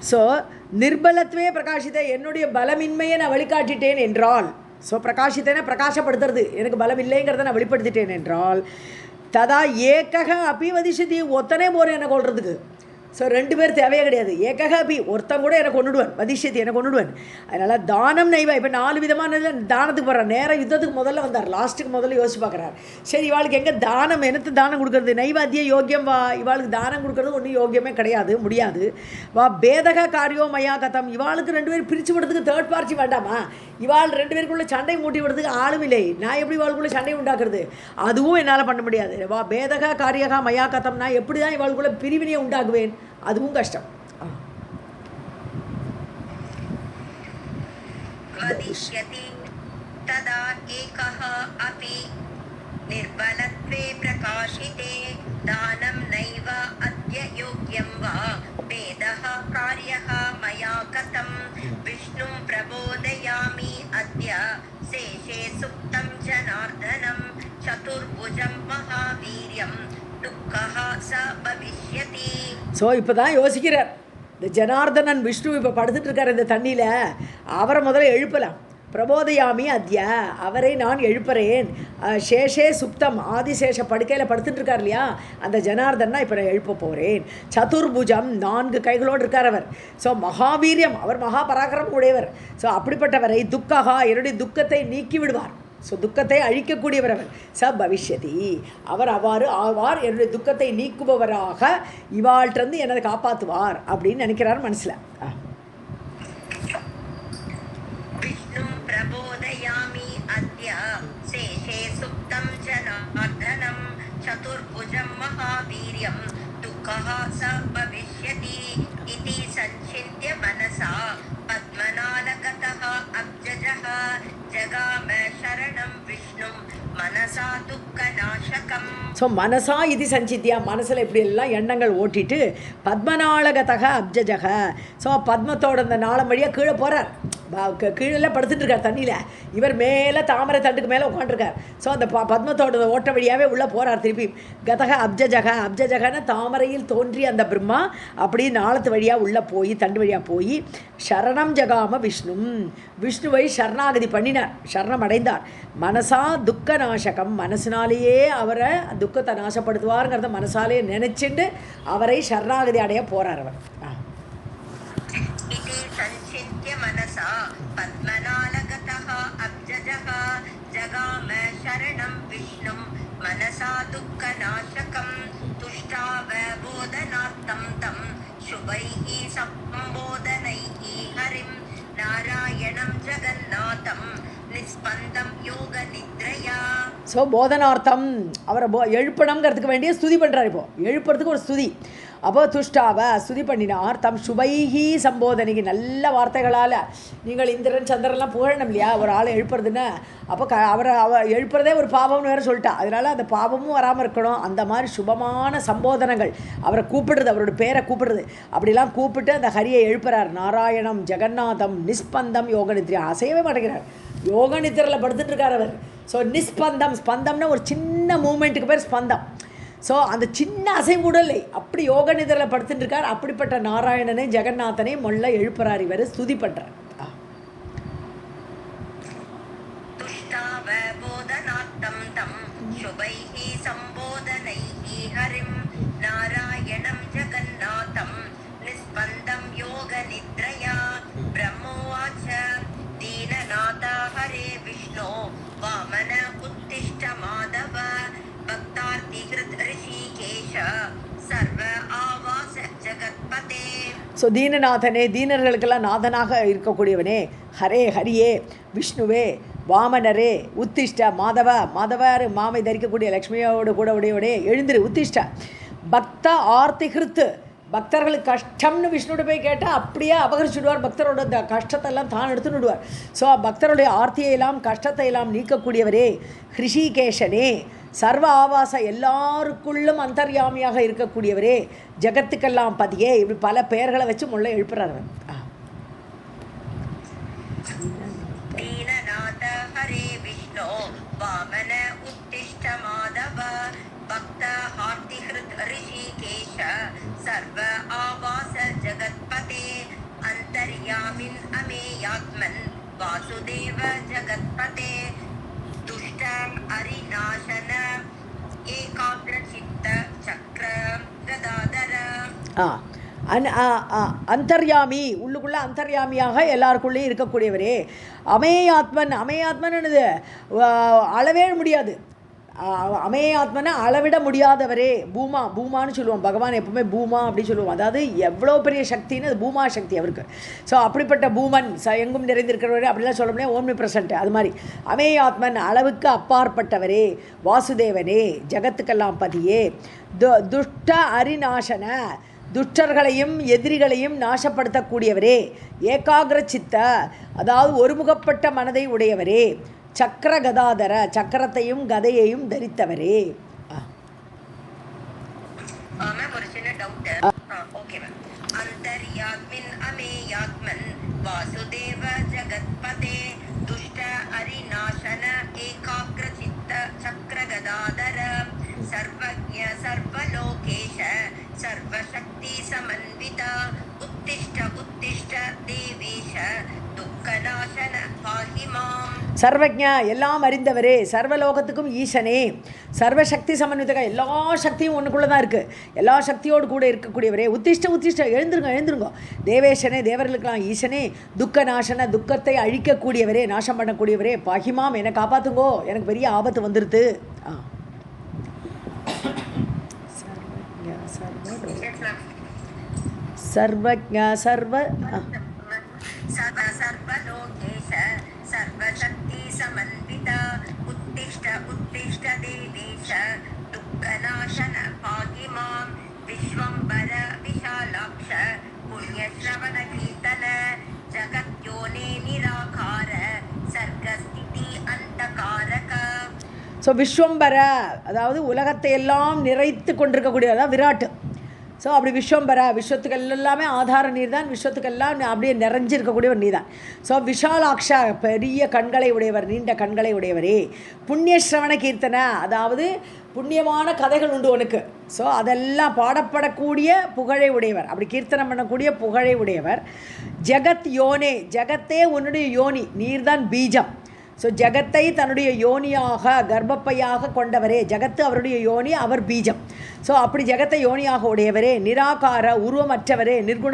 ஸோ நிர்பலத்வே பிரகாசித்தே, என்னுடைய பலமின்மையை நான் வழிகாட்டிட்டேன் என்றால், ஸோ பிரகாசித்தேன்னா பிரகாசப்படுத்துறது, எனக்கு பலம் இல்லைங்கிறத நான் வெளிப்படுத்திட்டேன் என்றால் ததா ஏகக அப்பி வதிஷதி, ஒத்தனே போகிறேன் என்னை கொள்றதுக்கு. ஸோ 2 பேர் தேவையே கிடையாது. ஏகக அப்பி, ஒருத்தன் கூட எனக்கு கொண்டுடுவேன், வதிஷதி எனக்கு கொண்டுடுவேன். அதனால் தானம் நைவா, இப்போ 4 விதமான தானத்துக்கு போகிறார். நேராக யுத்தத்துக்கு முதல்ல வந்தார், லாஸ்ட்டுக்கு முதல்ல யோசிச்சு பார்க்குறார். சரி இவாளுக்கு எங்கே தானம், என்னத்து தானம் கொடுக்குறது? நைவாத்திய யோக்கியம் வா, இவாளுக்கு தானம் கொடுக்குறது ஒன்றும் யோக்கியமே கிடையாது, முடியாது. வா பேதக காரியோ மயா கதம், இவாளுக்கு 2 பேர் பிரித்து விடுறதுக்கு தேர்ட் பார்ட்டி வேண்டாமா? இவாள் 2 பேருக்குள்ளே சண்டை மூட்டி விடுறதுக்கு ஆளும் இல்லை. நான் எப்படி இவாளுக்குள்ளே சண்டை உண்டாக்குறது? அதுவும் என்னால் பண்ண முடியாது. வா பேதக காரியகா மயா கதம், நான் எப்படி தான் இவாளுக்குள்ளே பிரிவினையை உண்டாக்குவேன்? அதுவும் கஷ்டம். वदिष्यति तदा एकः अपि निर्बलत्वे प्रकाशिते दानं नैव अद्य योग्यं वा वेदः कार्यः मया कथं विष्णुं प्रबोधयामि अद्य शेषे सुप्तं जनार्दनं चतुर्भुजं महावीर्यं दुःखः स भविष्यति. ஸோ இப்போ தான் யோசிக்கிறார். இந்த ஜனார்தனன் விஷ்ணு இப்போ படுத்துட்டு இருக்கார் இந்த தண்ணியில், அவரை முதல்ல எழுப்பலாம். பிரபோதயாமி அத்யா, அவரை நான் எழுப்புறேன். சேஷே சுப்தம், ஆதிசேஷ படுக்கையில் படுத்துட்டு இருக்கார் இல்லையா, அந்த ஜனார்தனா இப்போ நான் எழுப்ப போகிறேன். சதுர்புஜம், 4 கைகளோடு இருக்கார் அவர். ஸோ மகாவீரியம், அவர் மகா பராக்கிரமம் உடையவர். ஸோ அப்படிப்பட்டவரை துக்ககா, என்னுடைய துக்கத்தை நீக்கி விடுவார். ஸோ துக்கத்தை அழிக்கக்கூடியவர் அவர். ச பவிஷ்யதி, அவர் அவ்வாறு ஆவார், என்னுடைய துக்கத்தை நீக்குபவராக இவாள்கிட்டருந்து என்னை காப்பாற்றுவார் அப்படின்னு நினைக்கிறார் மனசில். விஷ்ணும் பிரபோதயாமி அத்ய சேஷே சுப்தம் ஜனார்தனம் சதுர்புஜம் மகாவீர்யம் துக்கஹ ச பவிஷ்யதி இதி சஞ்சிந்த்ய மனசா பத்மநாலகதः அப்ஜஜः ஜகாம சரணம் விஷ்ணும் மனசா துக்கநாசக. ஸோ மனசா இது சஞ்சித்தியா, மனசில் இப்படி எல்லாம் எண்ணங்கள் ஓட்டிட்டு பத்மநாளகதக அப்ஜஜக. ஸோ பத்மத்தோட அந்த நாளம் வழியாக கீழே போகிறார், கீழே படுத்துட்டு இருக்கார் தண்ணியில், இவர் மேலே தாமரை தண்டுக்கு மேலே உட்காந்துருக்கார். ஸோ அந்த பத்மத்தோட ஓட்ட வழியாகவே உள்ளே போகிறார் திருப்பி. கதக அப்ஜஜக, அப்ஜஜகன தாமரையில் தோன்றி அந்த பிரம்மா அப்படி நாளத்து வழியாக உள்ளே போய் தண்டு வழியாக போய் சரணம் ஜகாம விஷ்ணுவை சரணாகதி பண்ணினார், சரணம் அடைந்தார். மனசா துக்க நாசகம், மனசினாலேயே அவரை துக்கத்தை நாசப்படுத்துவாருங்கிறத மனசாலே நினைச்சுட்டு அவரை சரணாகதி அடைய போறார் அவர். மனசா பத்மநாளகதஹ அப்ஜஜஹ ஜகாம சரணம் விஷ்ணும் மனசா துக்க நாசகம் துஷ்டாவ போதனார்த்தம் தம் சுபைஹி சம்போதனைஹி ஹரிம் நாராயணம் ஜகநாதம் நிஸ்பந்தம் யோக நித்ரயா. ஸோ போதனார்த்தம் அவரை எழுப்பணுங்கிறதுக்கு வேண்டிய ஸ்துதி பண்ணுறார். இப்போது எழுப்புறதுக்கு ஒரு ஸ்துதி. அப்போ துஷ்டாவை ஸ்துதி பண்ணினார் தம் சுபைஹி சம்போதனைக்கு, நல்ல வார்த்தைகளால். நீங்கள் இந்திரன் சந்திரன்லாம் புகழணும் இல்லையா ஒரு ஆளை எழுப்புறதுன்னு. அப்போ அவரை எழுப்புறதே ஒரு பாவம்னு வேறு சொல்லிட்டா, அதனால் அந்த பாவமும் வராமல் இருக்கணும். அந்த மாதிரி சுபமான சம்போதனங்கள், அவரை கூப்பிடுறது, அவரோட பேரை கூப்பிடுறது, அப்படிலாம் கூப்பிட்டு அந்த ஹரியை எழுப்புறார். நாராயணம் ஜெகநாதம் நிஸ்பந்தம் யோக நித்ரியா, அசையவே மாட்டேங்கிறார், யோக நித்திரையில் படுத்துட்டு இருக்கார் அவர். ஸோ நிஸ்பந்தம், ஸ்பந்தம்னா ஒரு சின்ன மூமெண்ட்டுக்கு பேர் ஸ்பந்தம். ஸோ அந்த சின்ன அசைவு கூட இல்லை, அப்படி யோக நிதிரில் படுத்துட்டு இருக்கார். அப்படிப்பட்ட நாராயணனை ஜெகநாதனை மொல்ல எழுப்புறார், இவர் ஸ்துதி பண்றார். நாராயணம் ஜெகநாதம் நிஸ்பந்தம் யோக நித்ரயா. பிரம்மோவாச்ச தீனநாத ஹரே விஷ்ணு வாமன உத்திஷ்ட மாதவ பக்தார்த்தி ஹிருத் ரிஷிகேஷ சர்வ ஆவாச ஜகத்பதே. ஸோ தீனநாதனே, தீனர்களுக்கெல்லாம் நாதனாக இருக்கக்கூடியவனே, ஹரே ஹரியே, விஷ்ணுவே, வாமனரே, உத்திஷ்ட மாதவ, மாதவர் மாமை தரிக்கக்கூடிய லக்ஷ்மியோடு கூட உடையவனே எழுந்திரு, உத்திஷ்ட பக்த ஆர்த்தி ஹிருத்து, பக்தர்களுக்கு கஷ்டம்னு விஷ்ணுவோட போய் கேட்டால் அப்படியே அபகரிச்சுடுவார், பக்தரோட இந்த கஷ்டத்தெல்லாம் தான் எடுத்துன்னு விடுவார். ஸோ பக்தருடைய ஆர்த்தியெல்லாம் கஷ்டத்தை எல்லாம் நீக்கக்கூடியவரே, ஹிருஷிகேஷனே, சர்வ ஆவாச எல்லாருக்குள்ளும் அந்தர்யாமியாக இருக்கக்கூடியவரே, ஜகத்துக்கெல்லாம் பதியே, இப்படி பல பெயர்களை வச்சு முள்ள எழுப்புறார். தீனநாத ஹரே விஷ்ணு வாமன உத்திஷ்ட மாதவ பக்த ஆர்த்தி ஹிருத் ரிஷிகேஷ சர்வ ஆவாச ஜகத்பதே அந்தர்யாமின் அமேயாத்மன் வாசுதேவ ஜகத்பதே துஷ்ட அரிநாசன ஏகாக்ர சித்த சக்ர கதாதர. அந்தர்யாமி, உள்ளுக்குள்ளே அந்தர்யாமியாக எல்லாருக்குள்ளேயும் இருக்கக்கூடியவரே. அமேயாத்மன், அமேயாத்மன் என்னது அளவே முடியாது, அமேயாத்மனை அளவிட முடியாதவரே. பூமா, பூமான்னு சொல்லுவோம், பகவான் எப்பவுமே பூமா அப்படி சொல்லுவோம், அதாவது எவ்வளோ பெரிய சக்தின்னு அது பூமா சக்தி அவருக்கு. ஸோ அப்படிப்பட்ட பூமன் எங்கும் நிறைந்திருக்கிறவரே அப்படிலாம் சொல்ல முடியாது, ஓம்னி பிரசன்ட். அது மாதிரி அமேயாத்மன், அளவுக்கு அப்பாற்பட்டவரே, வாசுதேவனே, ஜகத்துக்கெல்லாம் பதியே, துஷ்ட அரிநாசன, துஷ்டர்களையும் எதிரிகளையும் நாசப்படுத்தக்கூடியவரே, ஏகாகிர சித்த, அதாவது ஒருமுகப்பட்ட மனதை உடையவரே, சக்கர கதாதர, சக்கரத்தையும் கதையையும் தரித்தவரே. ஒரு சின்ன டவுட். Okay ma'am. அந்தர்யாத்மின் அமேயாத்மன் வாசுதேவ ஜகத்பதே துஷ்ட அரிநாசன ஏகாக்ர சித்த சக்கர கதாதர சர்வஜ்ஞ சர்வலோகேஷ சர்வசக்தி சமன்வித உத்திஷ்ட உத்திஷ்ட தேவேஷ துக்கநாசன பாஹிமாம். சர்வஜ்ஞா, எல்லாம் அறிந்தவரே, சர்வலோகத்துக்கும் ஈசனே, சர்வசக்தி சமன்விதக, எல்லா சக்தியும் ஒன்றுக்குள்ளே தான் இருக்குது, எல்லா சக்தியோடு கூட இருக்கக்கூடியவரே. உத்திஷ்ட உத்திஷ்ட, எழுந்துருங்க எழுந்துருங்க, தேவேஷனே, தேவர்களுக்கெல்லாம் ஈசனே, துக்க நாசன, துக்கத்தை அழிக்கக்கூடியவரே, நாசம் பண்ணக்கூடியவரே, பாகிமாம், என்னை காப்பாற்றுங்கோ, எனக்கு பெரிய ஆபத்து வந்துடுது. சர்வஜ்ஞா சர்வ சர்வலோகேஷ சர்வசக்தி சமன்வித உத்திஷ்ட உத்திஷ்ட தேவேஷ துக்கநாசன பாகிமாம் விஸ்வம்பர விஷாலாக்ஷ புண்ணியஸ்ரவண கீர்த்தன ஜகத்யோனே நிராகார சர்க்கஸ்திதி அந்தகாரக. ஸோ விஸ்வம்பர அதாவது உலகத்தை எல்லாம் நிறைத்து கொண்டிருக்கக்கூடிய அதாவது விராட்டு. ஸோ அப்படி விஸ்வம்பர விஸ்வத்துக்கு எல்லாமே ஆதார நீர் தான், விஸ்வத்துக்கெல்லாம் அப்படியே நிறைஞ்சிருக்கக்கூடியவர் நீ தான். ஸோ விஷாலாக்ஷ பெரிய கண்களை உடையவர், நீண்ட கண்களை உடையவரே. புண்ணியஸ்ரவண கீர்த்தனை அதாவது புண்ணியமான கதைகள் உண்டு உனக்கு. ஸோ அதெல்லாம் பாடப்படக்கூடிய புகழை உடையவர், அப்படி கீர்த்தனம் பண்ணக்கூடிய புகழை உடையவர். ஜெகத் யோனே ஜெகத்தே உன்னுடைய யோனி, நீர்தான் பீஜம். ஸோ ஜகத்தை தன்னுடைய யோனியாக கர்ப்பப்பையாக கொண்டவரே, ஜகத்து அவருடைய யோனி, அவர் பீஜம். ஸோ அப்படி ஜகத்தை யோனியாக உடையவரே. நிராகார உருவமற்றவரே, நிர்குண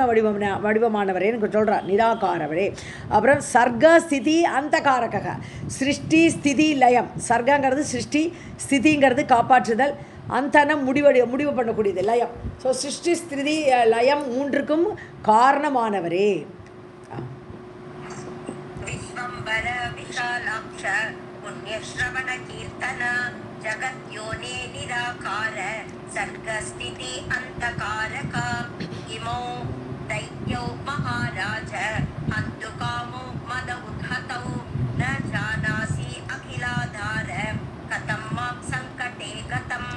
வடிவமானவரேன்னு சொல்கிறார், நிராகாரவரே. அப்புறம் சர்க்க ஸ்திதி அந்தகாரக, சிருஷ்டி ஸ்திதி லயம். சர்க்கங்கிறது சிருஷ்டி, ஸ்திதிங்கிறது காப்பாற்றுதல், அந்தனம் முடிவு பண்ணக்கூடியது லயம். ஸோ சிருஷ்டி ஸ்திதி லயம் மூன்றுக்கும் காரணமானவரே. विश्वम्बर विशालाक्ष पुण्यश्रवण कीर्तन जगद्योने निराकार सर्गस्थिति अंतकारक इमो दैत्यो महाराज हन्तुकामो मद उद्हतौ न जानासि अखिलाधार कथं मां संकटे गतम्.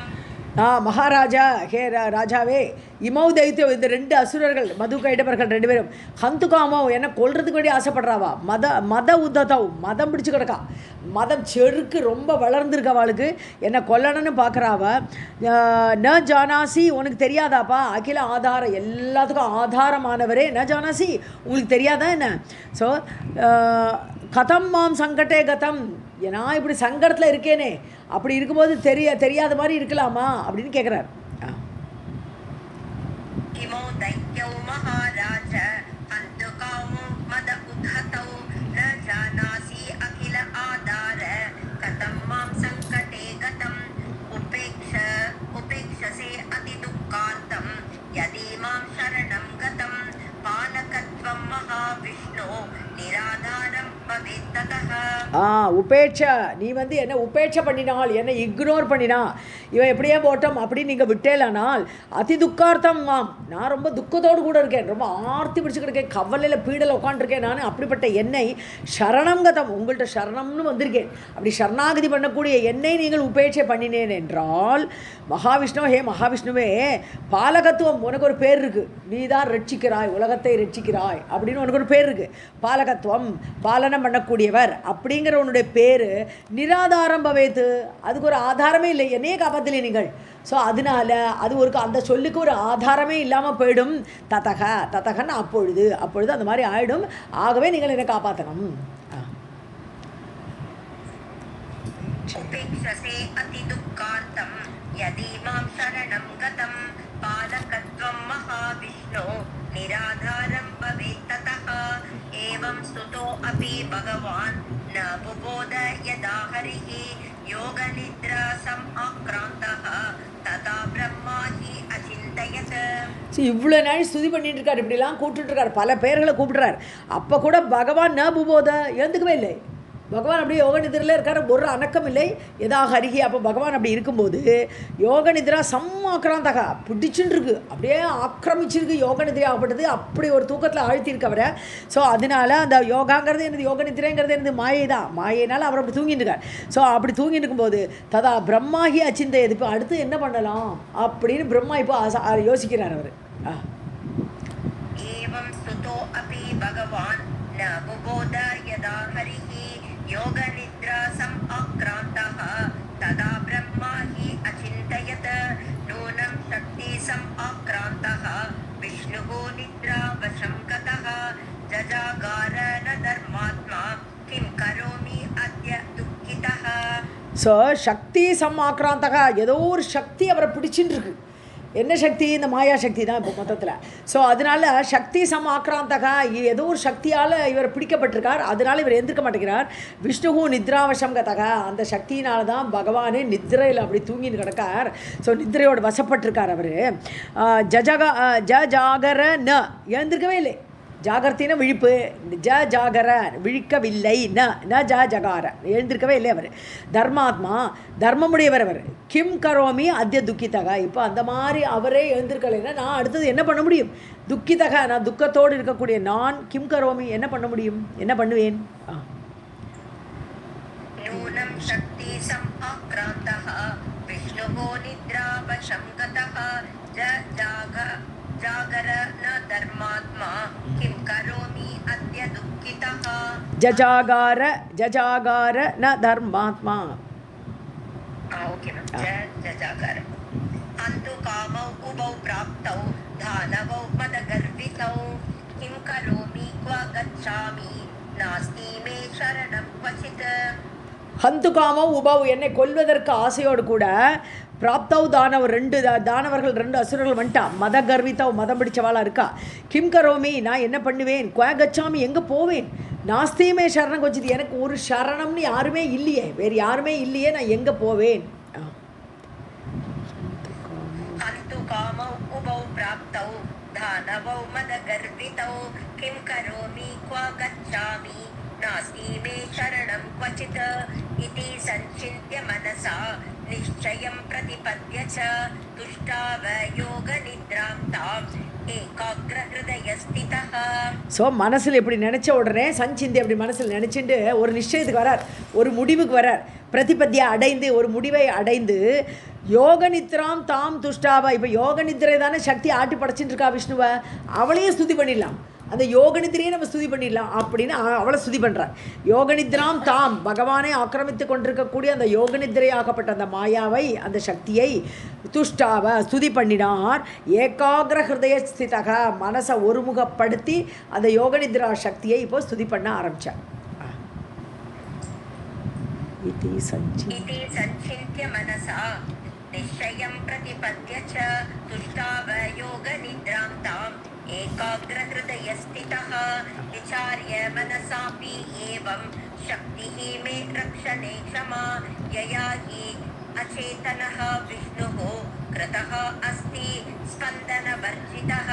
மகாராஜா, ஹே ராஜாவே, இமௌ தைத்தியோ இந்த ரெண்டு அசுரர்கள் மது கைடவர்கள் ரெண்டு பேரும் ஹந்துகாமோ என்னை கொல்றதுக்கு வேண்டி ஆசைப்படுறாவா. மத உத்ததவ் மதம் பிடிச்சு கிடக்கா, மதம் செருக்கு ரொம்ப வளர்ந்துருக்க அவளுக்கு, என்னை கொல்லணும்னு பார்க்குறாவா. ந ஜானாசி உனக்கு தெரியாதாப்பா, அகில ஆதாரம் எல்லாத்துக்கும் ஆதாரமானவரே. ந ஜானாசி உங்களுக்கு தெரியாதா என்ன? ஸோ கதம் மாம் சங்கட்டே கதம், நான் இப்படி சங்கடத்தில் இருக்கேனே, அப்படி இருக்கும்போது தெரியாத மாதிரி இருக்கலாமா அப்படின்னு கேட்குறார். உபேட்சா, நீ வந்து என்ன உபேட்சை பண்ணினால், என்னை இக்னோர் பண்ணினா, இவன் எப்படியே போட்டோம் அப்படின்னு நீங்கள் விட்டேலானால் அதி துக்கார்த்தம் மாம், நான் ரொம்ப துக்கத்தோடு கூட இருக்கேன், ரொம்ப ஆர்த்தி பிடிச்சிக்கிட்டு கவலையில் பீடலை உட்காந்துருக்கேன் நான். அப்படிப்பட்ட என்னை சரணம் கதம், உங்கள்கிட்ட சரணம்னு வந்திருக்கேன், அப்படி சரணாகதி பண்ணக்கூடிய என்னை நீங்கள் உபேட்சை பண்ணினேன் என்றால் மகாவிஷ்ணு, ஹே மகாவிஷ்ணுவே, பாலகத்துவம் உனக்கு ஒரு பேர் இருக்குது, நீ தான் ரட்சிக்கிறாய், உலகத்தை ரட்சிக்கிறாய் அப்படின்னு உனக்கு ஒரு பேர் இருக்குது. பாலகத்துவம் பாலனம் பண்ணக்கூடியவர் அப்படிங்கிற உன்னுடைய பேர் நிராதாரம் பவேத்து, அதுக்கு ஒரு ஆதாரமே இல்லை, என்னையே காப்பாற்றலை நீங்கள். ஸோ அதனால அது ஒரு அந்த சொல்லுக்கு ஒரு ஆதாரமே இல்லாமல் போயிடும். தத்தகன்னு அப்பொழுது அந்த மாதிரி ஆயிடும். ஆகவே நீங்கள் என்னை காப்பாற்றணும். निराधारं भवेत् ततः एवं स्तुतो अपि भगवान् न बुबोध यदा हरिः योगनिद्रा समाक्रान्तः तदा ब्रह्मा हि अचिन्तयत्. இவ்வளோ நாள் ஸ்துதி பண்ணிட்டு இருக்காரு, இப்படிலாம் கூப்பிட்டுருக்காரு, பல பேர்களை கூப்பிட்டுறாரு. அப்போ கூட பகவான் ந புபோத எழுந்துக்கவே இல்லை. பகவான் அப்படியே யோக நிதிரில் இருக்கார், ஒரு அணக்கம் இல்லை, எதாக அருகே. அப்போ பகவான் அப்படி இருக்கும்போது யோக நிதிரா சம்மாக்கிராந்தகா பிடிச்சுன்னு இருக்கு, அப்படியே ஆக்கிரமிச்சிருக்கு, யோக நிதிரை ஆகப்பட்டது, அப்படி ஒரு தூக்கத்தில் ஆழ்த்தியிருக்கவரை. ஸோ அதனால அந்த யோகாங்கிறது என்னது, யோக நிதிரைங்கிறது என்னது, மாயை தான். மாயினால் அவர் அப்படி தூங்கிட்டு இருக்கார். ஸோ அப்படி தூங்கிட்டு இருக்கும்போது ததா பிரம்மாகி அச்சிந்தை, இப்போ அடுத்து என்ன பண்ணலாம் அப்படின்னு பிரம்மா இப்போ யோசிக்கிறார் அவர். ஏவம் ஸ்துதோ அபி பகவான் ந புபோத யதா ஹரிஹி योगनिद्रा समाक्रान्तः तदा ब्रह्मा हि अचिन्तयत् नूनं शक्ति समाक्रान्तः विष्णुः निद्रावशं गतः जजागार न धर्मात्मा किं करोमि अद्य दुःखितः. ஸோ சக்தி சமாக்ராந்தகா, ஏதோ ஒரு சக்தி அவரை பிடிச்சின்னு இருக்கு. என்ன சக்தி? இந்த மாயா சக்தி தான் இப்போ மொத்தத்தில். ஸோ அதனால சக்தி சமாக்ராந்தகா, ஏதோ ஒரு சக்தியால் இவர் பிடிக்கப்பட்டிருக்கார், அதனால் இவர் எந்திருக்க மாட்டேங்கிறார். விஷ்ணுகு நித்ராவசம் கதகா, அந்த சக்தியினால தான் பகவானே நித்ரையில் அப்படி தூங்கின்னு கிடக்கார். ஸோ நித்ரையோடு வசப்பட்டிருக்கார் அவர். ஜாகர ந எழுந்திருக்கவே இல்லை. ஜாகர்த்தின விழிப்பு, ஜாகர விழிக்கவில்லை, ந ஜகார எழுந்திருக்கவே இல்லை அவர். தர்மாத்மா தர்மமுடையவர் அவர். கிம் கரோமி அத்திய துக்கிதகா, இப்போ அந்த மாதிரி அவரே எழுந்திருக்கலைன்னா நான் அடுத்தது என்ன பண்ண முடியும்? துக்கிதகா, நான் துக்கத்தோடு இருக்கக்கூடிய நான் கிம் கரோமி என்ன பண்ண முடியும், என்ன பண்ணுவேன்? நூனம் शक्ति समाक्रान्तः विष्णुः निद्रावशं गतः जागर न धर्मात्मा किं करोमि अद्य दुःखितः ஜஜாகார ஜஜாகார ந தர்மாத்மா. ओके जजागर अन्तु कामौ उभौ प्राप्तौ दानवौ मदगर्वितौ किं करोमि क्व गच्छामि नास्ति मे शरणं क्वचित्. ஹந்து காமோ உபவ், என்னை கொல்வதற்கு ஆசையோடு கூட பிராப்தவ் தானவர், தானவர்கள் 2 அசுரர்கள் வந்துட்டா. மத கர்வித்தவ், மதம் பிடிச்சவாளாக இருக்கா. கிம் கரோமி, நான் என்ன பண்ணுவேன். குவ கச்சாமி, எங்கே போவேன். நாஸ்தியுமே சரணம் கொச்சிது, எனக்கு ஒரு சரணம்னு யாருமே இல்லையே, வேறு யாருமே இல்லையே, நான் எங்கே போவேன். அந்து காமௌ உபௌ பிராப்தௌ தானவௌ மத கர்விதௌ கிம் கரோமி क्व गच्छामि नास्ति मे शरणं क्वचित् इति संचिन्त्य मनसा निश्चयं प्रतिपद्य च तुष्टाव योगनिद्रां ताम् ஏகாக்ரஹ்ருதயஸ்திதஹ. ஸோ மனசில் இப்படி நினச்ச உடனே சஞ்சிந்தி அப்படி மனசில் நினச்சிட்டு ஒரு நிச்சயத்துக்கு வரார், ஒரு முடிவுக்கு வரார். பிரதிபத்தியை அடைந்து, ஒரு முடிவை அடைந்து, யோக நித்ராம் தாம் துஷ்டாவா. இப்போ யோக நித்திரை தானே சக்தி ஆட்டி படைச்சிட்டு இருக்கா விஷ்ணுவை, அவளையே ஸ்துதி பண்ணிடலாம். அந்த யோக நித்திரையே நம்ம ஸ்துதி பண்ணிடலாம் அப்படின்னு அவளை ஸ்துதி பண்ணுறார். யோக நித்ராம் தாம், பகவானை ஆக்கிரமித்து கொண்டிருக்கக்கூடிய அந்த யோக நித்திரையாகப்பட்ட அந்த மாயாவை, அந்த சக்தியை துஷ்டாவ ஸ்துதி பண்ணினார். ஏகாகிர ஹிருதய ஸ்திதக, மனசை ஒருமுகப்படுத்தி அந்த யோக நித்ரா சக்தியை இப்போ ஸ்துதி பண்ண ஆரம்பித்தார். इति संचिन्त्य मनसा निश्चयं प्रतिपद्य च तुष्टाव योगनिद्रां ताम् एकाग्रहृदयस्थितः विचार्य मनसापि एवं शक्तिः मे रक्षणे क्षमा यया हि अचेतनः विष्णुः कृतः अस्ति स्पन्दवर्जितः.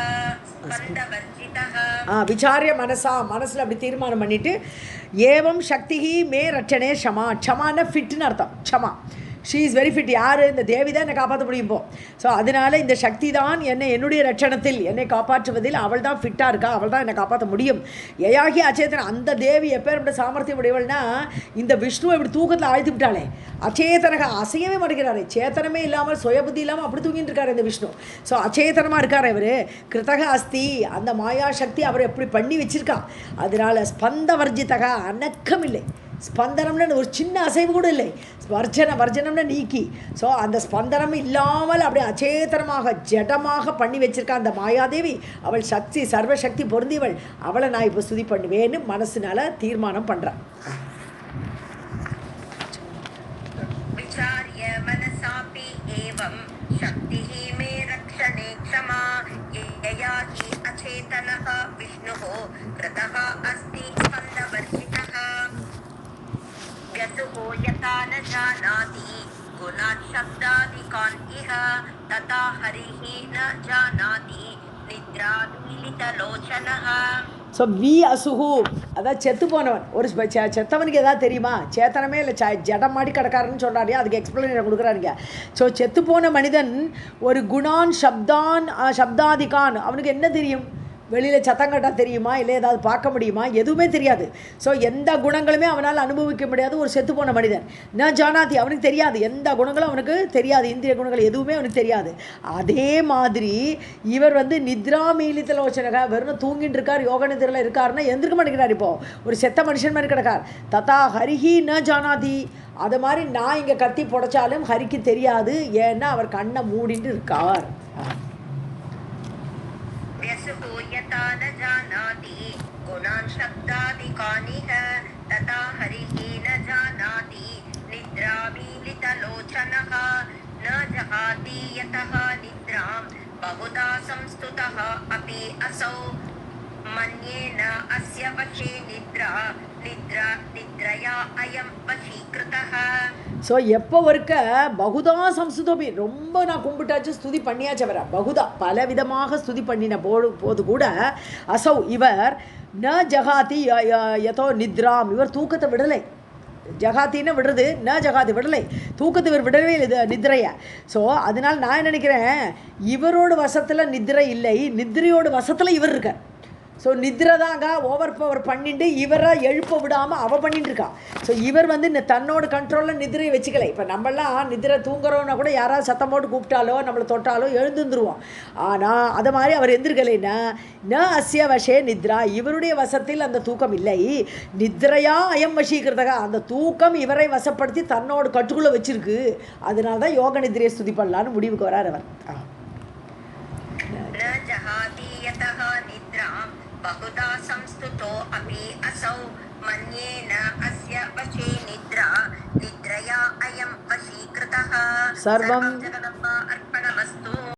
விசாரிய மனசா, மனசில் அப்படி தீர்மானம் பண்ணிட்டு, ஏவம் சக்தி மே ரட்சணே க்ஷமா. க்ஷமான ஃபிட்னு அர்த்தம். க்ஷமா, ஷீ இஸ் வெரி ஃபிட். யார்? இந்த தேவி தான் என்னை காப்பாற்ற முடியும் இப்போ. ஸோ அதனால் இந்த சக்தி தான் என்னுடைய ரட்சணத்தில், என்னை காப்பாற்றுவதில் அவள் தான் ஃபிட்டாக இருக்கா, அவள் தான் என்னை காப்பாற்ற முடியும். யயாகி அச்சேதன, அந்த தேவி எப்பேற்பட்ட சாமர்த்தியம் உடையவள்னா, இந்த விஷ்ணுவை இப்படி தூக்கத்தில் ஆழ்த்தி விட்டாளே. அச்சேதனக, அசையவே மாட்டேங்கிறாரு, சேத்தனமே இல்லாமல் சுயபுத்தி இல்லாமல் அப்படி தூங்கிட்டு இருக்காரு இந்த விஷ்ணு. ஸோ அச்சேதனமாக இருக்கார் இவர். கிருத்தக அஸ்தி, அந்த மாயா சக்தி அவர் எப்படி பண்ணி வச்சிருக்கா. அதனால் ஸ்பந்த வர்ஜிதக, அனக்கம் இல்லை. ஸ்பந்தனம்னு ஒரு சின்ன அசைவு கூட இல்லை. வர்ஜனம்னு நீக்கி, ஸோ அந்த ஸ்பந்தனம் இல்லாமல் அப்படியே அச்சேதனமாக ஜடமாக பண்ணி வச்சிருக்கா அந்த மாயாதேவி. அவள் சக்தி, சர்வசக்தி பொருந்தியவள். அவளை நான் இப்போ ஸ்துதி பண்ணுவேன்னு மனசுனால தீர்மானம் பண்ணுறான். विचार्य मनसापि एवं शक्तिः मे रक्षणे क्षमा यया हि अचेतनः विष्णुः कृतः अस्ति स्पन्दवर्जितः. व्यसुः यथा न जानाति गुणान् शब्दादिकान् इह तथा हरिः न जानाति निद्रामीलितलोचनः. ஸோ வி அசுகு, அதான் செத்து போனவன். ஒரு செத்தவனுக்கு எதாவது தெரியுமா? சேத்தனமே இல்லை, ஜடம் மாடி கிடக்காருன்னு சொல்கிறாரு, அதுக்கு எக்ஸ்பிளனேஷன் கொடுக்குறாருங்க. ஸோ செத்து போன மனிதன் ஒரு குணான் சப்தாதிகான், அவனுக்கு என்ன தெரியும்? வெளியில் சத்தம் கட்டால் தெரியுமா, இல்லை ஏதாவது பார்க்க முடியுமா? எதுவுமே தெரியாது. ஸோ எந்த குணங்களுமே அவனால் அனுபவிக்க முடியாது ஒரு செத்து போன மனிதன். நான் ஜானாதி, அவனுக்கு தெரியாது, எந்த குணங்களும் அவனுக்கு தெரியாது, இந்திரிய குணங்கள் எதுவுமே அவனுக்கு தெரியாது. அதே மாதிரி இவர் நித்ரா மீலித்தலோச்சனக, வெறும் தூங்கிட்டு இருக்கார், யோக நிதிரில் இருக்காருன்னா எந்திருக்க மாட்டேங்கிறார். இப்போது ஒரு செத்த மனுஷன் மாதிரி கிடக்கார். ததா ஹரிஹி ந ஜானாதி, அது மாதிரி நான் இங்கே கத்தி புடைச்சாலும் ஹரிக்கு தெரியாது, ஏன்னா அவர் கண்ணை மூடிட்டு இருக்கார். यथा न जानाति गुणान् शब्दादिकानिह तथा हरिः न जानाति निद्रामीलितलोचनः. न जहाति यतः निद्रां बहुधा संस्तुतः अपि असौ मन्येन अस्य वशे निद्रया अयं वशीकृतः. ஸோ எப்போ இருக்க பகுதா சம்ஸ்துதோபி, ரொம்ப நான் கும்பிட்டாச்சு, ஸ்துதி பண்ணியாச்சு அவரை. பகுதா பலவிதமாக ஸ்துதி பண்ணின போது கூட அசௌ இவர் ந ஜகாதி யதோ நித்ராம், இவர் தூக்கத்தை விடலை. ஜகாத்தின்னு விடுறது, ந ஜகாதி விடலை, தூக்கத்தை இவர் விடவே இல்லை நித்ரையை. ஸோ அதனால் நான் நினைக்கிறேன் இவரோட வசத்தில் நித்ரை இல்லை, நித்ரையோட வசத்தில் இவர் இருக்கார். ஸோ நித்ரை தாங்க ஓவர் பவர் பண்ணிட்டு இவரை எழுப்ப விடாமல் அவள் பண்ணிட்டு இருக்கா. ஸோ இவர் வந்து இந்த தன்னோட கண்ட்ரோலில் நித்ரையை வச்சுக்கலை. இப்போ நம்மளாம் நித்ரை தூங்குறோன்னா கூட யாராவது சத்தம் போட்டு கூப்பிட்டாலோ நம்மளை தொட்டாலோ எழுந்துருவோம். ஆனால் அதை மாதிரி அவர் எந்திருக்கலைன்னா ந அஸ்ய வசே நித்ரா, இவருடைய வசத்தில் அந்த தூக்கம் இல்லை. நித்ரையா அயம் வசீகிருதகா, அந்த தூக்கம் இவரை வசப்படுத்தி தன்னோட கட்டுக்குள்ளே வச்சிருக்கு. அதனால தான் யோக நித்ரையை ஸ்துதி பண்ணலான்னு முடிவுக்கு வரார் அவர். बहुधा संस्तुतो अपि असौ मन्येन अस्य वशे निद्रा निद्रया अयं वशीकृतः. सर्वं जगदम्बा